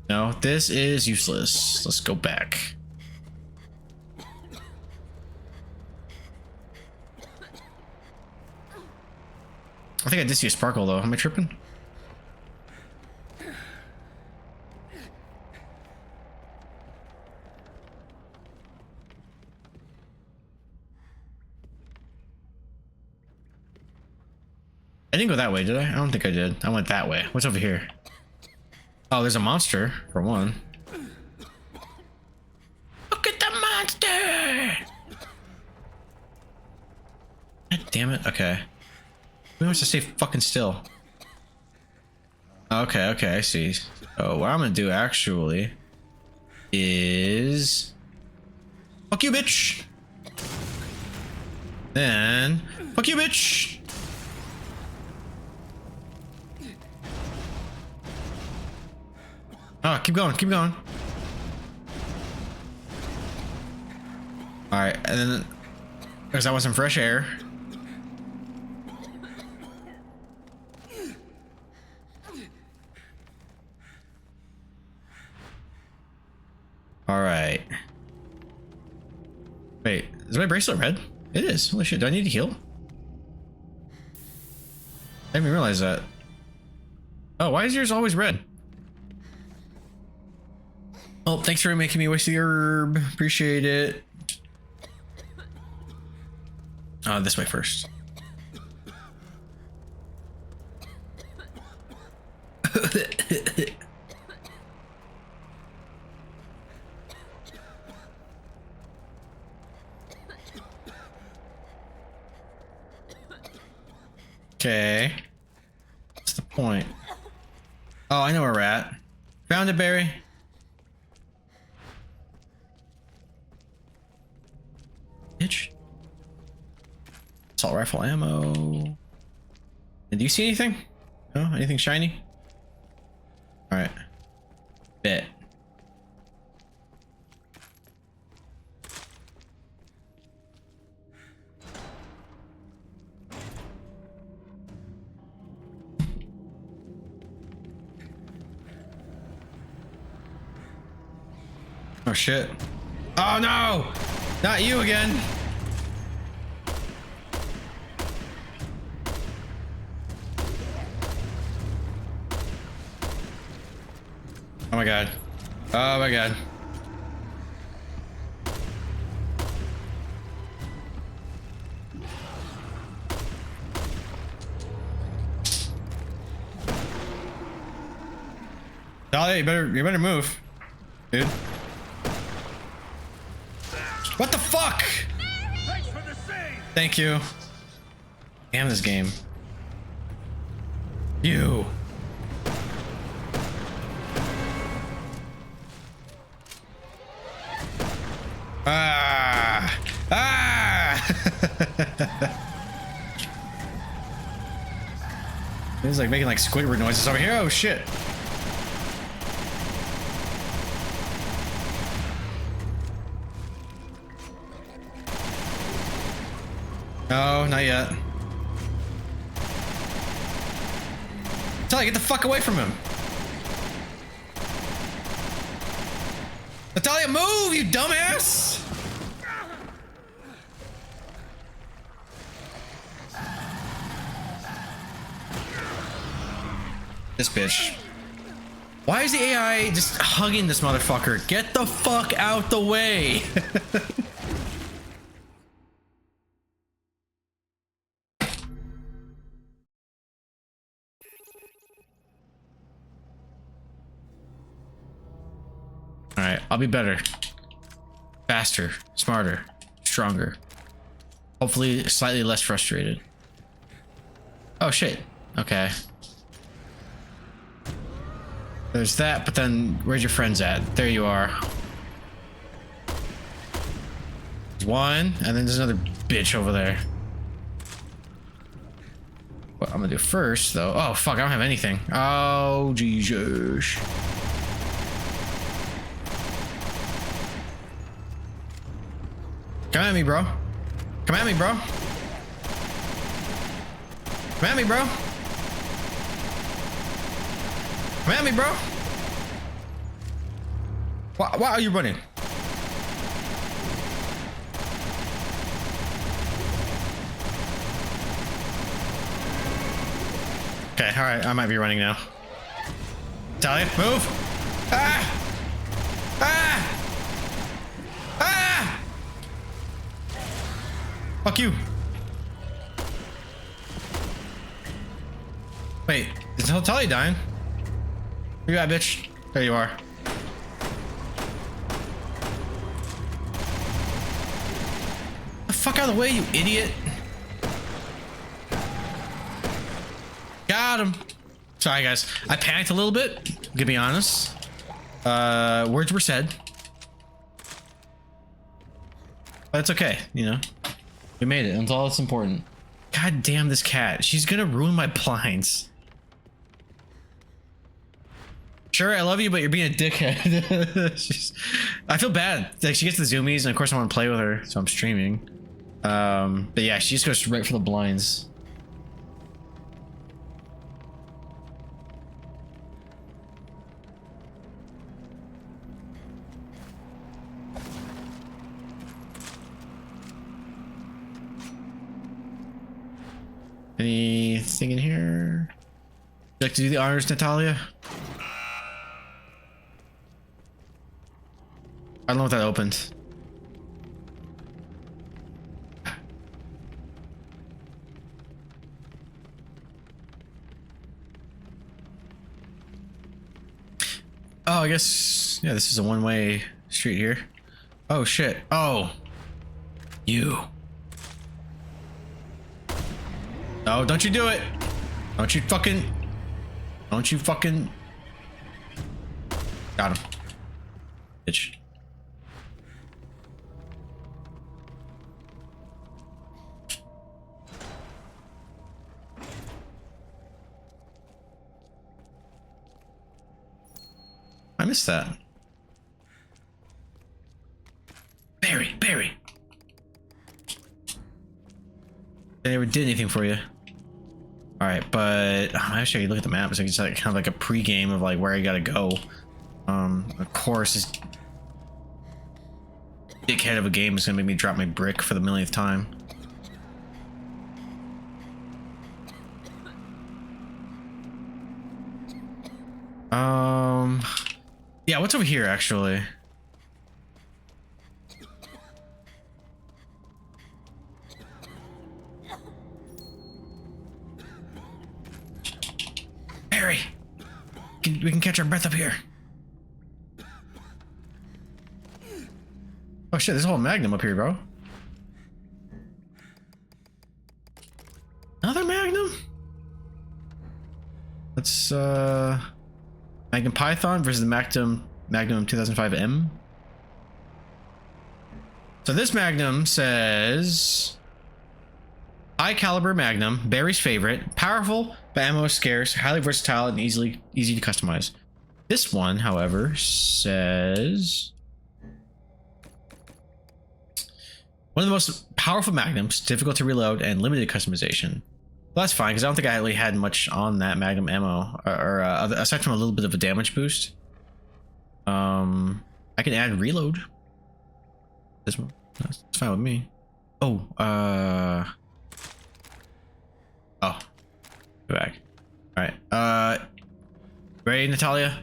No, this is useless. Let's go back. I think I did see a sparkle though. Am I tripping? I didn't go that way, did I? I don't think I did. I went that way. What's over here? Oh, there's a monster, for one. Look at the monster! God damn it. Okay. Who wants to stay fucking still? Okay, I see. Oh, what I'm gonna do actually is... Fuck you, bitch! Then... Fuck you, bitch! Oh, keep going. Alright, and then... Because I want some fresh air. Alright. Wait, is my bracelet red? It is. Holy shit, do I need to heal? didn't even realize that. Oh, why is yours always red? Oh, thanks for making me waste the herb. Appreciate it. This way first. Okay. What's the point? Oh, I know where we're at. Found it, Barry. Bitch. Assault rifle ammo. And do you see anything? No? Anything shiny? Alright. Bet. Oh shit. Oh no! Not you again! Oh my god. Oh my god. Dahlia, you better move. Dude. What the fuck? Thanks for the save. Thank you. Damn this game. You. Ah! Ah! It's like making like Squidward noises over here. Oh shit! No, not yet. Natalia, get the fuck away from him! Natalia, move, you dumbass! This bitch. Why is the AI just hugging this motherfucker? Get the fuck out the way! Alright, I'll be better. Faster, smarter, stronger. Hopefully slightly less frustrated. Oh shit. Okay. There's that, but then where's your friends at? There you are. There's one, and then there's another bitch over there. What I'm gonna do first, though. Oh fuck, I don't have anything. Oh Jesus. Come at me, bro. Come at me, bro. Come at me, bro. Come at me, bro. Why are you running? Okay, alright, I might be running now. Talia, move! Ah! Ah! Ah! Fuck you! Wait, is Talia dying? Where you at, bitch? There you are. The fuck out of the way, you idiot! Got him. Sorry, guys. I panicked a little bit. To be honest. Words were said. But it's okay, you know. We made it. That's all that's important. God damn this cat. She's gonna ruin my blinds. Sure, I love you, but you're being a dickhead. I feel bad. Like, she gets the zoomies, and of course I want to play with her, so I'm streaming. But yeah, she just goes right for the blinds. Anything in here? Would you like to do the honors, Natalia? I don't know what that opened. Oh, I guess, yeah, this is a one-way street here. Oh, shit. Oh. You. No, don't you do it. Don't you fucking... Got him. Bitch. I missed that. Barry. They never did anything for you. All right, but actually, look at the map. It's like, kind of like a pre-game of like where I gotta go. Of course, this dickhead of a game is gonna make me drop my brick for the millionth time. Yeah, what's over here actually? Harry, we can catch our breath up here. Oh shit, there's a whole magnum up here, bro. Another magnum? Let's Magnum Python versus the Magnum 2005M. So this Magnum says high caliber Magnum, Barry's favorite, powerful but ammo is scarce, highly versatile and easy to customize. This one, however, says one of the most powerful Magnums, difficult to reload and limited customization. Well, that's fine because I don't think I really had much on that Magnum ammo, or aside from a little bit of a damage boost. I can add reload. This one, that's fine with me. Oh, go back. All right, ready, Natalia?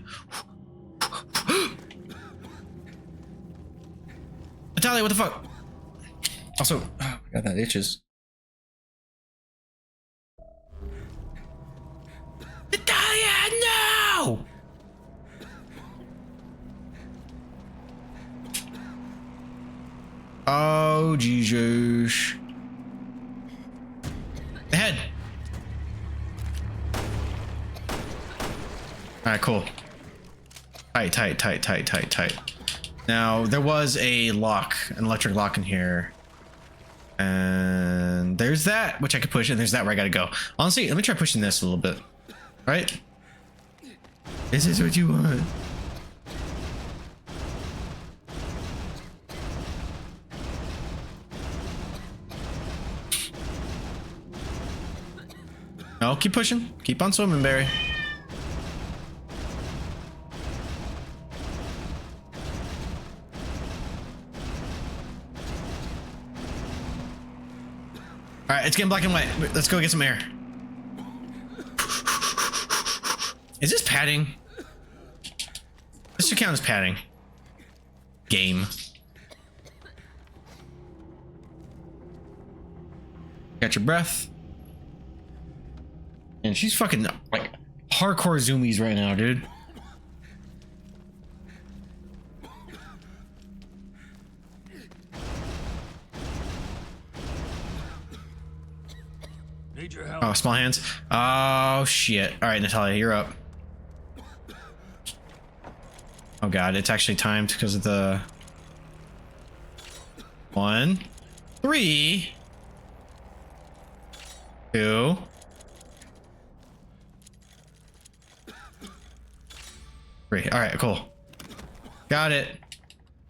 Natalia, what the fuck? Also, oh, God, that itches. Natalia, no! Oh, Jesus. The head. All right, cool. Tight. Now, there was a lock, an electric lock in here. And there's that, which I could push, and there's that where I gotta go. Honestly, let me try pushing this a little bit. Right? This is what you want. No, keep pushing. Keep on swimming, Barry. All right, it's getting black and white. Let's go get some air. Is this padding? This should count as padding. Game. Catch your breath. And she's fucking like hardcore zoomies right now, dude. Need your help. Oh, small hands. Oh shit. All right, Natalia, you're up. Oh god, it's actually timed because of the 1, 3, 2. All right, cool. Got it.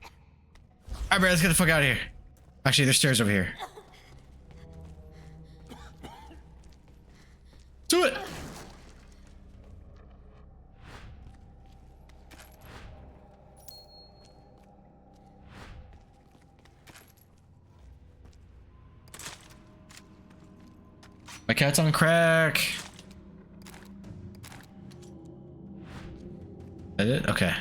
All right, bro, let's get the fuck out of here. Actually, there's stairs over here. Do it. My cat's on crack. Is that it? Okay.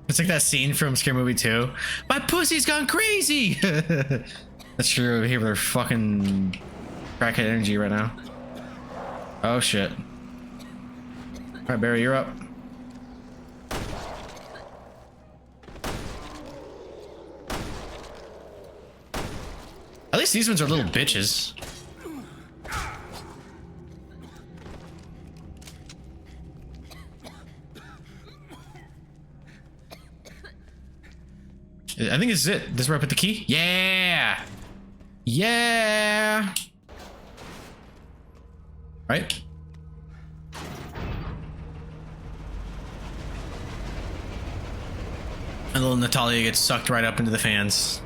It's like that scene from Scary Movie 2. My pussy's gone crazy! That's true. People are fucking crackhead energy right now. Oh shit. Alright, Barry, you're up. At least these ones are little bitches. I think this is it. This is where I put the key. Yeah. Yeah. Right? And little Natalia gets sucked right up into the fans.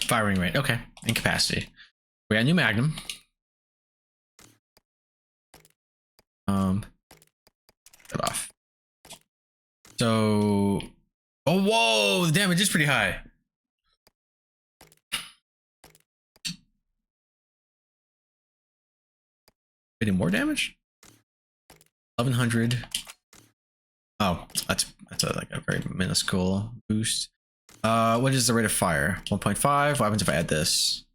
Firing rate, okay. And capacity. We got a new Magnum. Get off. So, oh whoa, the damage is pretty high. Getting more damage? 1100. Oh, that's like a very minuscule boost. What is the rate of fire? 1.5. What happens if I add this?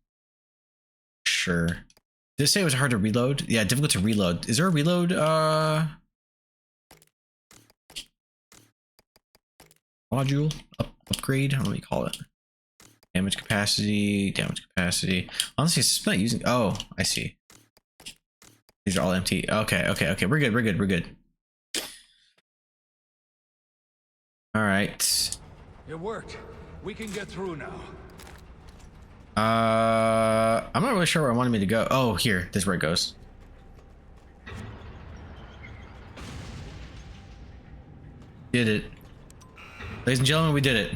Sure. Did it say it was hard to reload? Yeah, difficult to reload. Is there a reload module upgrade? I don't know what you call it. Damage capacity, damage capacity. Honestly, it's not using. Oh, I see. These are all empty. Okay, okay, okay. We're good. We're good. We're good. All right. It worked. We can get through now. I'm not really sure where I wanted me to go. Oh, here. This is where it goes. Did it. Ladies and gentlemen, we did it.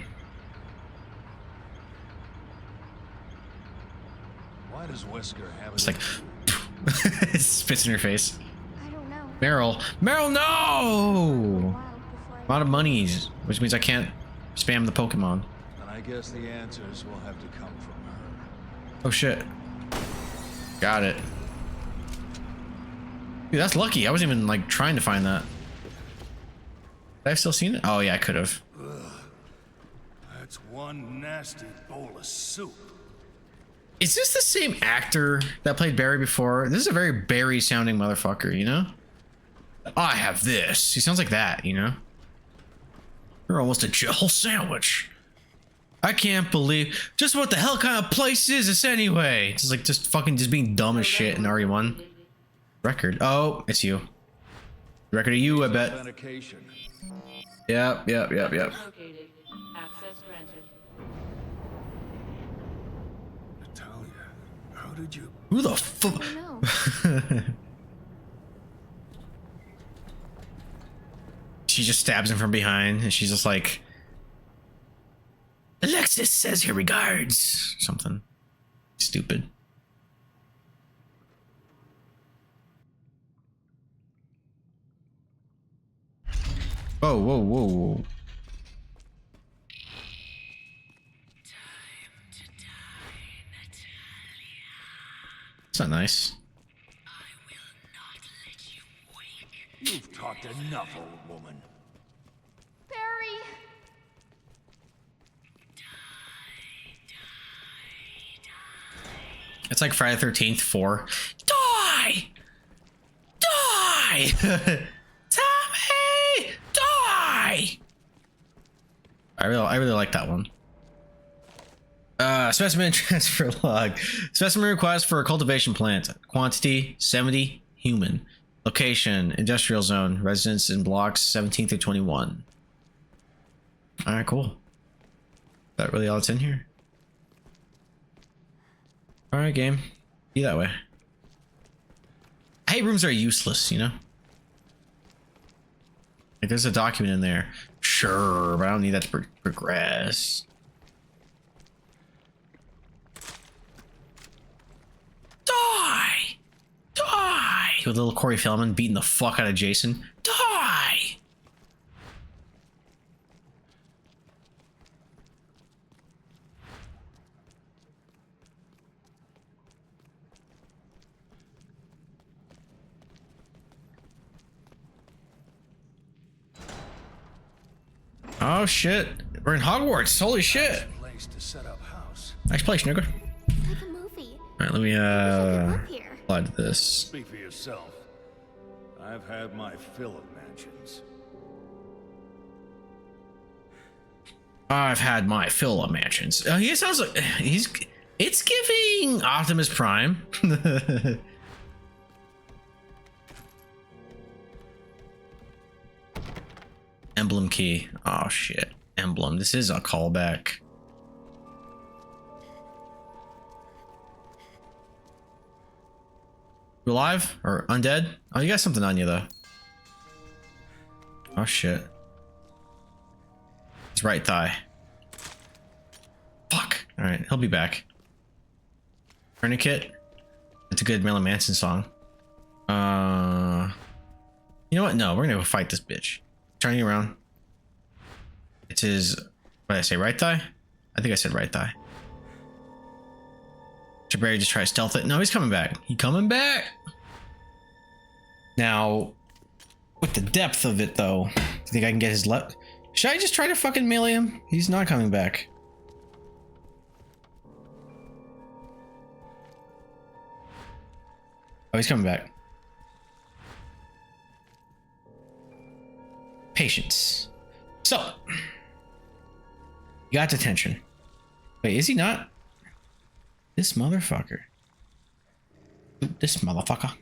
Why does Wesker have It's like it spits in your face. I don't know. Meryl. Meryl, no! A lot of monies, which means I can't spam the Pokemon. And I guess the answers will have to come from her. Oh shit. Got it. Dude, that's lucky. I wasn't even like trying to find that. Have I still seen it? Oh yeah, I could have. That's one nasty bowl of soup. Is this the same actor that played Barry before? This is a very Barry sounding motherfucker, you know? I have this. He sounds like that, you know? You're almost a whole sandwich. I can't believe just what the hell kind of place is this anyway? It's like just fucking just being dumb as shit in RE1. Record. Oh, it's you. Record of you, I bet. Yep, yep, yep, yep. Access granted. Natalia, how did you? Who the fuck? She just stabs him from behind, and she's just like, Alexis says her regards. Something stupid. Whoa, whoa, whoa, whoa. It's not nice. You've talked enough, old woman. Barry! It's like Friday the 13th 4. Die! Die! Tommy! Die! I really like that one. Specimen transfer log. Specimen request for a cultivation plant. Quantity 70. Human. Location industrial zone. Residence in blocks 17 through 21. All right, cool. Is that really all that's in here? All right, game. Be that way. I hate rooms that are useless, you know? Like there's a document in there. Sure, but I don't need that to progress. Die! Die! With little Corey Feldman beating the fuck out of Jason. Die! Oh shit. We're in Hogwarts. Holy shit. Place to set up house. Nice place, nigga. Like a movie. Alright, let me apply to this. Speak for yourself. I've had my fill of mansions. I've had my fill of mansions. He sounds like it's giving Optimus Prime. Emblem key. Oh shit. Emblem. This is a callback. You alive or undead? Oh, you got something on you though. Oh shit. His right thigh. Fuck. All right, he'll be back. Tourniquet. It's a good Marilyn Manson song. You know what? No, we're gonna go fight this bitch. Turning around. It's his. What did I say? Right thigh? I think I said right thigh. Should Barry just try to stealth it? No, he's coming back. He coming back. Now, with the depth of it though, do you think I can get his left? Should I just try to fucking melee him? He's not coming back. Oh, he's coming back. Patience. So, you got detention. Wait, is he not? This motherfucker. This motherfucker.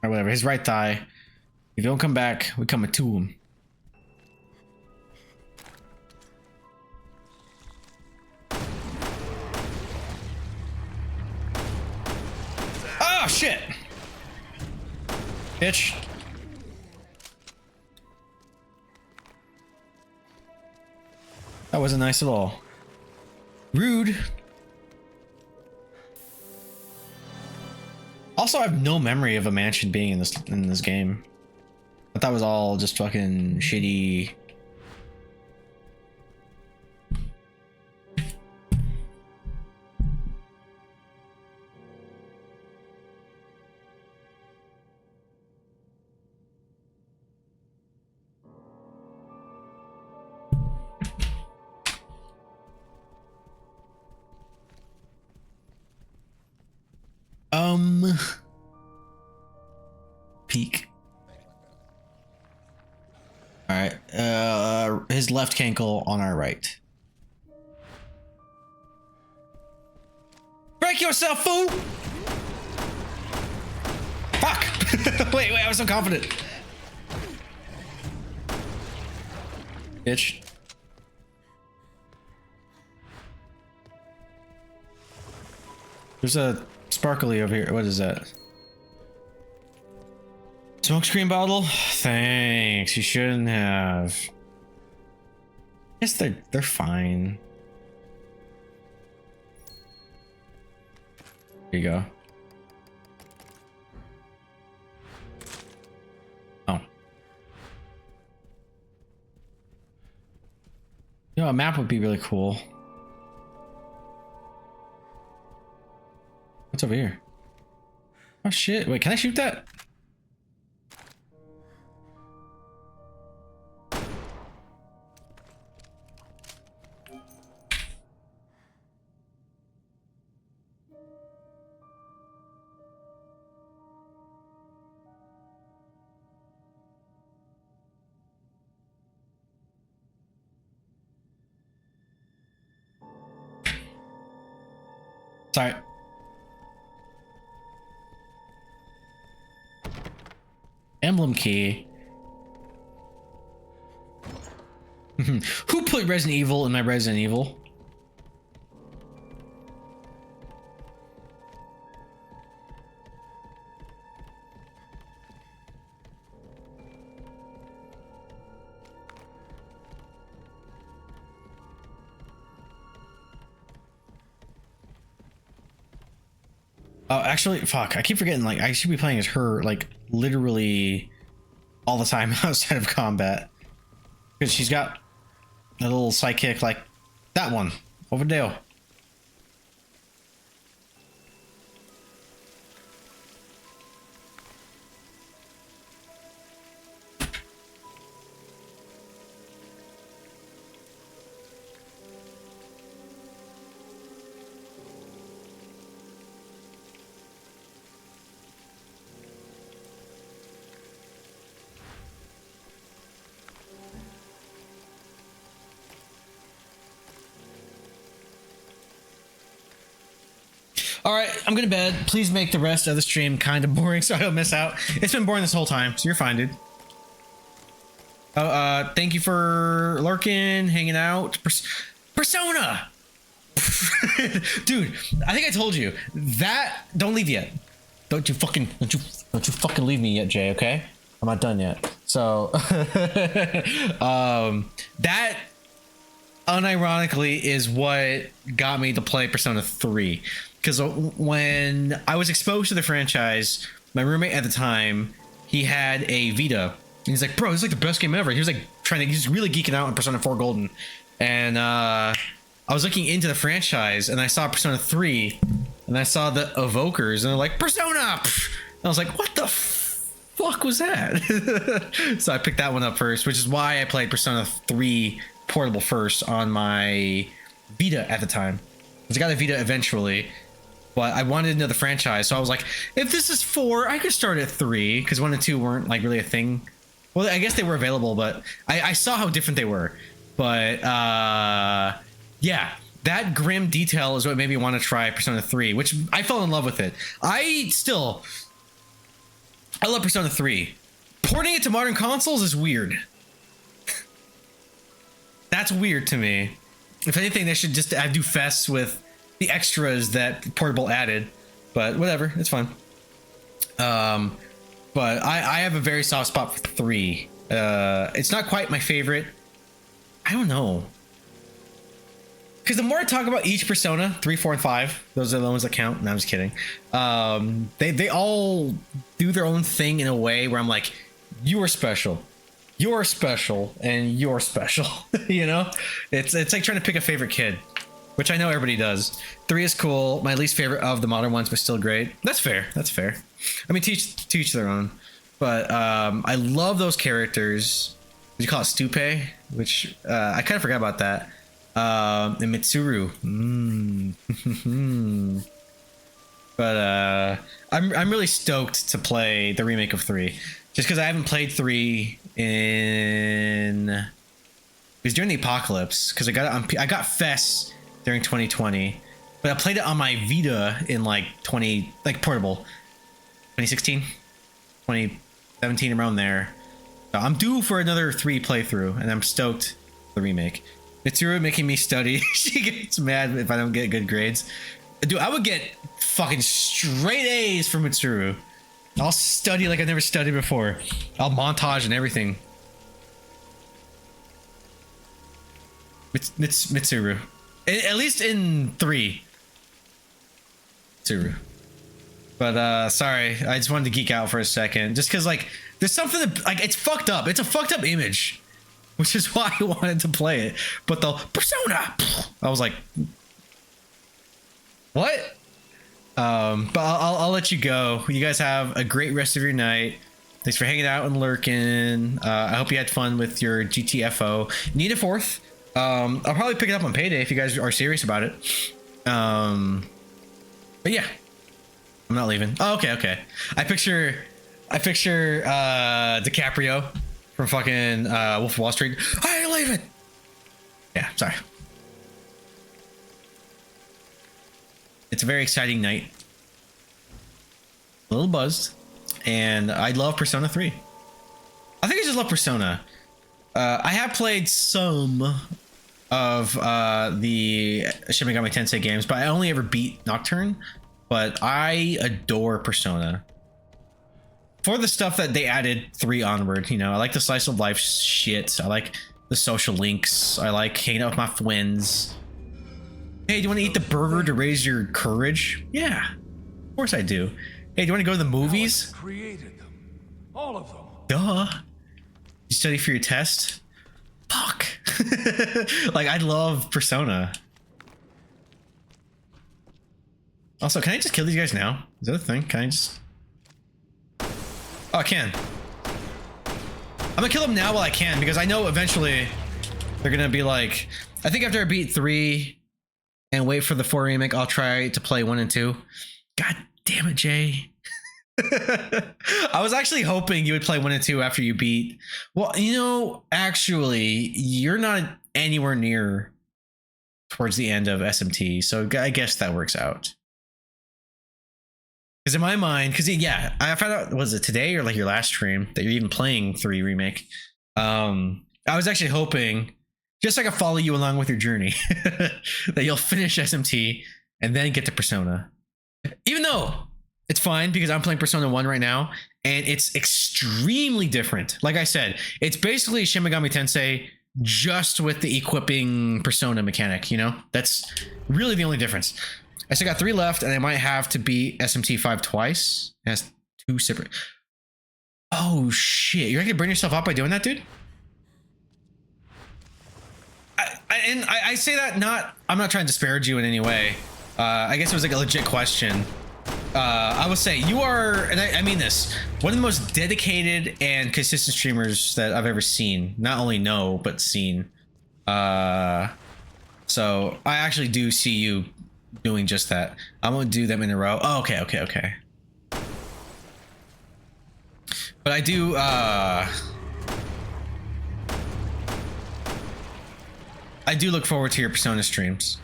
Or whatever, his right thigh. If you don't come back, we coming to him. Oh shit! Bitch. That wasn't nice at all. Rude. Also, I have no memory of a mansion being in this game. I thought it was all just fucking shitty. Peek. All right, his left cankle on our right. Break yourself, fool! Fuck! wait, I was so confident. Bitch. There's a sparkly over here. What is that? Smokescreen bottle? Thanks. You shouldn't have. Yes, they're fine. Here you go. Oh. You know, a map would be really cool. What's over here? Oh shit. Wait, can I shoot that? Sorry. Emblem key. Who put Resident Evil in my Resident Evil? Actually, fuck, I keep forgetting, like, I should be playing as her, like, literally all the time outside of combat. Because she's got a little sidekick like that one over there. All right, I'm going to bed. Please make the rest of the stream kind of boring so I don't miss out. It's been boring this whole time, so you're fine, dude. Oh, thank you for lurking, hanging out. Persona! Dude, I think I told you that. Don't leave yet. Don't you fucking leave me yet, Jay, okay? I'm not done yet. So, that unironically is what got me to play Persona 3. Because when I was exposed to the franchise, my roommate at the time, he had a Vita. And he's like, bro, this is like the best game ever. He was like he's really geeking out on Persona 4 Golden. And I was looking into the franchise and I saw Persona 3 and I saw the Evokers and they're like, Persona! And I was like, what the fuck was that? So I picked that one up first, which is why I played Persona 3 Portable first on my Vita at the time. Because I got a Vita eventually. But I wanted to know the franchise, so I was like, if this is 4, I could start at 3, because 1 and 2 weren't like really a thing. Well, I guess they were available, but I saw how different they were. But yeah, that grim detail is what made me want to try Persona 3, which I fell in love with it. I love Persona 3. Porting it to modern consoles is weird. That's weird to me. If anything, they should just do fests with the extras that Portable added, but whatever, it's fun. But I have a very soft spot for 3. It's not quite my favorite. I don't know, because the more I talk about each Persona, 3, 4, and 5, those are the ones that count. No, I'm just kidding. They all do their own thing in a way where I'm like, you are special, you're special, and you're special. You know, it's like trying to pick a favorite kid, which I know everybody does. 3 is cool. My least favorite of the modern ones, but still great. That's fair. That's fair. I mean, teach their own. But I love those characters. You call it Stupe, which I kind of forgot about that. And Mitsuru. But I'm really stoked to play the remake of 3, just because I haven't played 3 in. It was during the apocalypse, because I got Fest during 2020, but I played it on my Vita in like portable 2016, 2017, around there. So I'm due for another 3 playthrough, and I'm stoked for the remake. Mitsuru making me study. She gets mad if I don't get good grades. Dude, I would get fucking straight A's for Mitsuru. I'll study like I've never studied before. I'll montage and everything. Mitsuru. At least in 3. Mitsuru. But sorry, I just wanted to geek out for a second. Just because, like, there's something that, like, it's fucked up. It's a fucked up image. Which is why I wanted to play it. But the Persona, I was like, what? But I'll let you go. You guys have a great rest of your night. Thanks for hanging out and lurking. I hope you had fun with your GTFO. Need a 4th? I'll probably pick it up on payday if you guys are serious about it. But yeah, I'm not leaving. Oh, okay. I picture DiCaprio from fucking Wolf of Wall Street. I ain't leaving. Yeah, sorry. It's a very exciting night. A little buzzed, and I love Persona 3. I think I just love Persona. I have played some of the Shin Megami Tensei games, but I only ever beat Nocturne. But I adore Persona. For the stuff that they added 3 onward, you know, I like the slice of life shit. I like the social links. I like hanging out with my friends. Hey, do you want to eat the burger to raise your courage? Yeah. Of course I do. Hey, do you want to go to the movies? Created them. All of them. Duh. You study for your test? Fuck. Like, I love Persona. Also, can I just kill these guys now? Is that a thing? Can I just... Oh, I can. I'm gonna kill them now while I can, because I know eventually they're gonna be like... I think after I beat 3 and wait for the 4 remake, I'll try to play 1 and 2. God damn it, Jay. I was actually hoping you would play 1 and 2 after you beat... Well, you know, actually, you're not anywhere near towards the end of SMT, so I guess that works out. Because in my mind, because yeah, I found out, was it today or like your last stream that you're even playing 3 remake? I was actually hoping, just so I could follow you along with your journey, that you'll finish SMT and then get to Persona. Even though it's fine, because I'm playing Persona 1 right now, and it's extremely different. Like I said, it's basically Shin Megami Tensei just with the equipping Persona mechanic, you know? That's really the only difference. I still got 3 left, and I might have to beat SMT5 twice. It has 2 separate... Oh, shit. You're not gonna burn yourself up by doing that, dude? I say that not... I'm not trying to disparage you in any way. I guess it was like a legit question. I will say, you are... And I mean this. One of the most dedicated and consistent streamers that I've ever seen. Not only know, but seen. So, I actually do see you doing just that. I won't do them in a row. Oh, okay. But I do look forward to your Persona streams,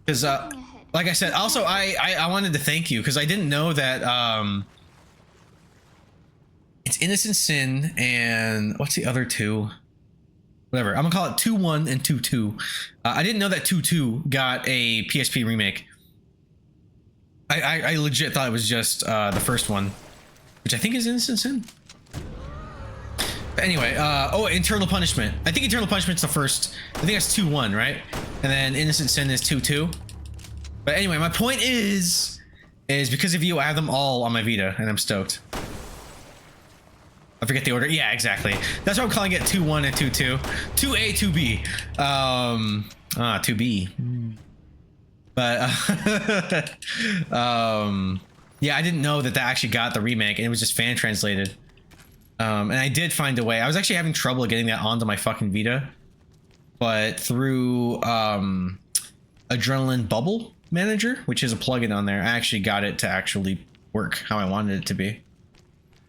because like I said, also I wanted to thank you, because I didn't know that it's Innocent Sin and what's the other 2? Whatever, I'm gonna call it 2-1 and 2-2. I didn't know that 2-2 got a PSP remake. I legit thought it was just the first one, which I think is Innocent Sin. But anyway, oh, Eternal Punishment. I think Eternal Punishment's the first. I think that's 2-1, right? And then Innocent Sin is 2-2. But anyway, my point is because of you, I have them all on my Vita, and I'm stoked. I forget the order. Yeah, exactly. That's why I'm calling it 2-1 and 2-2. 2A, 2B. 2B. But yeah, I didn't know that actually got the remake, and it was just fan translated. And I did find a way. I was actually having trouble getting that onto my fucking Vita, but through Adrenaline Bubble Manager, which is a plugin on there, I actually got it to actually work how I wanted it to be.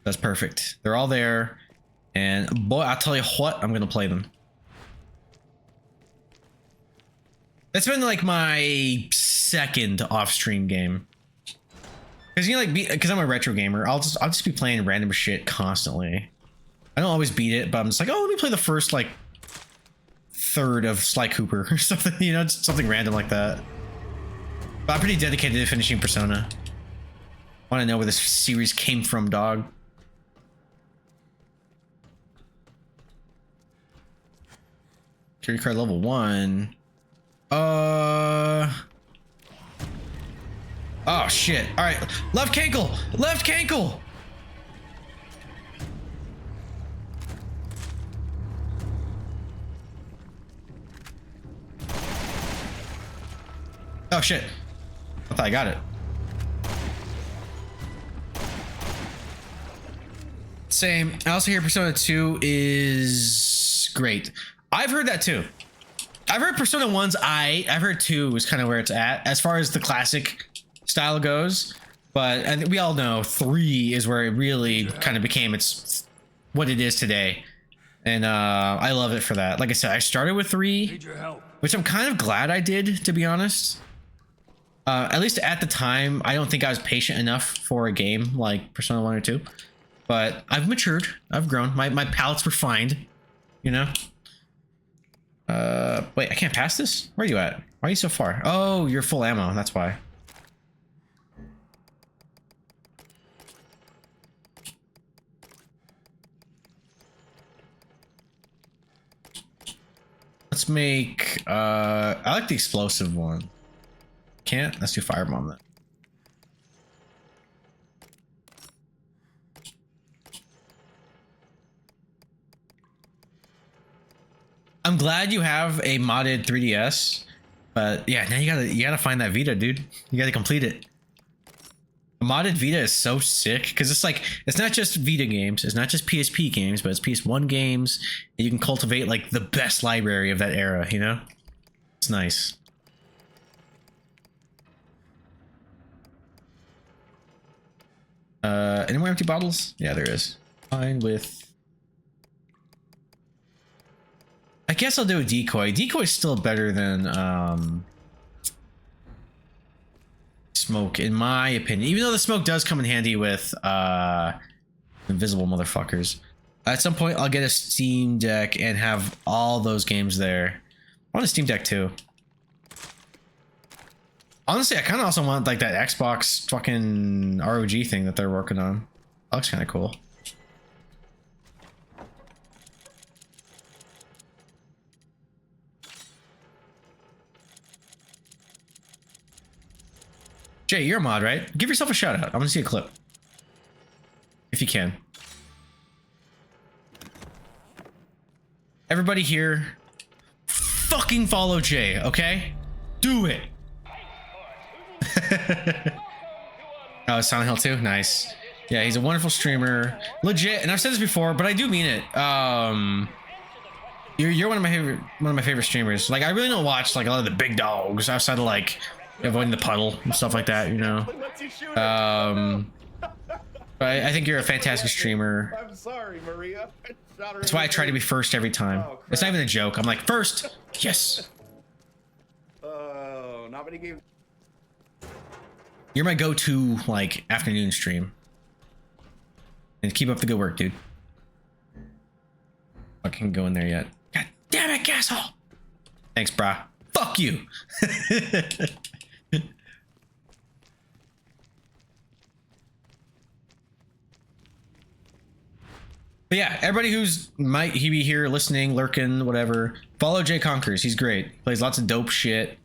That's perfect. They're all there, and boy, I'll tell you what, I'm gonna play them. That's been like my second off-stream game, because you know, like, because I'm a retro gamer, I'll just be playing random shit constantly. I don't always beat it, but I'm just like, oh, let me play the first like third of Sly Cooper or something, you know, just something random like that. But I'm pretty dedicated to finishing Persona. Want to know where this series came from, dog. Carry card level 1. Oh shit. All right, left cankle. Left cankle. Oh shit. I thought I got it. Same. I also hear Persona 2 is great. I've heard that too. I've heard Persona 1's I've heard 2 is kind of where it's at as far as the classic style goes, but I think we all know 3 is where it really kind of became its what it is today, and I love it for that. Like I said, I started with 3, which I'm kind of glad I did, to be honest. At least at the time, I don't think I was patient enough for a game like Persona 1 or 2, but I've matured, I've grown, my palate's refined, you know. Wait, I can't pass this? Where are you at? Why are you so far? Oh, you're full ammo, that's why. Let's make, I like the explosive one. Can't? Let's do firebomb then. I'm glad you have a modded 3DS, but yeah, now you gotta find that Vita, dude. You gotta complete it. A modded Vita is so sick because it's like it's not just Vita games, it's not just PSP games, but it's PS1 games. And you can cultivate like the best library of that era, you know? It's nice. Any more empty bottles? Yeah, there is. Fine with. I guess I'll do a decoy. Decoy's still better than smoke, in my opinion. Even though the smoke does come in handy with invisible motherfuckers. At some point, I'll get a Steam Deck and have all those games there. I want a Steam Deck too. Honestly, I kind of also want like that Xbox fucking ROG thing that they're working on. That looks kind of cool. Jay, you're a mod, right? Give yourself a shout out. I want to see a clip. If you can. Everybody here, fucking follow Jay, okay? Do it. Oh, Silent Hill 2? Nice. Yeah, he's a wonderful streamer. Legit, and I've said this before, but I do mean it. You're one of my favorite streamers. Like, I really don't watch like a lot of the big dogs outside of like avoiding the puddle and stuff like that, you know. But I think you're a fantastic streamer. I'm sorry, Maria. That's why I try to be first every time. Oh, it's not even a joke. I'm like, first, yes. Oh, not many games. You're my go-to like afternoon stream. And keep up the good work, dude. I can't go in there yet. God damn it, asshole! Thanks, brah. Fuck you. But yeah, everybody who's might he be here listening, lurking, whatever, follow Jay Conkers. He's great. He plays lots of dope shit.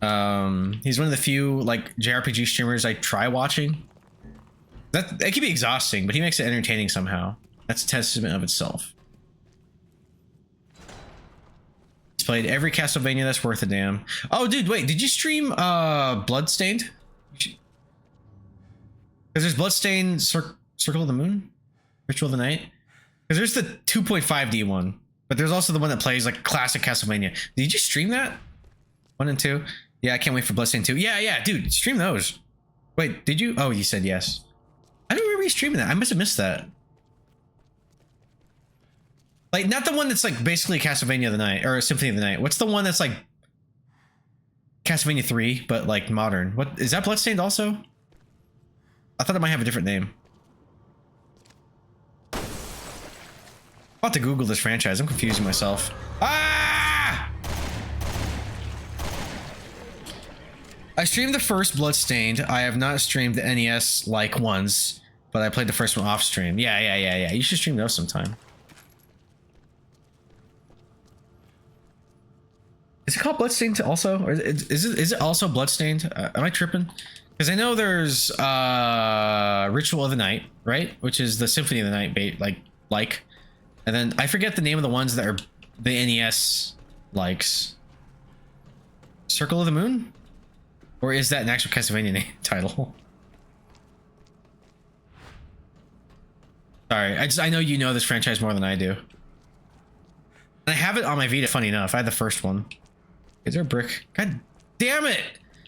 He's one of the few like JRPG streamers I try watching. That can be exhausting, but he makes it entertaining somehow. That's a testament of itself. He's played every Castlevania that's worth a damn. Oh, dude, wait, did you stream Bloodstained? Because there's Bloodstained Circle of the Moon? Ritual of the Night? Because there's the 2.5D one, but there's also the one that plays like classic Castlevania. Did you stream that? 1 and 2? Yeah, I can't wait for Bloodstained 2. Yeah, dude, stream those. Wait, did you? Oh, you said yes. I don't remember you streaming that. I must have missed that. Like, not the one that's like basically Castlevania of the Night or Symphony of the Night. What's the one that's like Castlevania 3, but like modern? What is that? Bloodstained also? I thought it might have a different name. I'm about to Google this franchise. I'm confusing myself. Ah! I streamed the first Bloodstained. I have not streamed the NES like ones, but I played the first one off stream. Yeah. You should stream those sometime. Is it called Bloodstained also? Or is it also Bloodstained? Am I tripping? Because I know there's Ritual of the Night, right? Which is the Symphony of the Night bait, like. And then I forget the name of the ones that are the NES likes. Circle of the Moon? Or is that an actual Castlevania name title? Sorry, I know you know this franchise more than I do. And I have it on my Vita, funny enough. I had the first one. Is there a brick? God damn it!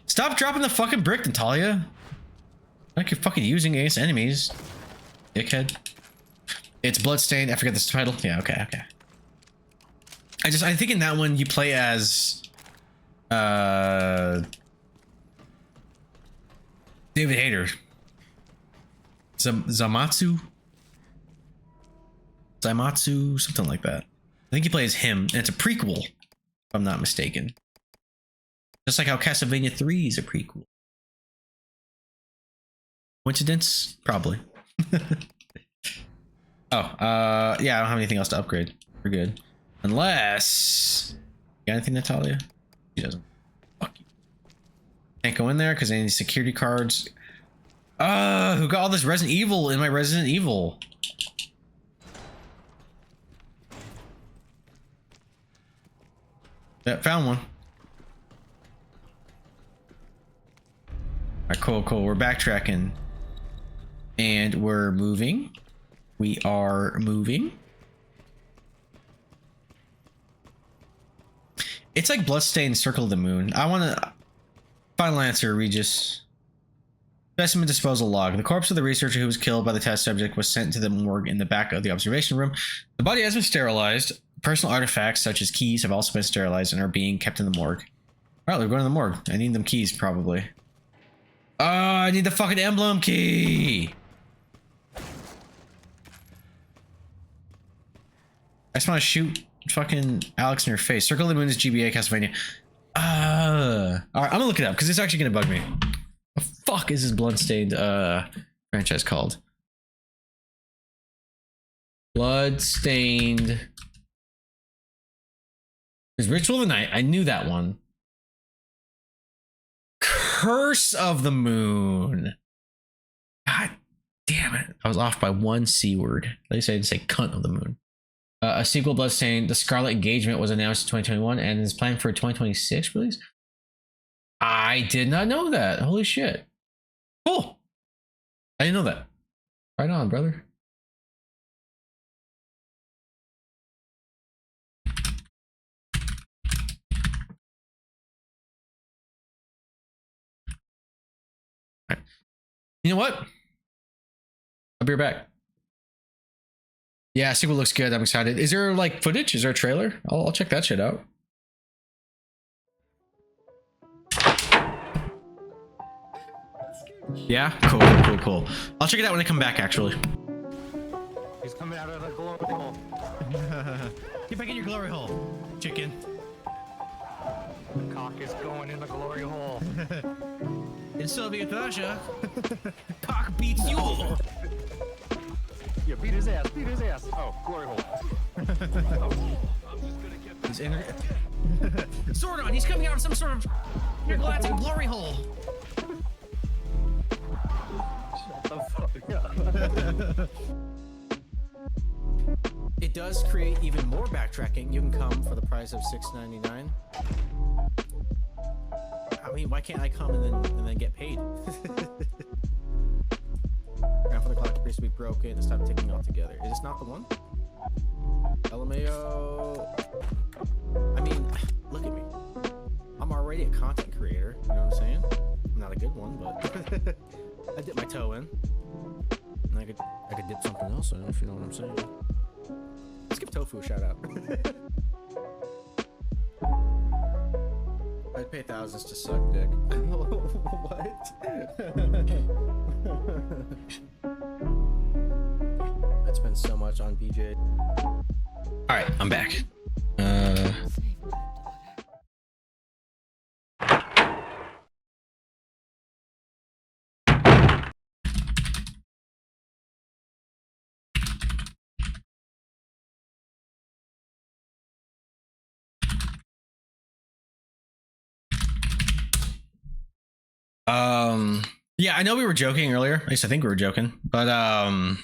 Stop dropping the fucking brick, Natalia. Like you're fucking using against enemies. Dickhead. It's Bloodstained. I forget this title. Yeah, okay. I think in that one you play as David Hayter. Zaimatsu, something like that. I think you play as him, and it's a prequel, if I'm not mistaken. Just like how Castlevania 3 is a prequel. Coincidence? Probably. Yeah, I don't have anything else to upgrade. We're good. Unless... You got anything, Natalia? She doesn't. Fuck you. Can't go in there because I need security cards. Who got all this Resident Evil in my Resident Evil? Yeah, found one. Alright, cool, cool. We're backtracking. And we're moving. We are moving. It's like Bloodstained Circle of the Moon. I want to... Final answer, Regis. Specimen disposal log. The corpse of the researcher who was killed by the test subject was sent to the morgue in the back of the observation room. The body has been sterilized. Personal artifacts such as keys have also been sterilized and are being kept in the morgue. Alright, we're going to the morgue. I need them keys, probably. Oh, I need the fucking emblem key! I just want to shoot fucking Alex in your face. Circle of the Moon is GBA Castlevania. Alright, I'm gonna look it up because it's actually gonna bug me. The fuck is this Bloodstained franchise called? Bloodstained. There's Ritual of the Night. I knew that one. Curse of the Moon. God damn it. I was off by one C word. At least I didn't say cunt of the moon. A sequel, Bloodstained, The Scarlet Engagement, was announced in 2021 and is planned for a 2026 release. I did not know that. Holy shit. Cool. I didn't know that. Right on, brother. Right. You know what? I'll be right back. Yeah, sequel looks good. I'm excited. Is there like footage? Is there a trailer? I'll check that shit out. Yeah, cool. I'll check it out when I come back. Actually, He's coming out of the glory hole. get back in your glory hole, chicken. The cock is going in the glory hole. In Soviet Russia, cock beats you. Yeah, beat his ass. Beat his ass. Oh, glory hole. He's in. Sword on. He's coming out of some sort of intergalactic glory hole. It does create even more backtracking. You can come for the price of $6.99. I mean, why can't I come and then get paid? Grandfather the clock appears to be broken and stop ticking altogether. Is this not the one? LMAO. I mean, look at me. I'm already a content creator. You know what I'm saying? I'm not a good one, but I dipped my toe in. And I could dip something else in, if you know what I'm saying. Let's give Tofu a shout out. I'd pay thousands to suck dick. What? I'd spend so much on BJ. Alright, I'm back. Yeah, I know we were joking earlier. At least I think we were joking, but I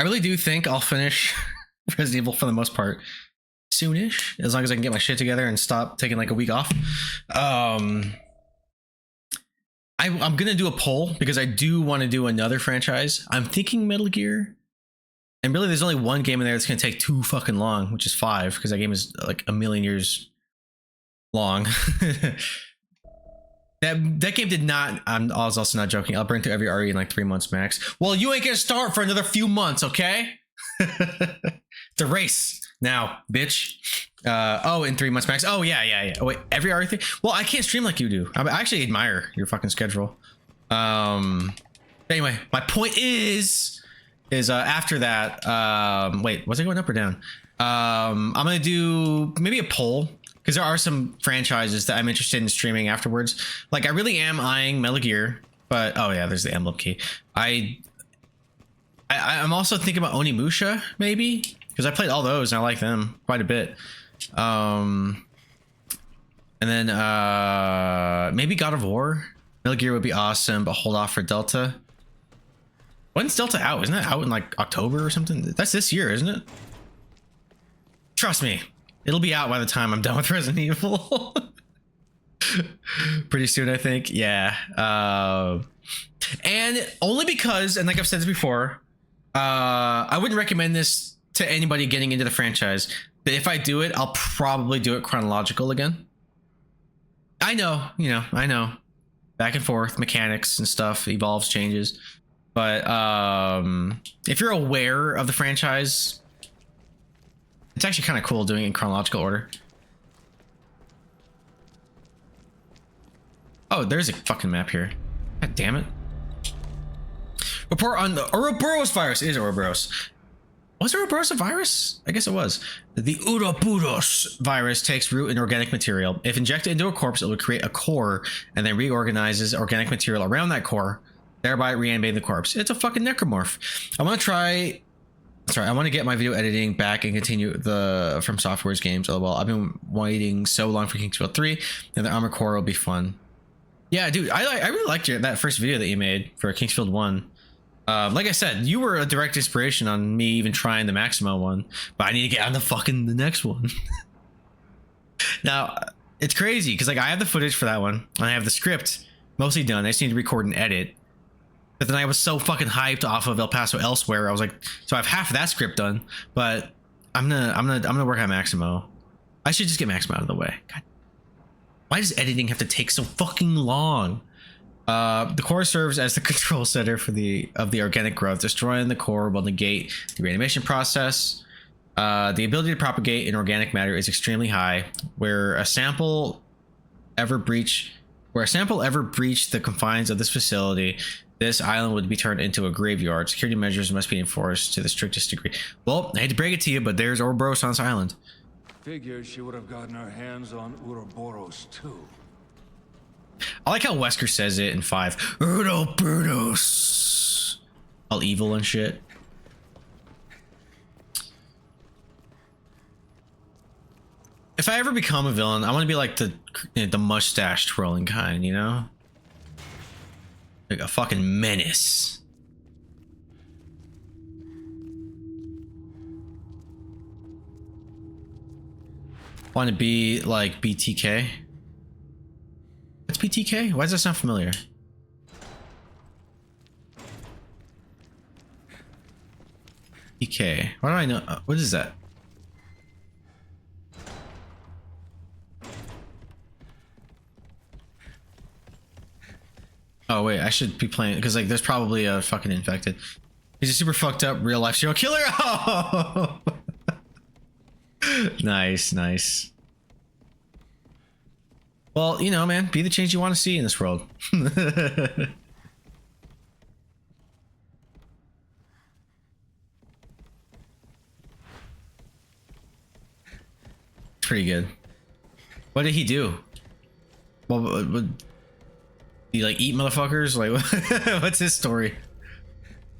really do think I'll finish Resident Evil for the most part soonish, as long as I can get my shit together and stop taking like a week off. I'm gonna do a poll because I do want to do another franchise. I'm thinking Metal Gear, and really there's only one game in there that's gonna take too fucking long, which is 5, because that game is like a million years long. That game did not. I was also not joking. I'll burn through every RE in like 3 months max. Well, you ain't gonna start for another few months, okay? It's a race now, bitch. Oh, in 3 months max. Oh yeah. Oh, wait, every RE thing. Well, I can't stream like you do. I actually admire your fucking schedule. Anyway, my point is after that. Wait, was I going up or down? I'm gonna do maybe a poll. Because there are some franchises that I'm interested in streaming afterwards. Like, I really am eyeing Metal Gear, but oh yeah, there's the emblem key. I'm also thinking about Onimusha, maybe, because I played all those and I like them quite a bit. And then maybe God of War. Metal Gear would be awesome, but hold off for Delta. When's Delta out? Isn't that out in like October or something? That's this year, isn't it? Trust me. It'll be out by the time I'm done with Resident Evil. Pretty soon, I think. Yeah. And only because, and like I've said this before, I wouldn't recommend this to anybody getting into the franchise. But if I do it, I'll probably do it chronological again. I know, I know. Back and forth, mechanics and stuff, evolves, changes. But if you're aware of the franchise, it's actually kind of cool doing it in chronological order. Oh, there's a fucking map here. God damn it. Report on the Ouroboros virus. It is Ouroboros. Was Ouroboros a virus? I guess it was. The Ouroboros virus takes root in organic material. If injected into a corpse, it will create a core and then reorganizes organic material around that core, thereby reanimating the corpse. It's a fucking necromorph. I want to try... Sorry, I want to get my video editing back and continue the From Software's games. Oh, well, I've been waiting so long for Kingsfield 3, and the Armored Core will be fun. Yeah, dude, I really liked that first video that you made for Kingsfield 1. Like I said, you were a direct inspiration on me even trying the Maximo one, but I need to get on the next one. Now, it's crazy because like I have the footage for that one, and I have the script mostly done. I just need to record and edit. But then I was so fucking hyped off of El Paso Elsewhere. I was like, so I have half of that script done, but I'm gonna work on Maximo. I should just get Maximo out of the way. God, why does editing have to take so fucking long? The core serves as the control center for the organic growth. Destroying the core will negate the reanimation process. The ability to propagate in organic matter is extremely high. Where a sample ever breached the confines of this facility, this island would be turned into a graveyard. Security measures must be enforced to the strictest degree. Well, I hate to break it to you, but there's Ouroboros on this island. Figured she would have gotten her hands on Ouroboros too. I like how Wesker says it in 5. Ouroboros. All evil and shit. If I ever become a villain, I want to be like the mustache twirling kind, you know? Like a fucking menace. Want to be like BTK? What's BTK? Why does that sound familiar? BTK. Why do I know? What is that? Oh wait, I should be playing because like there's probably a fucking infected. He's a super fucked up real life serial killer. Oh! Nice, nice. Well, you know, man, be the change you want to see in this world. Pretty good. What did he do? Well, did he like eat motherfuckers? Like, what's his story?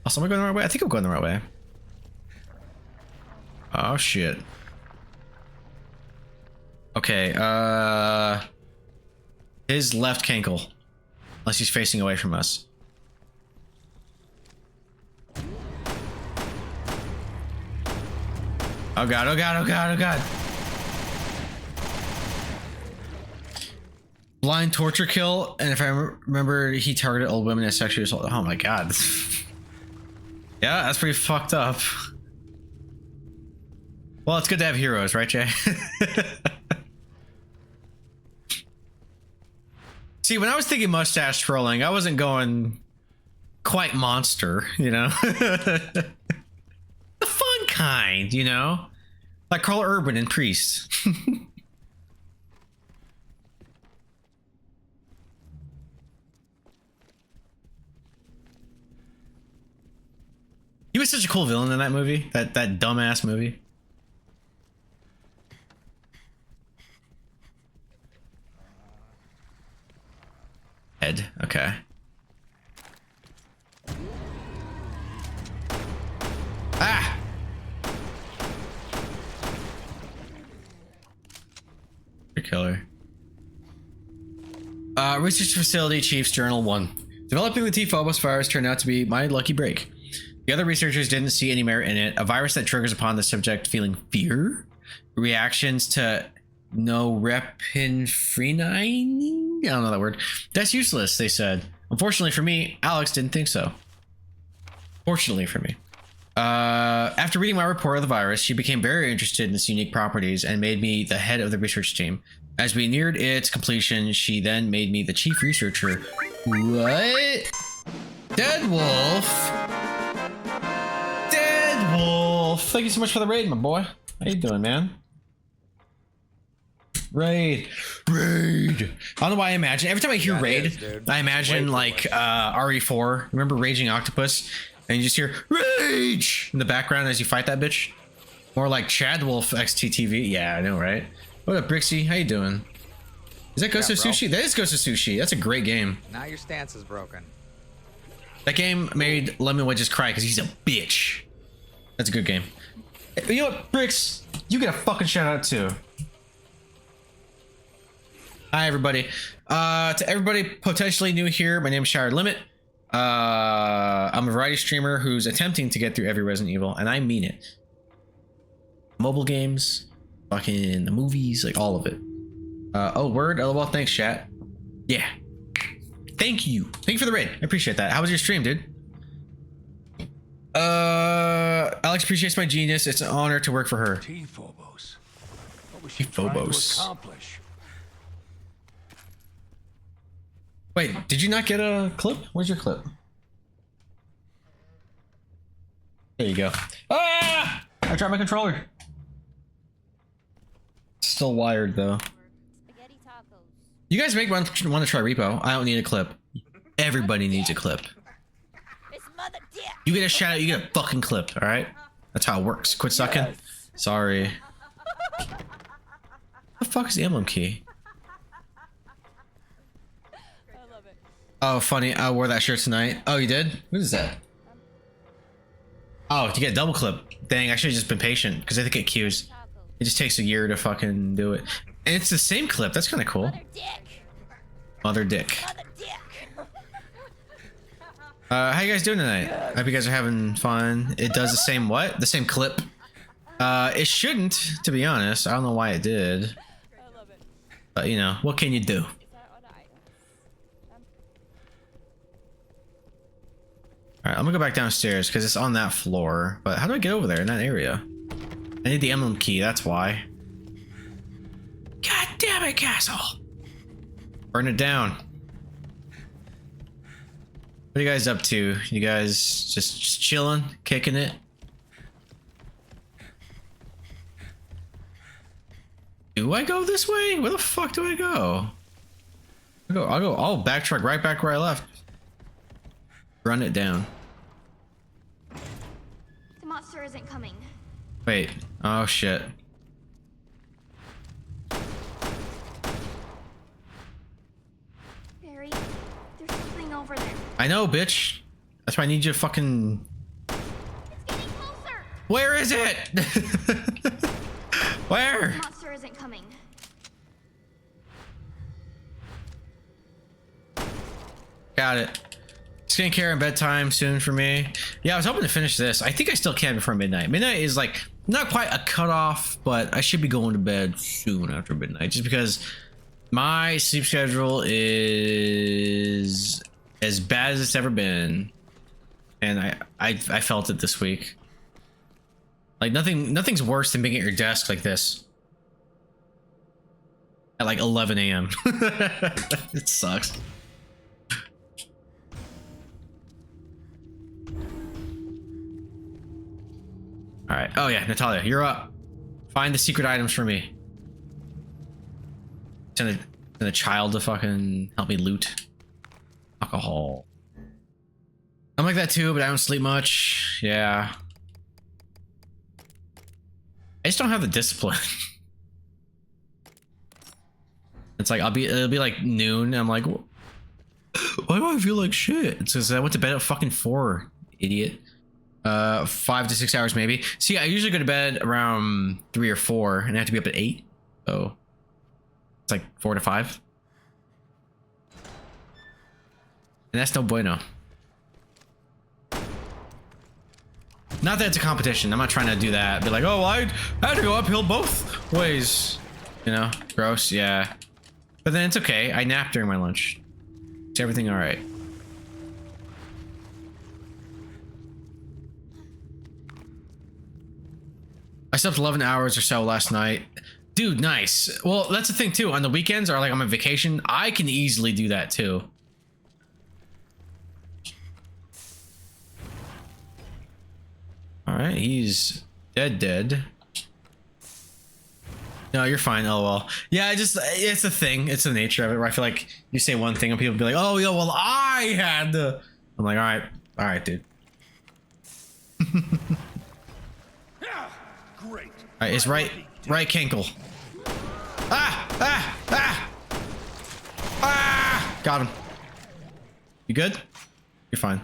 Also, am I going the right way? I think I'm going the right way. Oh shit. Okay, his left cankle. Unless he's facing away from us. Oh god, oh god, oh god, oh god. Blind torture kill, and if I remember, he targeted old women as sexually assault. Oh my god. Yeah, that's pretty fucked up. Well, it's good to have heroes, right, Jay? See, when I was thinking mustache twirling, I wasn't going quite monster, you know? The fun kind, you know? Like Carl Urban and Priest. He was such a cool villain in that movie, that dumbass movie. Head, okay. Ah! Killer. Research Facility Chief's Journal 1. Developing the T-Phobos virus turned out to be my lucky break. The other researchers didn't see any merit in it. A virus that triggers upon the subject feeling fear reactions to no repinphrine. I don't know that word. That's useless, they said. Unfortunately for me, Alex didn't think so. Fortunately for me. After reading my report of the virus, she became very interested in its unique properties and made me the head of the research team. As we neared its completion, she then made me the chief researcher. What? Dead Wolf? Dead Wolf! Thank you so much for the raid, my boy. How you doing, man? Raid. I don't know why I imagine. Every time I hear raid, I imagine like RE4. Remember Raging Octopus? And you just hear rage in the background as you fight that bitch. More like Chad Wolf XTTV. Yeah, I know, right? What up, Brixie? How you doing? Is that Ghost of Sushi? That is Ghost of Sushi. That's a great game. Now your stance is broken. That game made Lemon Wedges cry because he's a bitch. That's a good game. You know what, Brix? You get a fucking shout out too. Hi, everybody. To everybody potentially new here, my name is Shower Limit. I'm a variety streamer who's attempting to get through every Resident Evil, and I mean it. Mobile games, fucking the movies, like all of it. Oh, word. LOL. Thanks, chat. Yeah. Thank you. Thank you for the raid. I appreciate that. How was your stream, dude? Alex appreciates my genius. It's an honor to work for her. T-Phobos. What was she trying to accomplish? Wait, did you not get a clip? Where's your clip? There you go. Ah! I dropped my controller. Still wired though. You guys make want to try repo. I don't need a clip. Everybody needs a clip. You get a shout out, you get a fucking clip, alright? That's how it works. Quit sucking. Yes. Sorry. What the fuck is the emblem key? Oh, funny. I wore that shirt tonight. Oh, you did? What is that? Oh, to get a double clip. Dang, I should have just been patient because I think it queues. It just takes a year to fucking do it. And it's the same clip. That's kind of cool. Mother dick. How you guys doing tonight? I hope you guys are having fun. It does the same what? The same clip. It shouldn't, to be honest. I don't know why it did. But, you know, what can you do? Alright, I'm gonna go back downstairs because it's on that floor. But how do I get over there in that area? I need the emblem key, that's why. God damn it, castle! Burn it down. What are you guys up to? You guys just chilling, kicking it? Do I go this way? Where the fuck do I go? I'll backtrack right back where I left. Run it down. The monster isn't coming. Wait. Oh shit. Barry, there's something over there. I know, bitch. That's why I need you to fucking... It's getting closer! Where is it? Where? The monster isn't coming. Got it. Skincare and bedtime soon for me. Yeah, I was hoping to finish this. I think I still can before midnight. Midnight is like not quite a cutoff, but I should be going to bed soon after midnight just because my sleep schedule is as bad as it's ever been. And I felt it this week. Like nothing's worse than being at your desk like this at like 11 a.m. It sucks. All right. Oh yeah, Natalia, you're up. Find the secret items for me. Send a child to fucking help me loot. Alcohol. I'm like that too, but I don't sleep much. Yeah. I just don't have the discipline. It's like it'll be like noon. And I'm like, why do I feel like shit? It's because I went to bed at fucking 4, idiot. 5 to 6 hours maybe. See, I usually go to bed around 3 or 4 and I have to be up at 8. So it's like 4 to 5. And that's no bueno. Not that it's a competition. I'm not trying to do that. Be like, oh, I had to go uphill both ways. You know, gross. Yeah. But then it's okay. I napped during my lunch. Is everything all right? I slept 11 hours or so last night. Dude, nice. Well, that's the thing too. On the weekends or like I'm on vacation, I can easily do that too. All right, he's dead. No, you're fine. Oh well. Yeah, it's a thing. It's the nature of it. Where I feel like you say one thing and people be like, "Oh, yeah, well, I had the." I'm like, all right, dude. Great. All right, it's right cankle. Ah! Got him. You good? You're fine.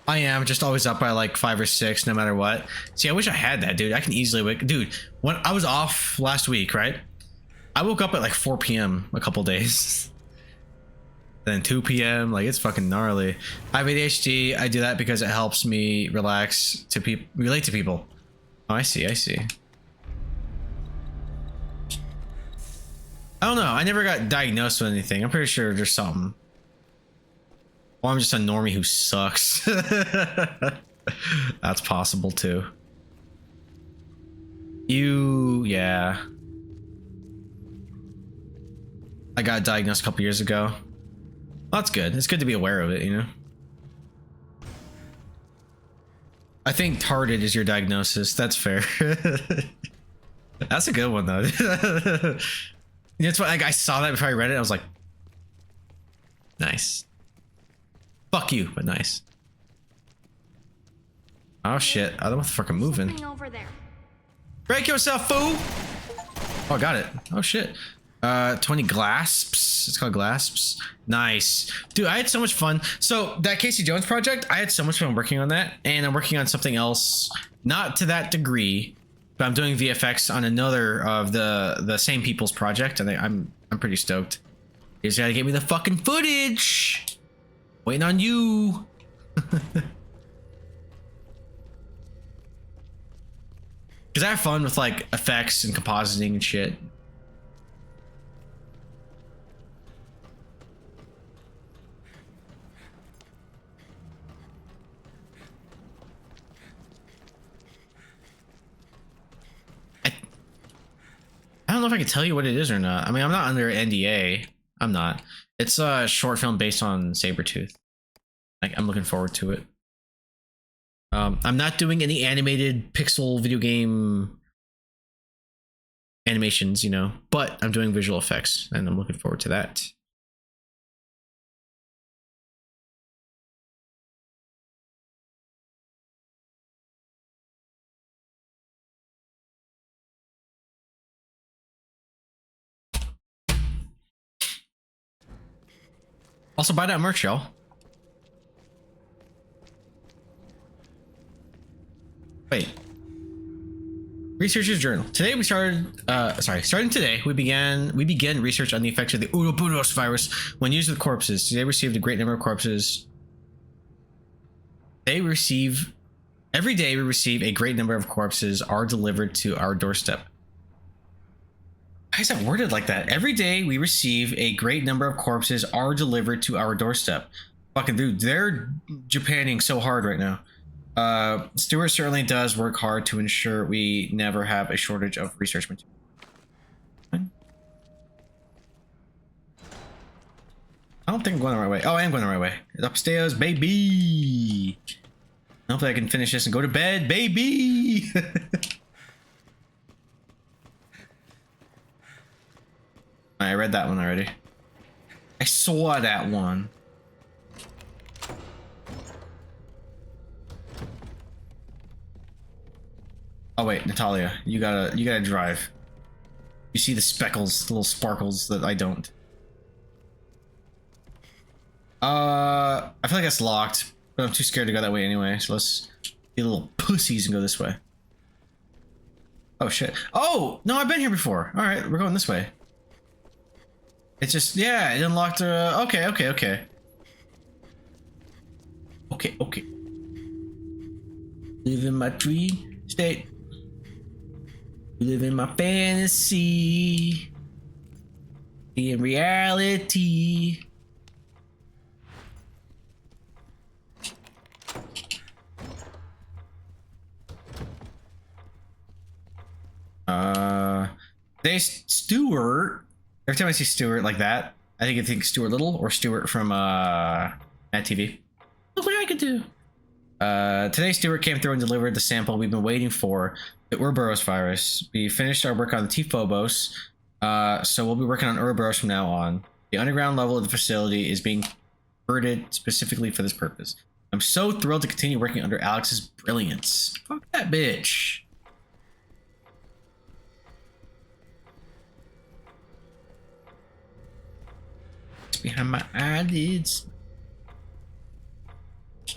I am just always up by like 5 or 6 no matter what. See, I wish I had that, dude. I can easily wake. Dude, when I was off last week, right? I woke up at like 4 p.m. a couple days. Then 2 p.m. Like, it's fucking gnarly. I have ADHD. I do that because it helps me relax to relate to people. Oh, I see. I don't know. I never got diagnosed with anything. I'm pretty sure there's something. Or I'm just a normie who sucks. That's possible too. Yeah. I got diagnosed a couple years ago. Well, that's good. It's good to be aware of it, you know? I think retarded is your diagnosis. That's fair. That's a good one though. That's why, like, I saw that before I read it. I was like, nice. Fuck you, but nice. Oh shit! I don't know what the fuck I'm moving. Over there. Break yourself, fool! Oh, I got it. Oh shit. 20 glasps. It's called glasps. Nice, dude. I had so much fun. So that Casey Jones project, I had so much fun working on that, and I'm working on something else, not to that degree, but I'm doing VFX on another of the same people's project, and I'm pretty stoked. You just gotta get me the fucking footage. Waiting on you. Because I have fun with like effects and compositing and shit. I don't know if I can tell you what it is or not. I mean, I'm not under NDA. I'm not. It's a short film based on Sabretooth. Like, I'm looking forward to it. I'm not doing any animated pixel video game animations, you know, but I'm doing visual effects, and I'm looking forward to that. Also, buy that merch, y'all. Wait. Researcher's Journal. Today we started, starting today, we began research on the effects of the Ouroboros virus when used with corpses. Today we received a great number of corpses. Every day we receive a great number of corpses are delivered to our doorstep. Why is that worded like that? Every day we receive a great number of corpses are delivered to our doorstep. Fucking dude, they're Japanning so hard right now. Stuart certainly does work hard to ensure we never have a shortage of research material. I don't think I'm going the right way. Oh, I am going the right way. It's upstairs, baby. Hopefully I can finish this and go to bed, baby. I read that one already. I saw that one. Oh wait, Natalia, you gotta drive. You see the speckles, the little sparkles that I don't. I feel like that's locked, but I'm too scared to go that way anyway. So let's be little pussies and go this way. Oh shit! Oh no, I've been here before. All right, we're going this way. It's just, yeah, it unlocked. Okay. Okay, okay. Live in my dream state. Live in my fantasy. In reality. Today's Stuart. Every time I see Stuart like that, I think Stuart Little or Stuart from Mad TV. Look what I could do. Today Stuart came through and delivered the sample we've been waiting for, the Ouroboros virus. We finished our work on the T-Phobos, so we'll be working on Ouroboros from now on. The underground level of the facility is being converted specifically for this purpose. I'm so thrilled to continue working under Alex's brilliance. Fuck that bitch. Behind my eyelids.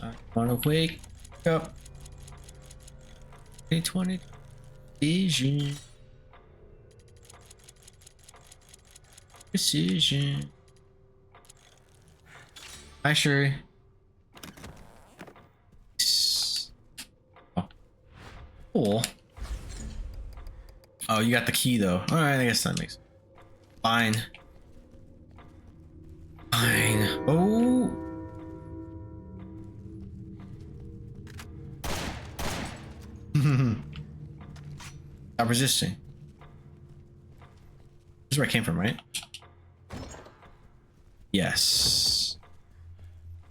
I wanna wake up. 2020 vision. Precision. Hi, Sherry. Oh. Cool. Oh, you got the key though. Alright, I guess that makes sense. Fine. Fine. Oh. Stop resisting. This is where I came from, right? Yes.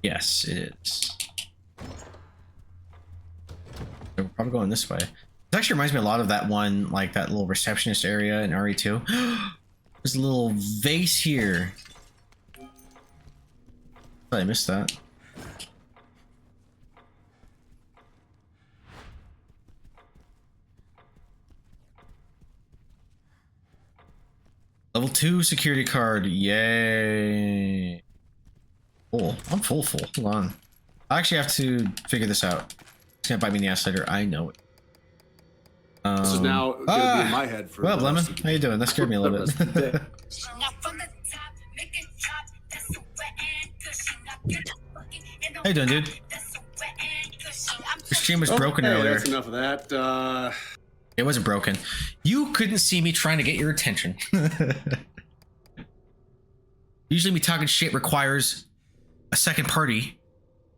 Yes, it is. We're probably going this way. This actually reminds me a lot of that one, like that little receptionist area in RE2. There's a little vase here. I missed that. Level 2 security card. Yay. Full. I'm full. Hold on. I actually have to figure this out. It's gonna bite me in the ass later. I know it. This is now gonna be in my head for. Well, Lemon, how you doing? That scared me a little bit. How you doing, dude? Your stream was broken earlier. That's enough of that. It wasn't broken. You couldn't see me trying to get your attention. Usually me talking shit requires a second party.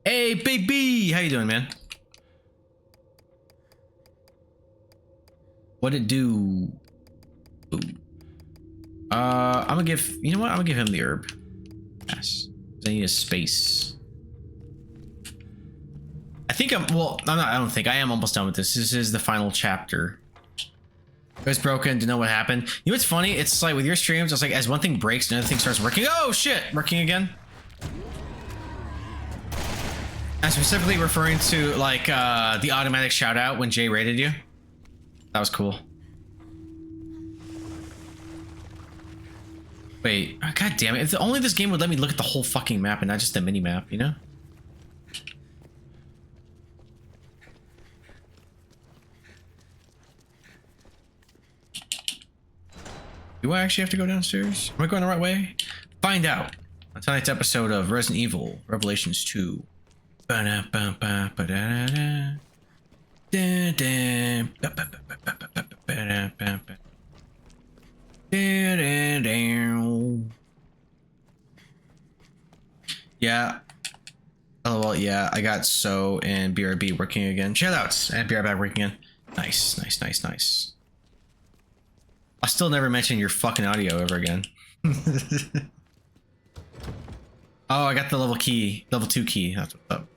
Hey, Big B! How you doing, man? What'd it do? Ooh. I'm gonna give... You know what? I'm gonna give him the herb. Yes. I need a space. I think I'm... Well, I'm not... I don't think. I am almost done with this. This is the final chapter. It was broken. To know what happened. You know what's funny? It's like with your streams, it's like as one thing breaks, another thing starts working. Oh, shit! Working again. I'm specifically referring to, like, the automatic shout-out when Jay raided you. That was cool. Wait, oh, god damn it. If only this game would let me look at the whole fucking map and not just the mini-map, you know? Do I actually have to go downstairs? Am I going the right way? Find out on tonight's episode of Resident Evil Revelations 2. Yeah. Oh well, yeah. I got So and BRB working again. Shoutouts and BRB working again. Nice, nice, nice, nice. I'll still never mention your fucking audio ever again. Oh, I got the level 2 key. That's what's up.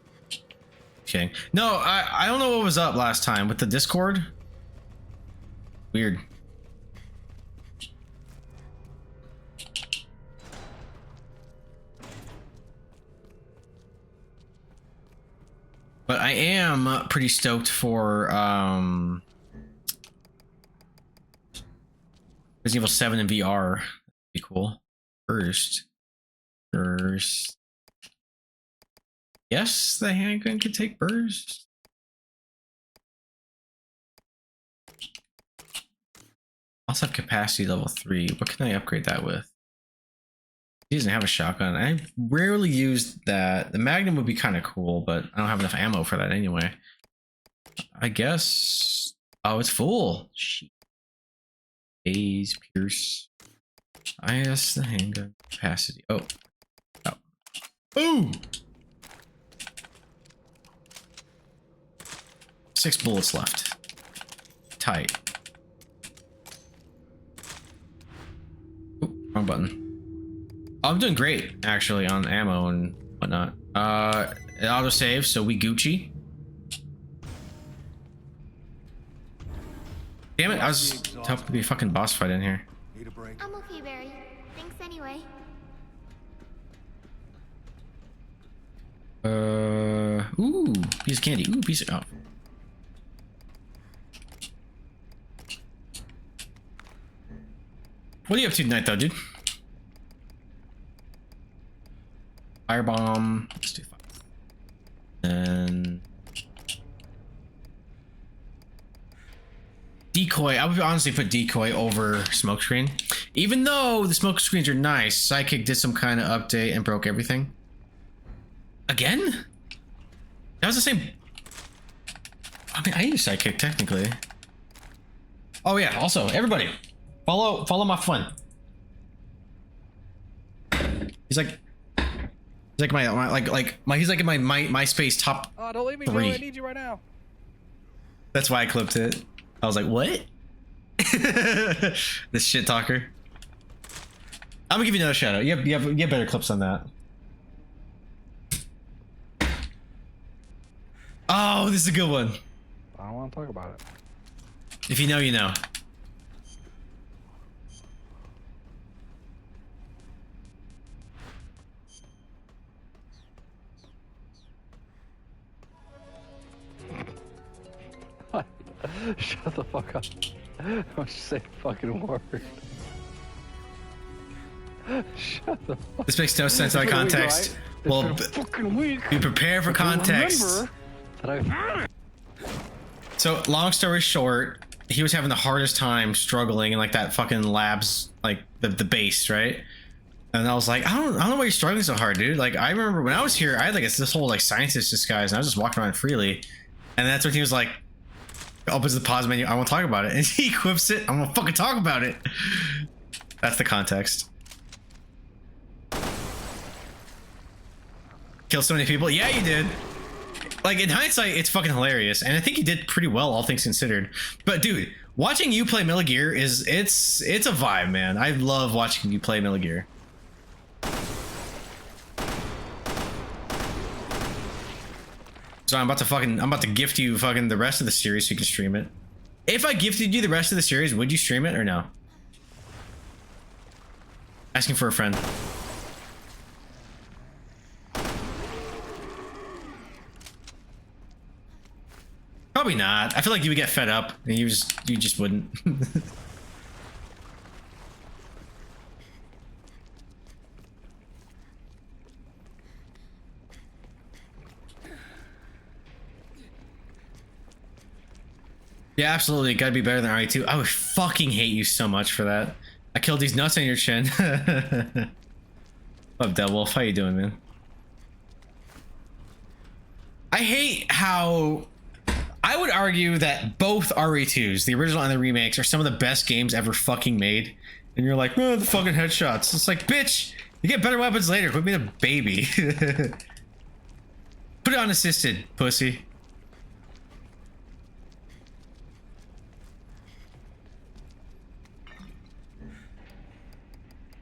Kidding. No, I don't know what was up last time with the Discord. Weird. But I am pretty stoked for Resident Evil 7 in VR. That'd be cool. First. Yes, the handgun could take burst. Also have capacity level 3. What can I upgrade that with? He doesn't have a shotgun. I rarely used that. The Magnum would be kind of cool, but I don't have enough ammo for that anyway. I guess. Oh, it's full. Shit. A's, Pierce. IS, the handgun capacity. Oh. Oh. Ooh! 6 bullets left. Tight. Ooh, wrong button. Oh, I'm doing great, actually, on ammo and whatnot. It autosave, so we Gucci. Damn it, I was hoping to be a fucking boss fight in here. I'm okay, Barry. Thanks anyway. Ooh, piece of candy. Ooh, piece of, oh. What are you up to tonight, though, dude? Firebomb. Let's do fire. And decoy. I would honestly put decoy over smokescreen. Even though the smoke screens are nice, Sidekick did some kind of update and broke everything. Again? That was the same. I mean, I use Sidekick technically. Oh yeah. Also, everybody, follow my friend. He's like in my MySpace top. Oh, don't leave me, 3. Joe. I need you right now. That's why I clipped it. I was like, what? This shit talker. I'm gonna give you another shout out. You have better clips on that. Oh, this is a good one. I don't want to talk about it. If you know, you know. Shut the fuck up. Don't say a fucking word. Shut the fuck. This makes no sense out of context. Well, be prepared for context. So, long story short, he was having the hardest time struggling in like that fucking labs, like the base, right? And I was like, I don't know why you're struggling so hard, dude. Like, I remember when I was here, I had like this whole like scientist disguise, and I was just walking around freely. And that's when he was like, opens the pause menu, I want to talk about it. And he equips it, I'm gonna fucking talk about it. That's the context. Kill so many people? Yeah, you did. Like, in hindsight, it's fucking hilarious. And I think you did pretty well, all things considered. But dude, watching you play Metal Gear it's a vibe, man. I love watching you play Metal Gear. So I'm about to gift you fucking the rest of the series so you can stream it. If I gifted you the rest of the series, would you stream it or no? Asking for a friend. Probably not. I feel like you would get fed up and you just wouldn't. Yeah, absolutely. Gotta be better than RE2. I would fucking hate you so much for that. I killed these nuts on your chin. What up, Deadwolf? How you doing, man? I hate how... I would argue that both RE2s, the original and the remakes, are some of the best games ever fucking made. And you're like, oh, the fucking headshots. It's like, bitch, you get better weapons later. Quit being a baby. Put it on assisted, pussy.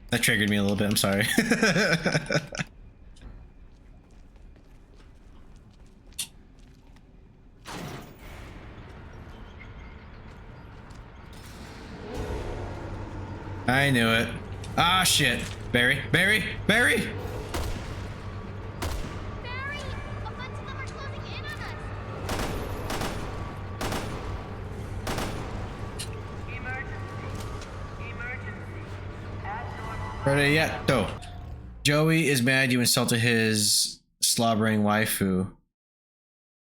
That triggered me a little bit, I'm sorry. I knew it. Ah, shit. Barry, Barry, Barry! Barry! A bunch of them are closing in on us! Ready yet? Go. Joey is mad you insulted his slobbering waifu.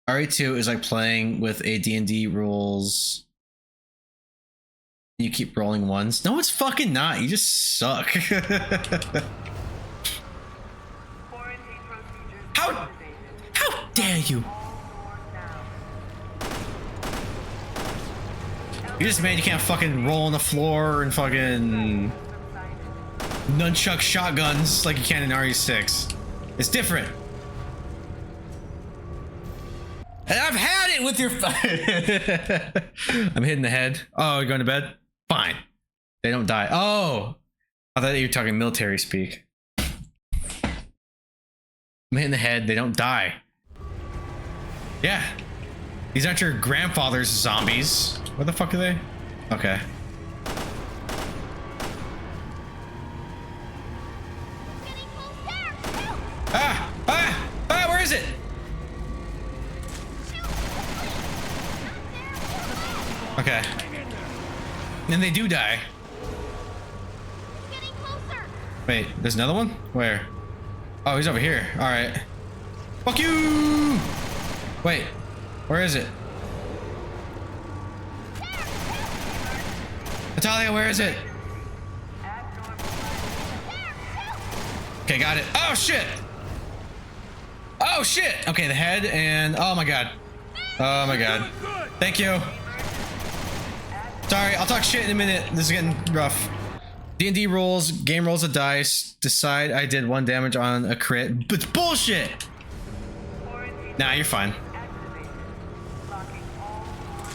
RE2 is like playing with a D&D rules. You keep rolling ones. No, it's fucking not. You just suck. Thank you. You're just mad you can't fucking roll on the floor and fucking nunchuck shotguns like you can in RE6. It's different. And I've had it with your. I'm hitting the head. Oh, you're going to bed? Fine. They don't die. Oh, I thought you were talking military speak. I'm hitting the head. They don't die. Yeah. These aren't your grandfather's zombies. What the fuck are they? Okay. Ah! Ah! Ah! Where is it? Okay. And they do die. Wait, there's another one? Where? Oh, he's over here. All right. Fuck you! Wait, where is it? Natalia, where is it? Okay, got it. Oh shit! Oh shit! Okay, the head and oh my god. Oh my god. Thank you. Sorry, I'll talk shit in a minute. This is getting rough. D&D rolls, game rolls a dice. Decide I did 1 damage on a crit. But it's bullshit! Nah, you're fine.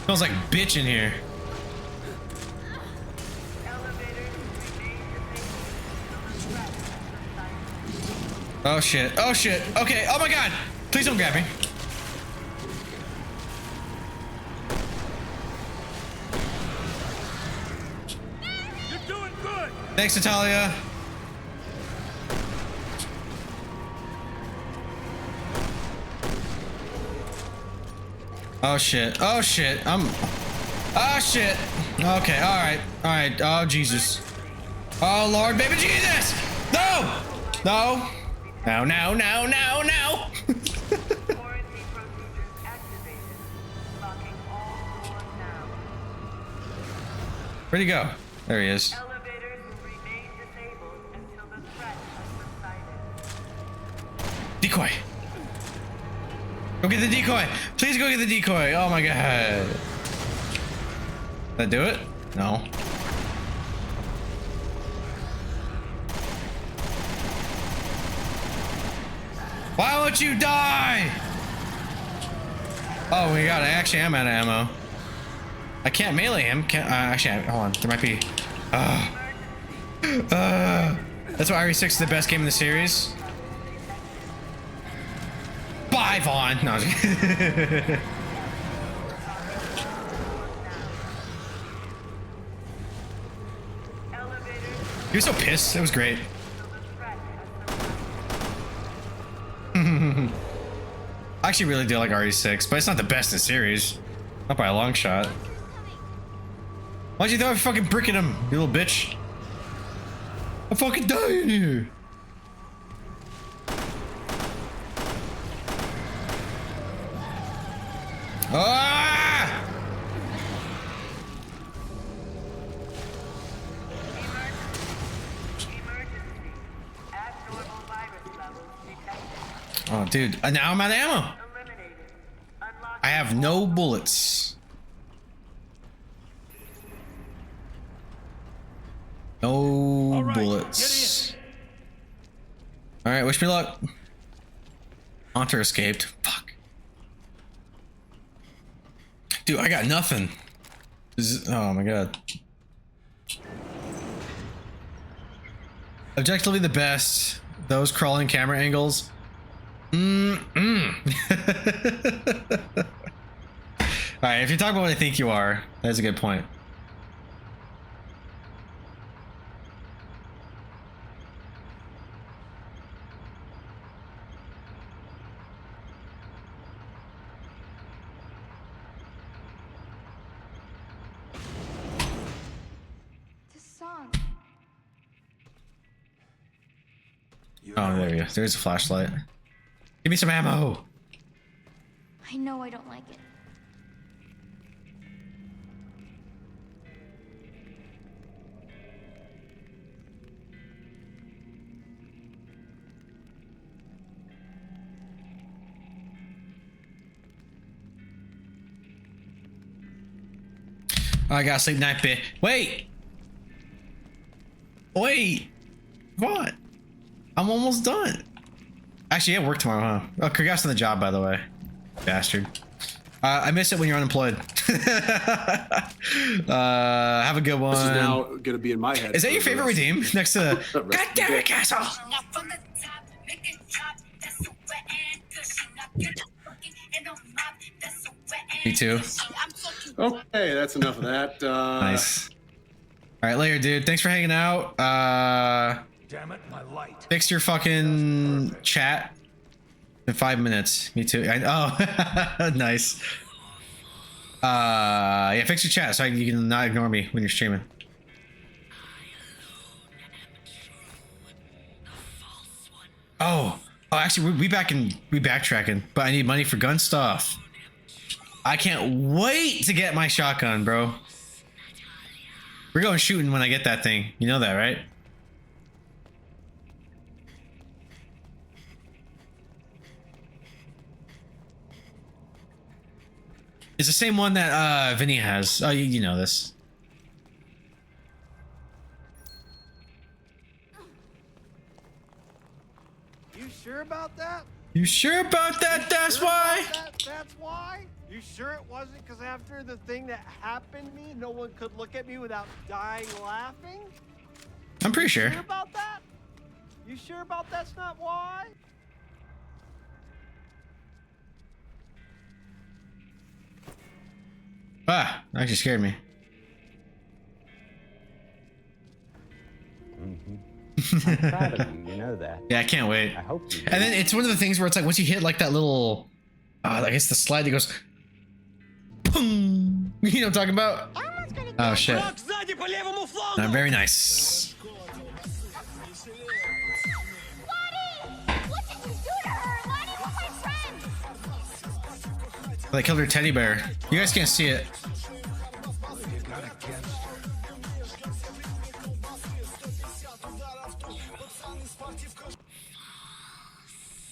Smells like bitch in here. Oh shit. Oh shit. Okay. Oh my god. Please don't grab me. You're doing good. Thanks, Natalia. Oh shit. Oh shit. Oh shit. Okay. All right. All right. Oh Jesus. Oh Lord, baby Jesus. No. No. No. No. No. No. No. Where'd he go? There he is. Decoy. Go get the decoy. Please go get the decoy. Oh my god. Did that do it? No. Why won't you die? Oh my god, I actually am out of ammo. I can't melee him. Can't actually hold on. There might be that's why RE6 is the best game in the series. Bye, Vaughn. No, he was so pissed. It was great. I actually really do like RE6, but it's not the best in the series. Not by a long shot. Why'd you throw a fucking brick at him, you little bitch? I'm fucking dying here. Ah! Oh, dude. Now I'm out of ammo. I have no bullets. No bullets. Alright, wish me luck. Haunter escaped. Fuck. Dude, I got nothing. Oh my god. Objectively the best. Those crawling camera angles. Alright, if you're talking about what I think you are, that's a good point. Oh, there we go. There's a flashlight. Give me some ammo. I know I don't like it. I gotta sleep night bit. Wait! Wait! What? I'm almost done. Actually, yeah, work tomorrow, huh? Oh, congrats on the job, by the way. Bastard. I miss it when you're unemployed. Have a good one. This is now gonna be in my head. Is that your favorite redeem? Next to the God damn it, Castle! Me too. Okay, that's enough of that. Nice. All right, later, dude. Thanks for hanging out. Damn it, my light. Fix your fucking chat in 5 minutes. Me too. Oh, nice. Yeah, fix your chat so you can not ignore me when you're streaming. Oh, actually, we backtracking, but I need money for gun stuff. I can't wait to get my shotgun, bro. We're going shooting when I get that thing. You know that, right? It's the same one that Vinny has. Oh, you know this. You sure about that? You sure about that? That's why? That's why? You sure it wasn't because after the thing that happened to me, no one could look at me without dying laughing? I'm pretty sure. You sure about that? You sure about that's not why? Ah, that actually scared me. I'm proud of you, you know that. Yeah, I can't wait. I hope you do. And then it's one of the things where it's like once you hit like that little, I guess the slide that goes, boom. You know what I'm talking about? Oh shit. Very nice. They killed her teddy bear. You guys can't see it.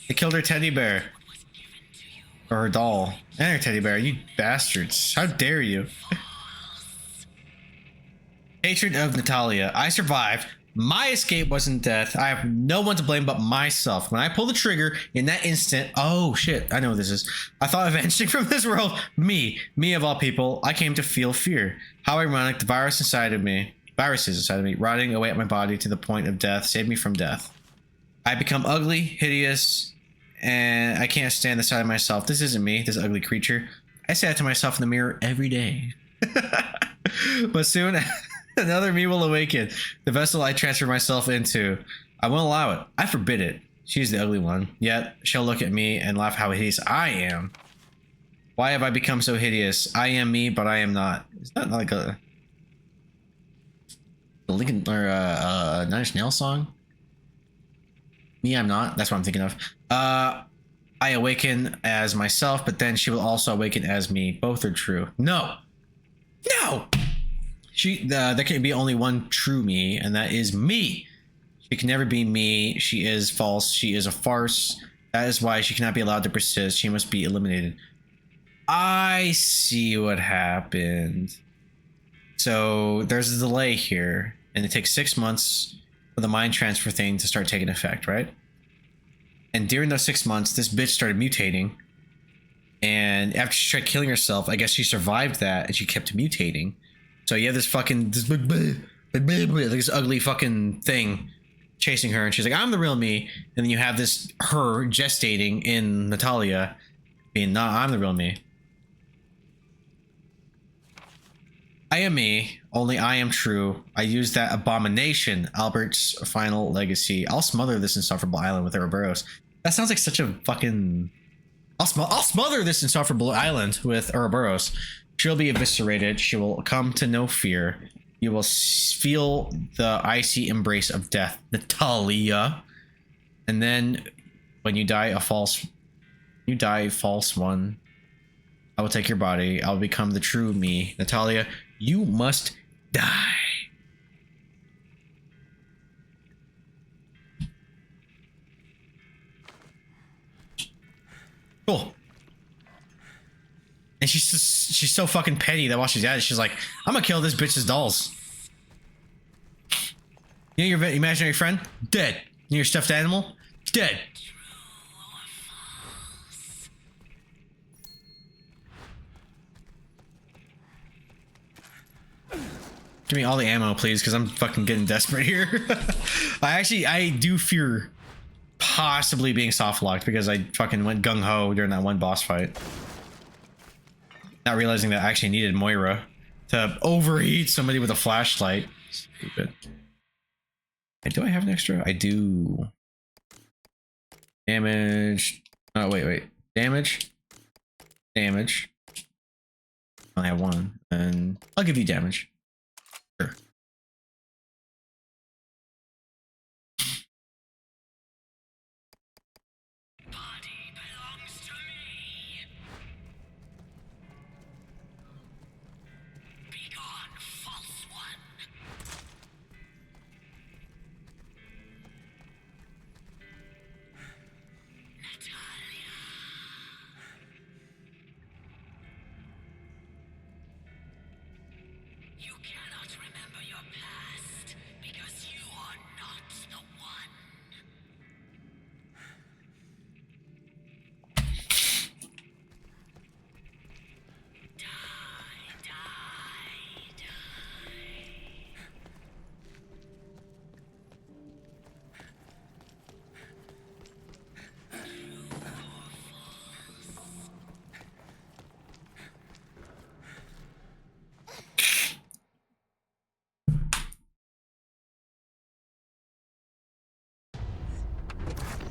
They killed her teddy bear. Or her doll. And her teddy bear. You bastards. How dare you? Hatred of Natalia. I survived. My escape wasn't death. I have no one to blame but myself. When I pull the trigger in that instant, oh shit, I know what this is. I thought of vanishing from this world. Me of all people, I came to feel fear. How ironic, the viruses inside of me, rotting away at my body to the point of death, saved me from death. I become ugly, hideous, and I can't stand the sight of myself. This isn't me, this ugly creature. I say that to myself in the mirror every day. But soon, another me will awaken. The vessel I transfer myself into. I won't allow it. I forbid it. She's the ugly one. Yet, she'll look at me and laugh how hideous I am. Why have I become so hideous? I am me, but I am not. Is that like a Lincoln or a Nine Inch Nails song? Me, I'm not. That's what I'm thinking of. I awaken as myself, but then she will also awaken as me. Both are true. No! No! There can be only one true me, and that is me. She can never be me. She is false. She is a farce. That is why she cannot be allowed to persist. She must be eliminated. I see what happened. So there's a delay here, and it takes 6 months for the mind transfer thing to start taking effect, right? And during those 6 months, this bitch started mutating. And after she tried killing herself, I guess she survived that, and she kept mutating. So you have this fucking this ugly fucking thing chasing her, and she's like, I'm the real me. And then you have this her gestating in Natalia being, nah, I'm the real me. I am me, only I am true. I use that abomination, Albert's final legacy. I'll smother this insufferable island with Ouroboros. That sounds like such a fucking... I'll smother this insufferable island with Ouroboros. She'll be eviscerated. She will come to no fear. You will feel the icy embrace of death, Natalia. And then, when you die false one, I will take your body. I will become the true me, Natalia. You must die. Cool. And she's so fucking petty that while she's at it, she's like, I'm gonna kill this bitch's dolls. You know your imaginary friend? Dead. You know your stuffed animal? Dead. Give me all the ammo, please, because I'm fucking getting desperate here. I do fear possibly being soft locked because I fucking went gung ho during that one boss fight. Not realizing that I actually needed Moira to overheat somebody with a flashlight. Stupid. Do I have an extra? I do. Damage. Oh, wait. Damage. Damage. I only have one. And I'll give you damage. Sure.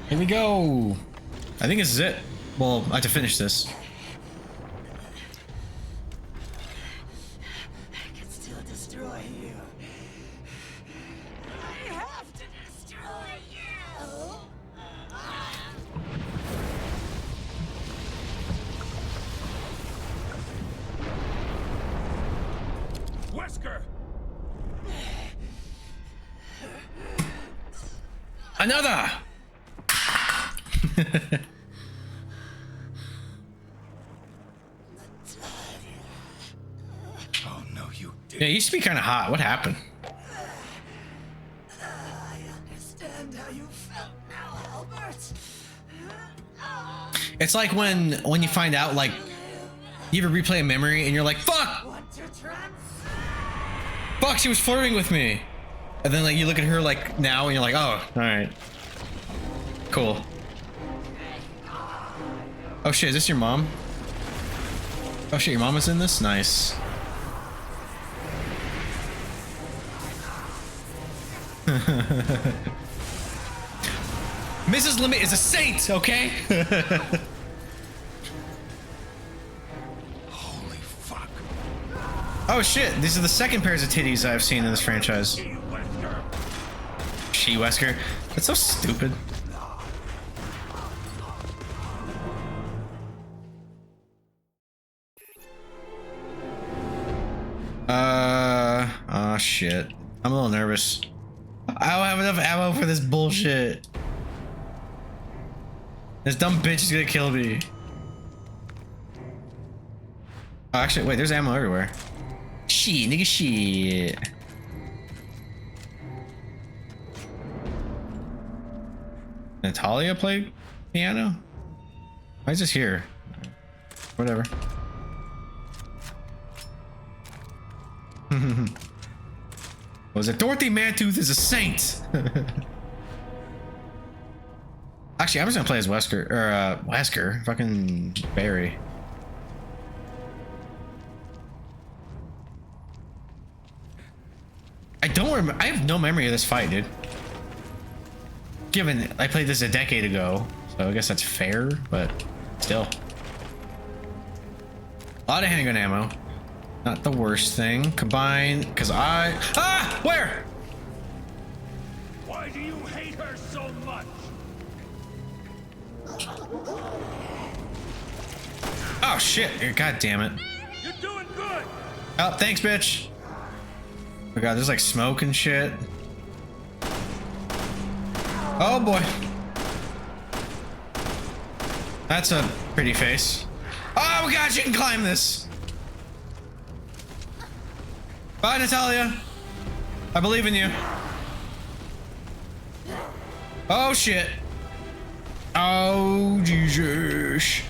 Here we go. I think this is it. Well, I have to finish this. I can still destroy you. I have to destroy you. Wesker! Another! Oh no, you did. Yeah, it used to be kind of hot. What happened? I understand how you felt now, Albert. It's like when you find out, like, you ever replay a memory and you're like, fuck! Fuck, she was flirting with me. And then, like, you look at her, like, now and you're like, oh, alright. Cool. Oh shit, is this your mom? Oh shit, your mom was in this? Nice. Mrs. Limit is a saint, okay? Holy fuck. Oh shit, these are the second pairs of titties I've seen in this franchise. She Wesker. That's so stupid. Oh shit. I'm a little nervous. I don't have enough ammo for this bullshit. This dumb bitch is gonna kill me. Oh, actually, wait, there's ammo everywhere. Shit, nigga, shit. Natalia played piano? Why is this here? Whatever. Was it Dorothy Mantooth is a saint? Actually, I'm just gonna play as Wesker, or Wesker, fucking Barry. I don't remember. I have no memory of this fight, dude. Given I played this a decade ago, so I guess that's fair, but still. A lot of handgun ammo. Not the worst thing. Combine, because where? Why do you hate her so much? Oh shit! God damn it! You're doing good. Oh, thanks, bitch. Oh god, there's like smoke and shit. Oh boy. That's a pretty face. Oh my god, she can climb this. Bye, Natalia. I believe in you. Oh shit. Oh Jesus.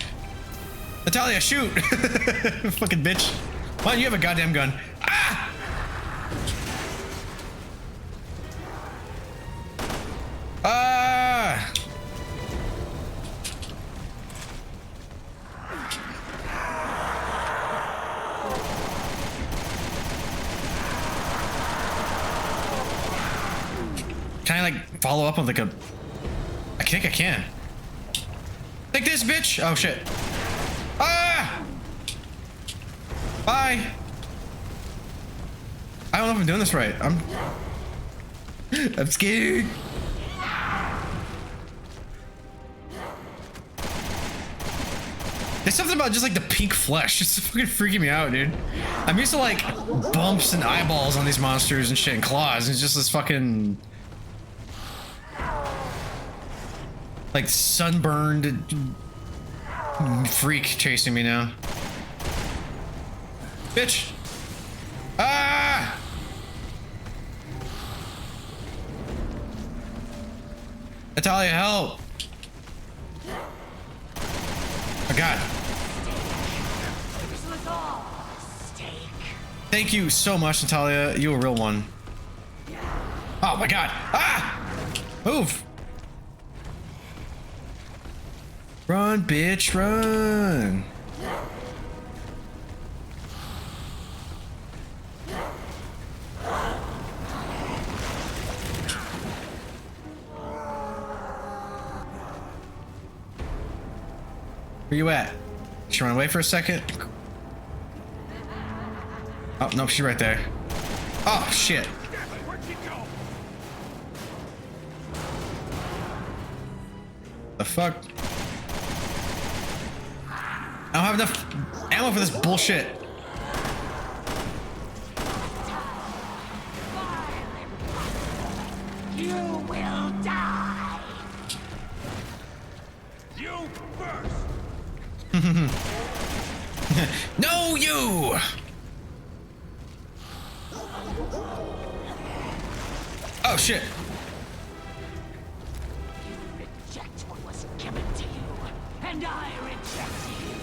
Natalia, shoot. Fucking bitch. Why don't you have a goddamn gun? Ah! Ah! Can I like follow up with like a... I think I can. Take this, bitch! Oh shit. Ah! Bye! I don't know if I'm doing this right. I'm scared. There's something about just like the pink flesh. It's fucking freaking me out, dude. I'm used to like bumps and eyeballs on these monsters and shit and claws. It's just this fucking like sunburned freak chasing me now. Bitch. Ah! Natalia, help! Oh god. Thank you so much, Natalia. You a real one. Oh my god. Ah! Move! Run, bitch, run! Where you at? She run away for a second? Oh, no, she's right there. Oh, shit. The fuck? I don't have enough ammo for this bullshit. You will die. You first. No, you! Oh shit. You reject what was given to you, and I reject you.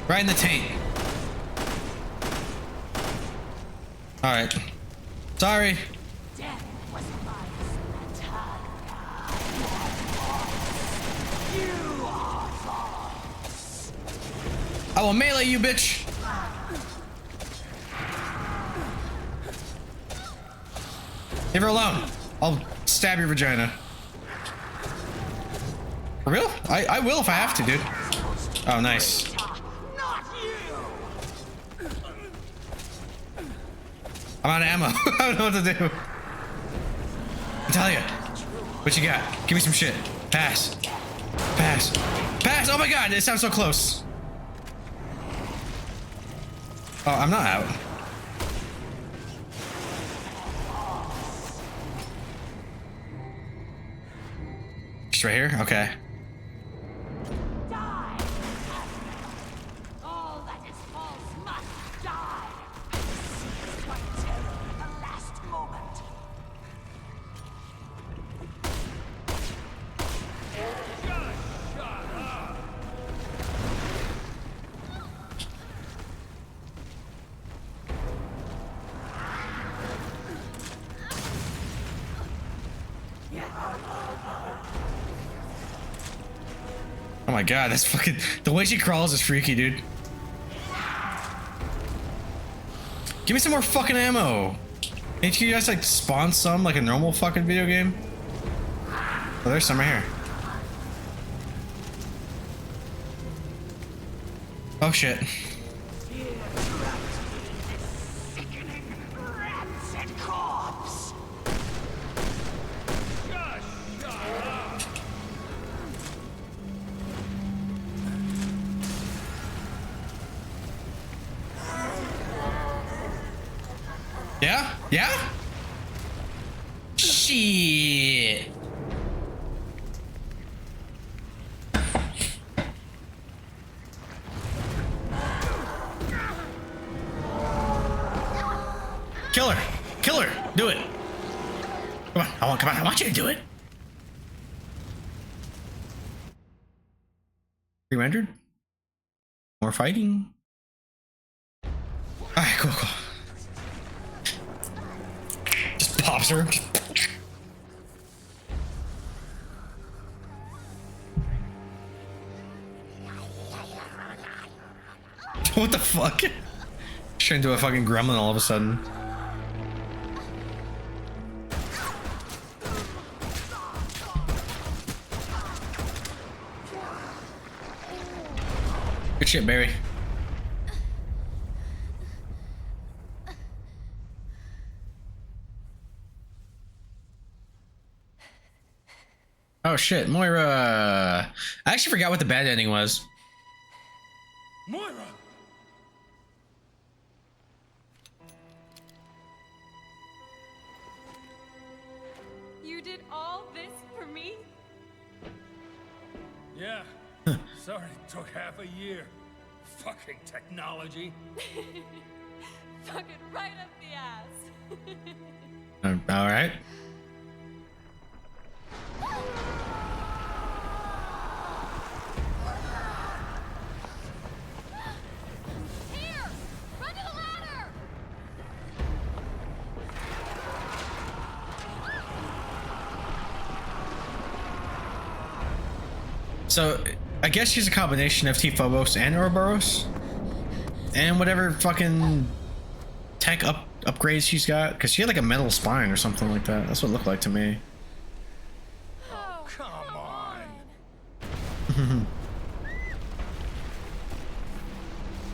Right in the taint. All right. Sorry. Death was mine, Natalia. You are false. I will melee you, bitch. Leave her alone. I'll stab your vagina. For real? I will if I have to, dude. Oh, nice. I'm out of ammo. I don't know what to do. Natalia, what you got? Give me some shit. Pass. Pass. Pass. Oh my god, it sounds so close. Oh, I'm not out. She's right here? Okay. All that is false must die. Seize my terror at the last moment. Oh my god, that's fucking... The way she crawls is freaky, dude. Give me some more fucking ammo. Can't you guys like spawn some like a normal fucking video game? Oh, there's some right here. Oh shit. Rancid corpse. Yeah? Yeah? Shit. Kill her. Kill her. Do it. Come on. Come on. I want you to do it. Re-rendered? More fighting? Alright, cool. Just pops her. What the fuck? Turned into a fucking gremlin all of a sudden. Good shit, Barry. Oh shit, Moira. I actually forgot what the bad ending was. Moira! You did all this for me? Yeah. Sorry it took half a year. Fucking technology. Fuck it right up the ass. All right. Here! Run to the ladder! So, I guess she's a combination of T-Phobos and Ouroboros, and whatever fucking tech upgrades she's got, because she had like a metal spine or something like that. That's what it looked like to me. Oh, come on.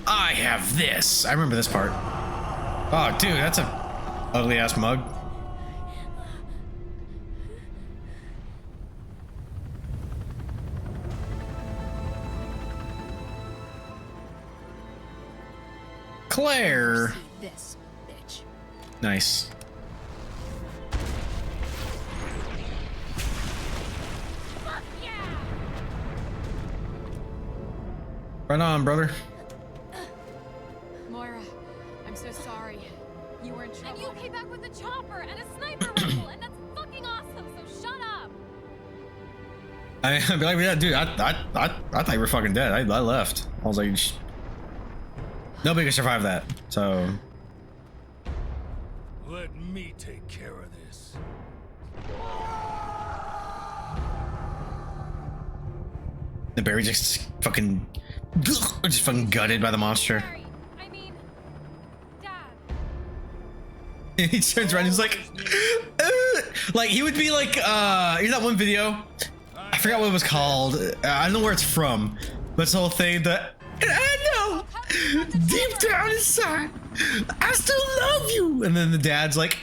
I have this. I remember this part. Oh, dude, that's a ugly ass mug. Claire. This bitch. Nice. Fuck yeah! Right on, brother. Moira, I'm so sorry. You were in trouble. And you came back with a chopper and a sniper rifle, and that's fucking awesome, so shut up! I'd be like, yeah, dude, I thought you were fucking dead. I left. I was like, nobody can survive that. So Let me take care of this. the Barry just fucking gutted by the monster. I mean, Dad. He turns around, he's like, like he would be like, here's that one video. I forgot what it was called. I don't know where it's from, but it's the whole thing that I know deep down inside, I still love you. And then the dad's like,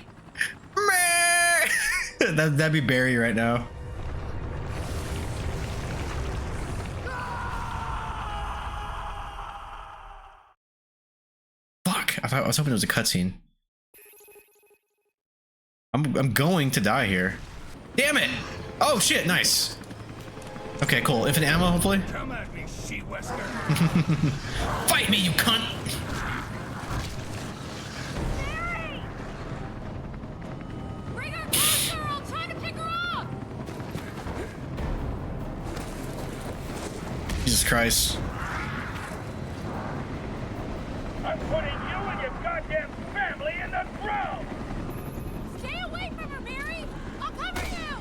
meh. That'd be Barry right now. Fuck, I was hoping it was a cutscene. I'm going to die here. Damn it! Oh shit, nice. Okay, cool. Infinite ammo, hopefully. Come at me, she-wesker. Fight me, you cunt! Bring her closer! I'll try to pick her up! Jesus Christ. I'm putting you and your goddamn family in the ground! Stay away from her, Mary! I'll cover you!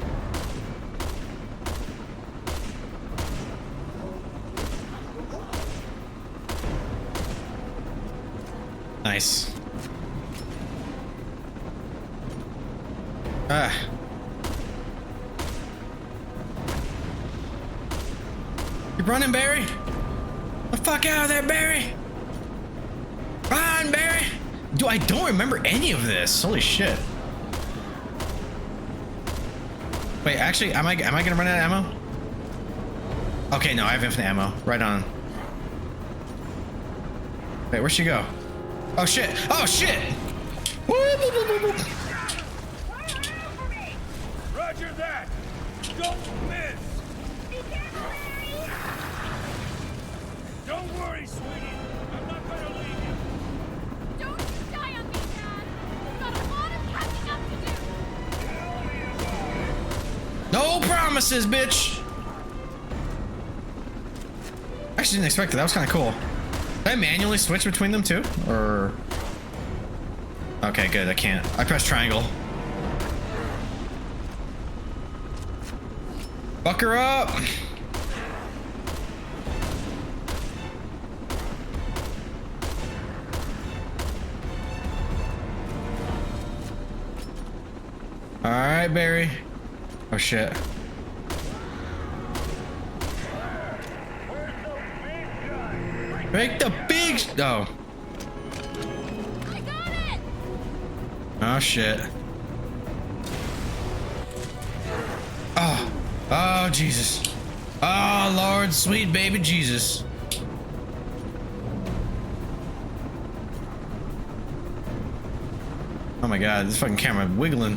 Nice. Ah. You're running, Barry? The fuck out of there, Barry! Run, Barry! Dude, I don't remember any of this. Holy shit. Wait, actually, am I gonna run out of ammo? Okay, no, I have infinite ammo. Right on. Wait, where'd she go? Oh shit! Oh shit! Roger that! Don't miss! Don't worry, sweetie. I'm not gonna leave you. Don't die on me, Dad. We've got a lot of catching up to do. No promises, bitch. I actually didn't expect it. That was kind of cool. Did I manually switch between them too? Or... Okay, good. I can't. I pressed triangle. Fuck her up! Alright, Barry. Oh shit. Break the big... Oh. I got it! Oh shit. Oh. Oh, Jesus. Oh, Lord, sweet baby Jesus. Oh my God, this fucking camera wiggling.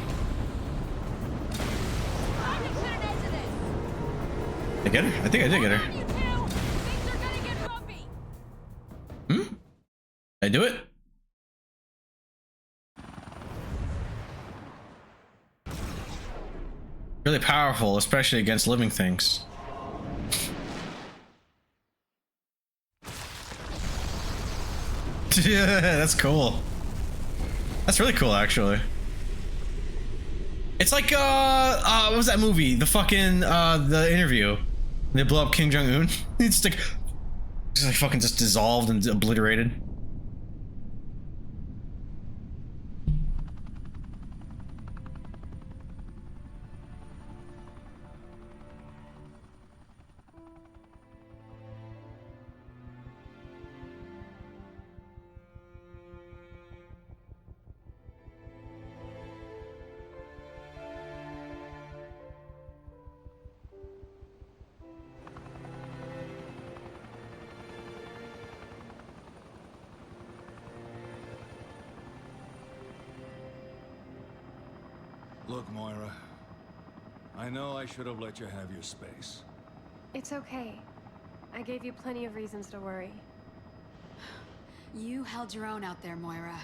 Did I get her? I think I did get her. Hmm? Did I do it? Really powerful, especially against living things. Yeah, that's cool. That's really cool, actually. It's like, what was that movie? The fucking, the interview. They blow up Kim Jong-un. It's like fucking just dissolved and obliterated. Look, Moira. I know I should have let you have your space. It's okay. I gave you plenty of reasons to worry. You held your own out there, Moira.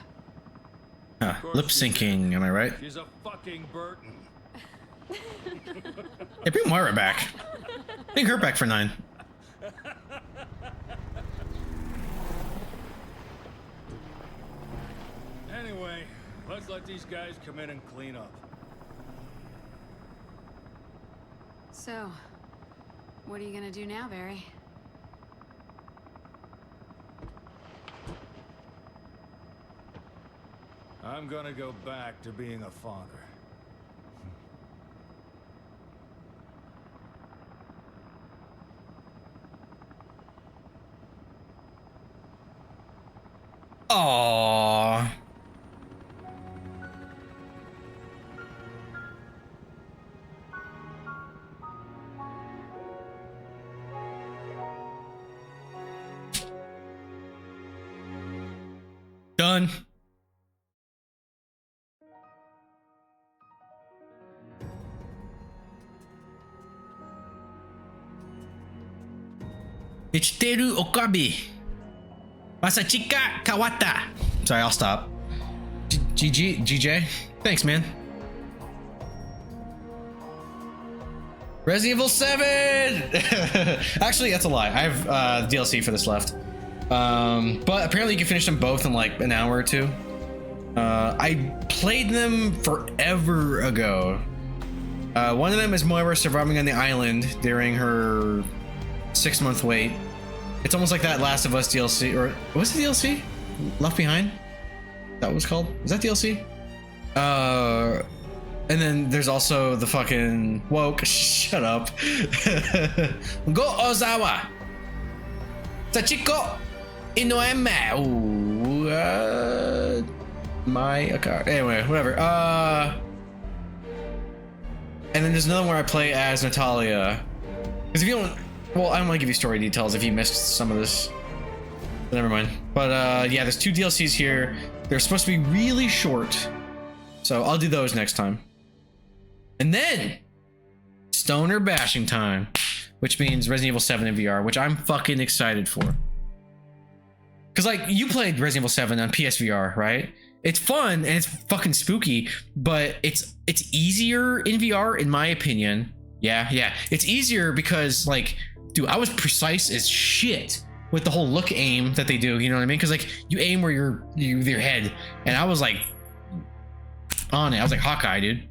Lip syncing, am I right? She's a fucking Burton. Hey, bring Moira back. Bring her back for 9. Anyway, let's let these guys come in and clean up. So, what are you gonna do now, Barry? I'm gonna go back to being a father. Aww. Done. Ichiteru Okabe. Masachika Kawata. Sorry, I'll stop. GJ? Thanks, man. Resident Evil 7! Actually, that's a lie. I have DLC for this left. But apparently you can finish them both in like an hour or 2. I played them forever ago. One of them is Moira surviving on the island during her 6-month wait. It's almost like that Last of Us DLC, or what's the DLC? Left Behind? That what was called? Was that DLC? And then there's also the fucking woke. Shut up. Go Ozawa. Sachiko Inoeme. Ooh, my account. Anyway, whatever. And then there's another one where I play as Natalia. Because if you don't, well, I don't want to give you story details if you missed some of this. But never mind. But yeah, there's 2 DLCs here. They're supposed to be really short. So I'll do those next time. And then stoner bashing time, which means Resident Evil 7 in VR, which I'm fucking excited for. Cause like you played Resident Evil 7 on PSVR, right? It's fun and it's fucking spooky, but it's easier in VR in my opinion. Yeah. It's easier because like, dude, I was precise as shit with the whole look aim that they do, you know what I mean? Cause like you aim where you with your head, and I was like on it. I was like Hawkeye, dude.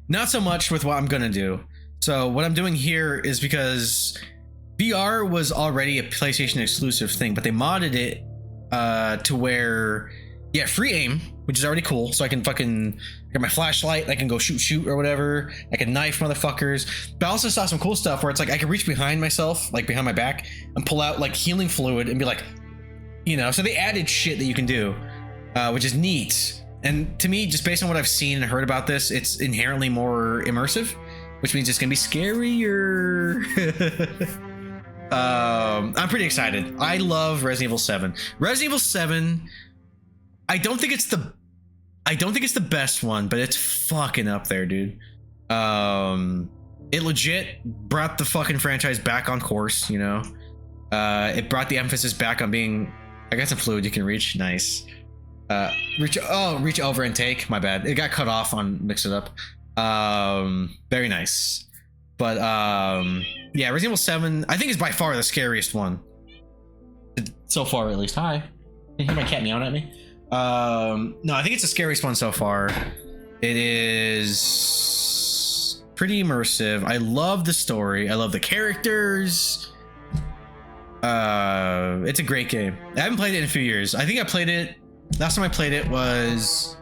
Not so much with what I'm gonna do. So what I'm doing here is because VR was already a PlayStation exclusive thing, but they modded it to where, yeah, free aim, which is already cool. So I can fucking get my flashlight, I can go shoot or whatever. I can knife motherfuckers. But I also saw some cool stuff where it's like I can reach behind myself, like behind my back, and pull out like healing fluid and be like, you know. So they added shit that you can do, which is neat. And to me, just based on what I've seen and heard about this, it's inherently more immersive, which means it's gonna be scarier. I'm pretty excited. I love Resident Evil 7. Resident Evil 7, I don't think it's the best one, but it's fucking up there, dude. It legit brought the fucking franchise back on course, you know. It brought the emphasis back on being, I got some fluid you can reach. Nice. Reach over and take. My bad. It got cut off on Mix It Up. Very nice. But yeah, Resident Evil 7 I think is by far the scariest one so far, at least. Hi, you hear my cat meowing at me? No, I think it's the scariest one so far. It is pretty immersive. I love the story. I love the characters. It's a great game. I haven't played it in a few years. I think I played it, last time I played it was,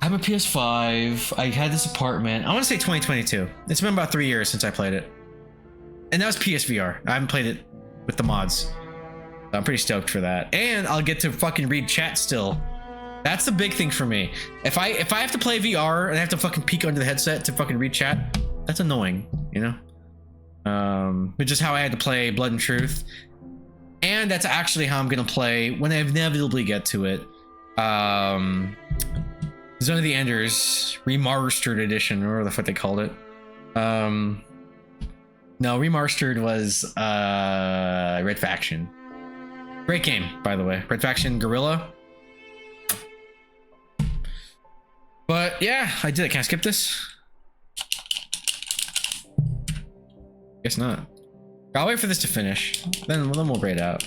I have a PS5. I had this apartment. I want to say 2022. It's been about 3 years since I played it. And that was PSVR. I haven't played it with the mods. I'm pretty stoked for that. And I'll get to fucking read chat still. That's the big thing for me. If I have to play VR and I have to fucking peek under the headset to fucking read chat, that's annoying, you know? Which is how I had to play Blood and Truth. And that's actually how I'm gonna play when I inevitably get to it. Zone of the Enders Remastered Edition, or whatever the fuck they called it. No, Remastered was Red Faction. Great game, by the way. Red Faction Guerrilla. But yeah, I did it. Can I skip this? Guess not. I'll wait for this to finish. Then we'll grade out.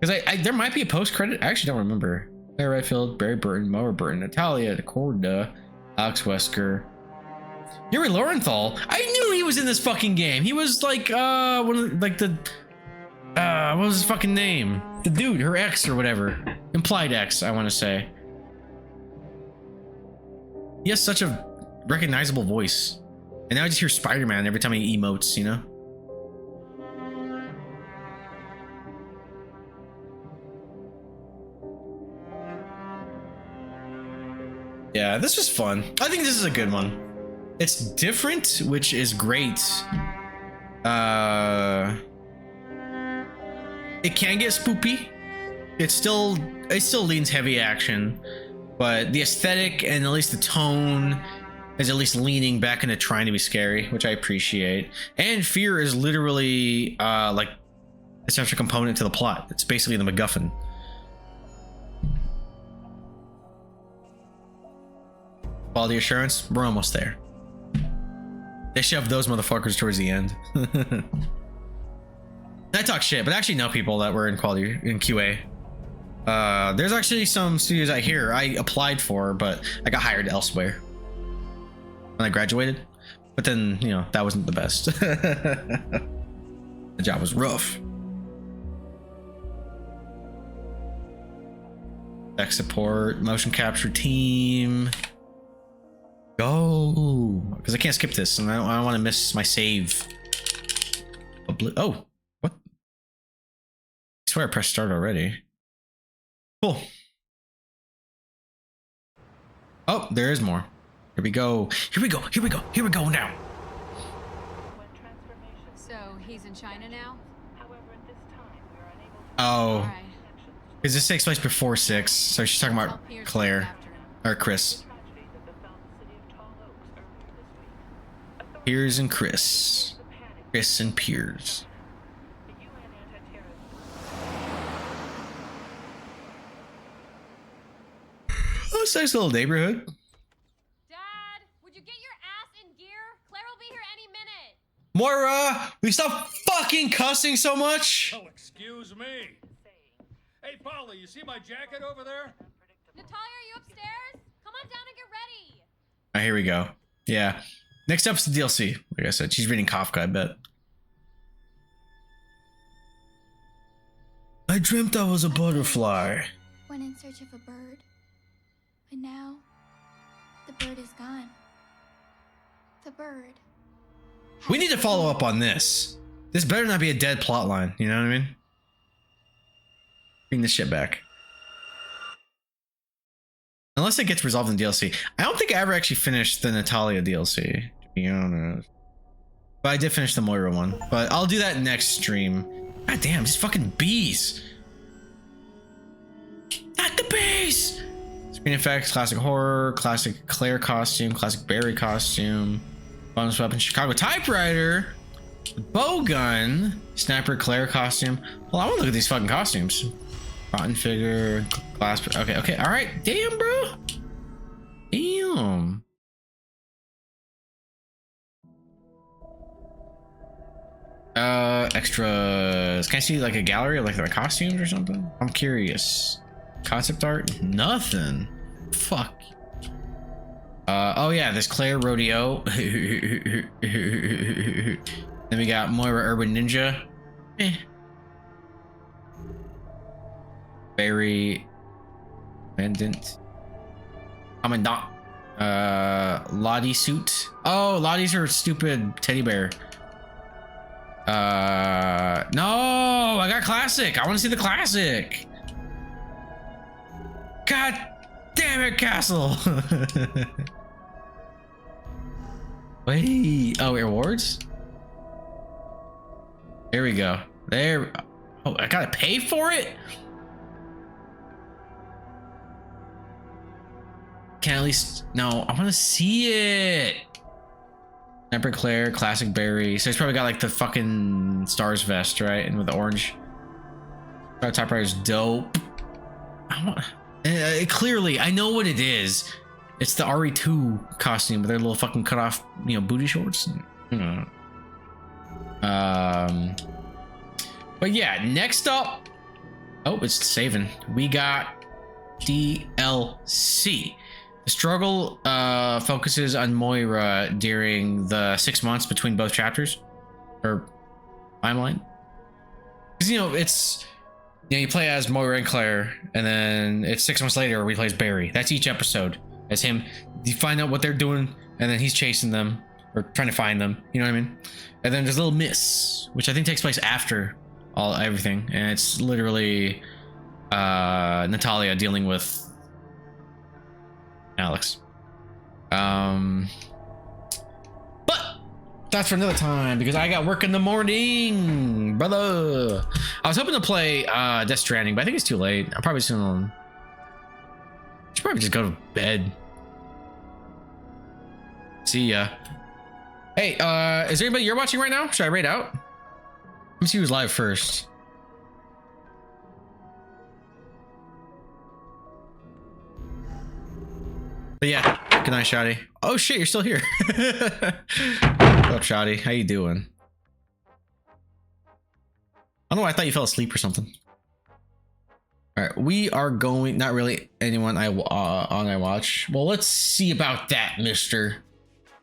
Because there might be a post-credit. I actually don't remember. Claire Redfield, Barry Burton, Moira Burton, Natalia Corda, Alex Wesker, Yuri Lorenthal. I knew he was in this fucking game. He was like one of like the what was his fucking name? The dude, her ex or whatever. Implied ex, I want to say. He has such a recognizable voice. And now I just hear Spider-Man every time he emotes, you know? Yeah, this was fun. I think this is a good one. It's different, which is great. It can get spoopy. It still leans heavy action, but the aesthetic and at least the tone is at least leaning back into trying to be scary, which I appreciate. And fear is literally like a central component to the plot. It's basically the MacGuffin. Quality assurance, we're almost there. They shoved those motherfuckers towards the end. I talk shit, but I actually know people that were in quality in QA. There's actually some studios I hear I applied for, but I got hired elsewhere when I graduated. But then, you know, that wasn't the best. The job was rough. Tech support, motion capture team. Go, because I can't skip this, and I don't want to miss my save. Oh, what? I swear I pressed start already. Cool. Oh, there is more. Here we go. Here we go. Here we go. Here we go now. So he's in China now? Oh. Because this takes place before 6, so she's talking about Claire. Or Chris. Piers and Chris. Chris and Piers. Oh, it's a nice little neighborhood. Dad, would you get your ass in gear? Claire will be here any minute. Moira, we stop fucking cussing so much. Oh, excuse me. Hey, Polly, you see my jacket over there? Natalia, are you upstairs? Come on down and get ready. All right, here we go. Yeah. Next up's the DLC. Like I said, she's reading Kafka, I bet. I dreamt I was a butterfly. Went in search of a bird. But now, the bird is gone. The bird. We need to follow up on this. This better not be a dead plot line, you know what I mean? Bring this shit back. Unless it gets resolved in DLC. I don't think I ever actually finished the Natalia DLC, to be honest. But I did finish the Moira one. But I'll do that next stream. God damn, these fucking bees! Not the bees! Screen effects, classic horror, classic Claire costume, classic Barry costume, bonus weapon, Chicago typewriter, bow gun, sniper Claire costume. Well, I want to look at these fucking costumes. Rotten figure, glass. Okay, all right. Damn, bro. Damn. Extras. Can I see like a gallery of like the costumes or something? I'm curious. Concept art? Nothing. Fuck. Oh yeah, this Claire rodeo. Then we got Moira Urban Ninja. Barry Pendant. Commandant. Lottie suit. Oh, Lottie's her stupid teddy bear. No, I got classic. I want to see the classic. God damn it, Castle. Wait. Oh, rewards? There we go. There. Oh, I gotta pay for it? Can at least. No, I want to see it. Sniper Claire, classic Barry. So he's probably got like the fucking stars vest, right? And with the orange. Typewriter's dope. I want. Clearly, I know what it is. It's the RE2 costume with their little fucking cut off, you know, booty shorts. But yeah, next up. Oh, it's saving. We got DLC. The struggle focuses on Moira during the 6 months between both chapters, or timeline. Because you know it's. You know, you play as Moira and Claire, and then it's 6 months later where we play as Barry. That's each episode. As him, you find out what they're doing, and then he's chasing them, or trying to find them, you know what I mean? And then there's a little miss, which I think takes place after everything, and it's literally Natalia dealing with Alex. But that's for another time, because I got work in the morning, brother. I was hoping to play Death Stranding, but I think it's too late. I'm probably soon. Should probably just go to bed. See ya. Hey, is there anybody you're watching right now? Should I raid out? Let me see who's live first. But yeah, good night, Shotty. Oh shit, you're still here. What's up, Shotty? How you doing? I don't know, I thought you fell asleep or something. All right, we are going, not really anyone I watch. Well, let's see about that, mister.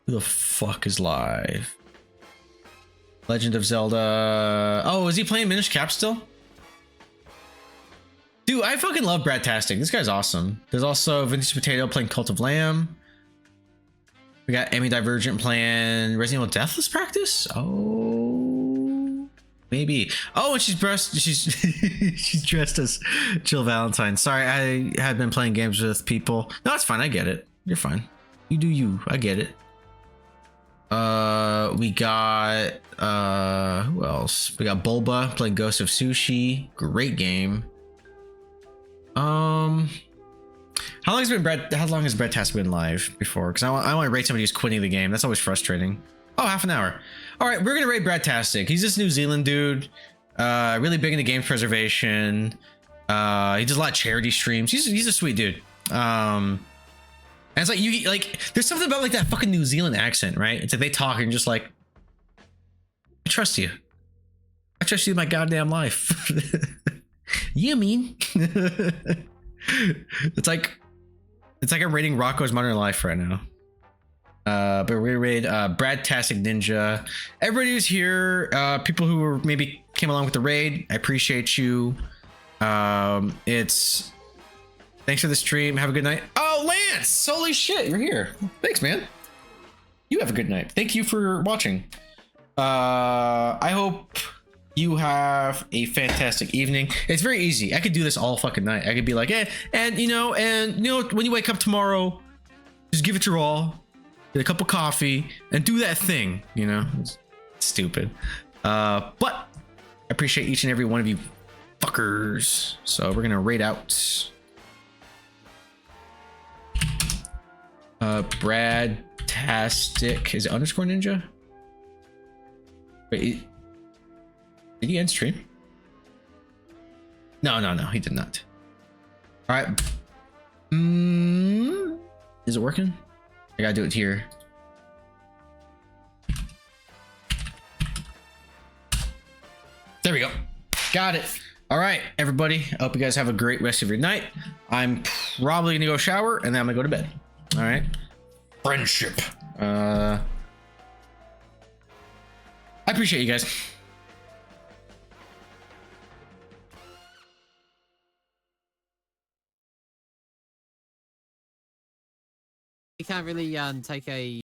Who the fuck is live? Legend of Zelda. Oh, is he playing Minish Cap still? Dude, I fucking love Bradtastic. This guy's awesome. There's also Vintage Potato playing Cult of Lamb. We got Emmy Divergent playing Resident Evil Deathless Practice. Oh, maybe. Oh, and she's she's dressed as Jill Valentine. Sorry, I had been playing games with people. No, it's fine. I get it. You're fine. You do you. I get it. We got who else? We got Bulba playing Ghost of Sushi. Great game. How long has Brad Task been live before? Because I want to rate somebody who's quitting the game. That's always frustrating. Oh, half an hour. All right, we're gonna rate Brad Tastic. He's this New Zealand dude, really big into game preservation. He does a lot of charity streams. He's a sweet dude. And it's like there's something about like that fucking New Zealand accent, right? It's like they talk and just like, I trust you. I trust you with my goddamn life. You mean? It's like I'm rating Rocco's Modern Life right now. But we rated Brad Tastic Ninja. Everybody who's here, people who were maybe came along with the raid, I appreciate you. Thanks for the stream. Have a good night. Oh, Lance! Holy shit, you're here. Thanks, man. You have a good night. Thank you for watching. I hope you have a fantastic evening. It's very easy. I could do this all fucking night. I could be like, and you know, when you wake up tomorrow, just give it your all, get a cup of coffee, and do that thing. You know, it's stupid. But I appreciate each and every one of you fuckers. So we're gonna rate out Brad Tastic. Is it underscore ninja? Wait. Did he end stream? No, he did not. All right. Is it working? I gotta do it here. There we go. Got it. All right, everybody. I hope you guys have a great rest of your night. I'm probably gonna go shower and then I'm gonna go to bed. All right. Friendship. I appreciate you guys. You can't really take a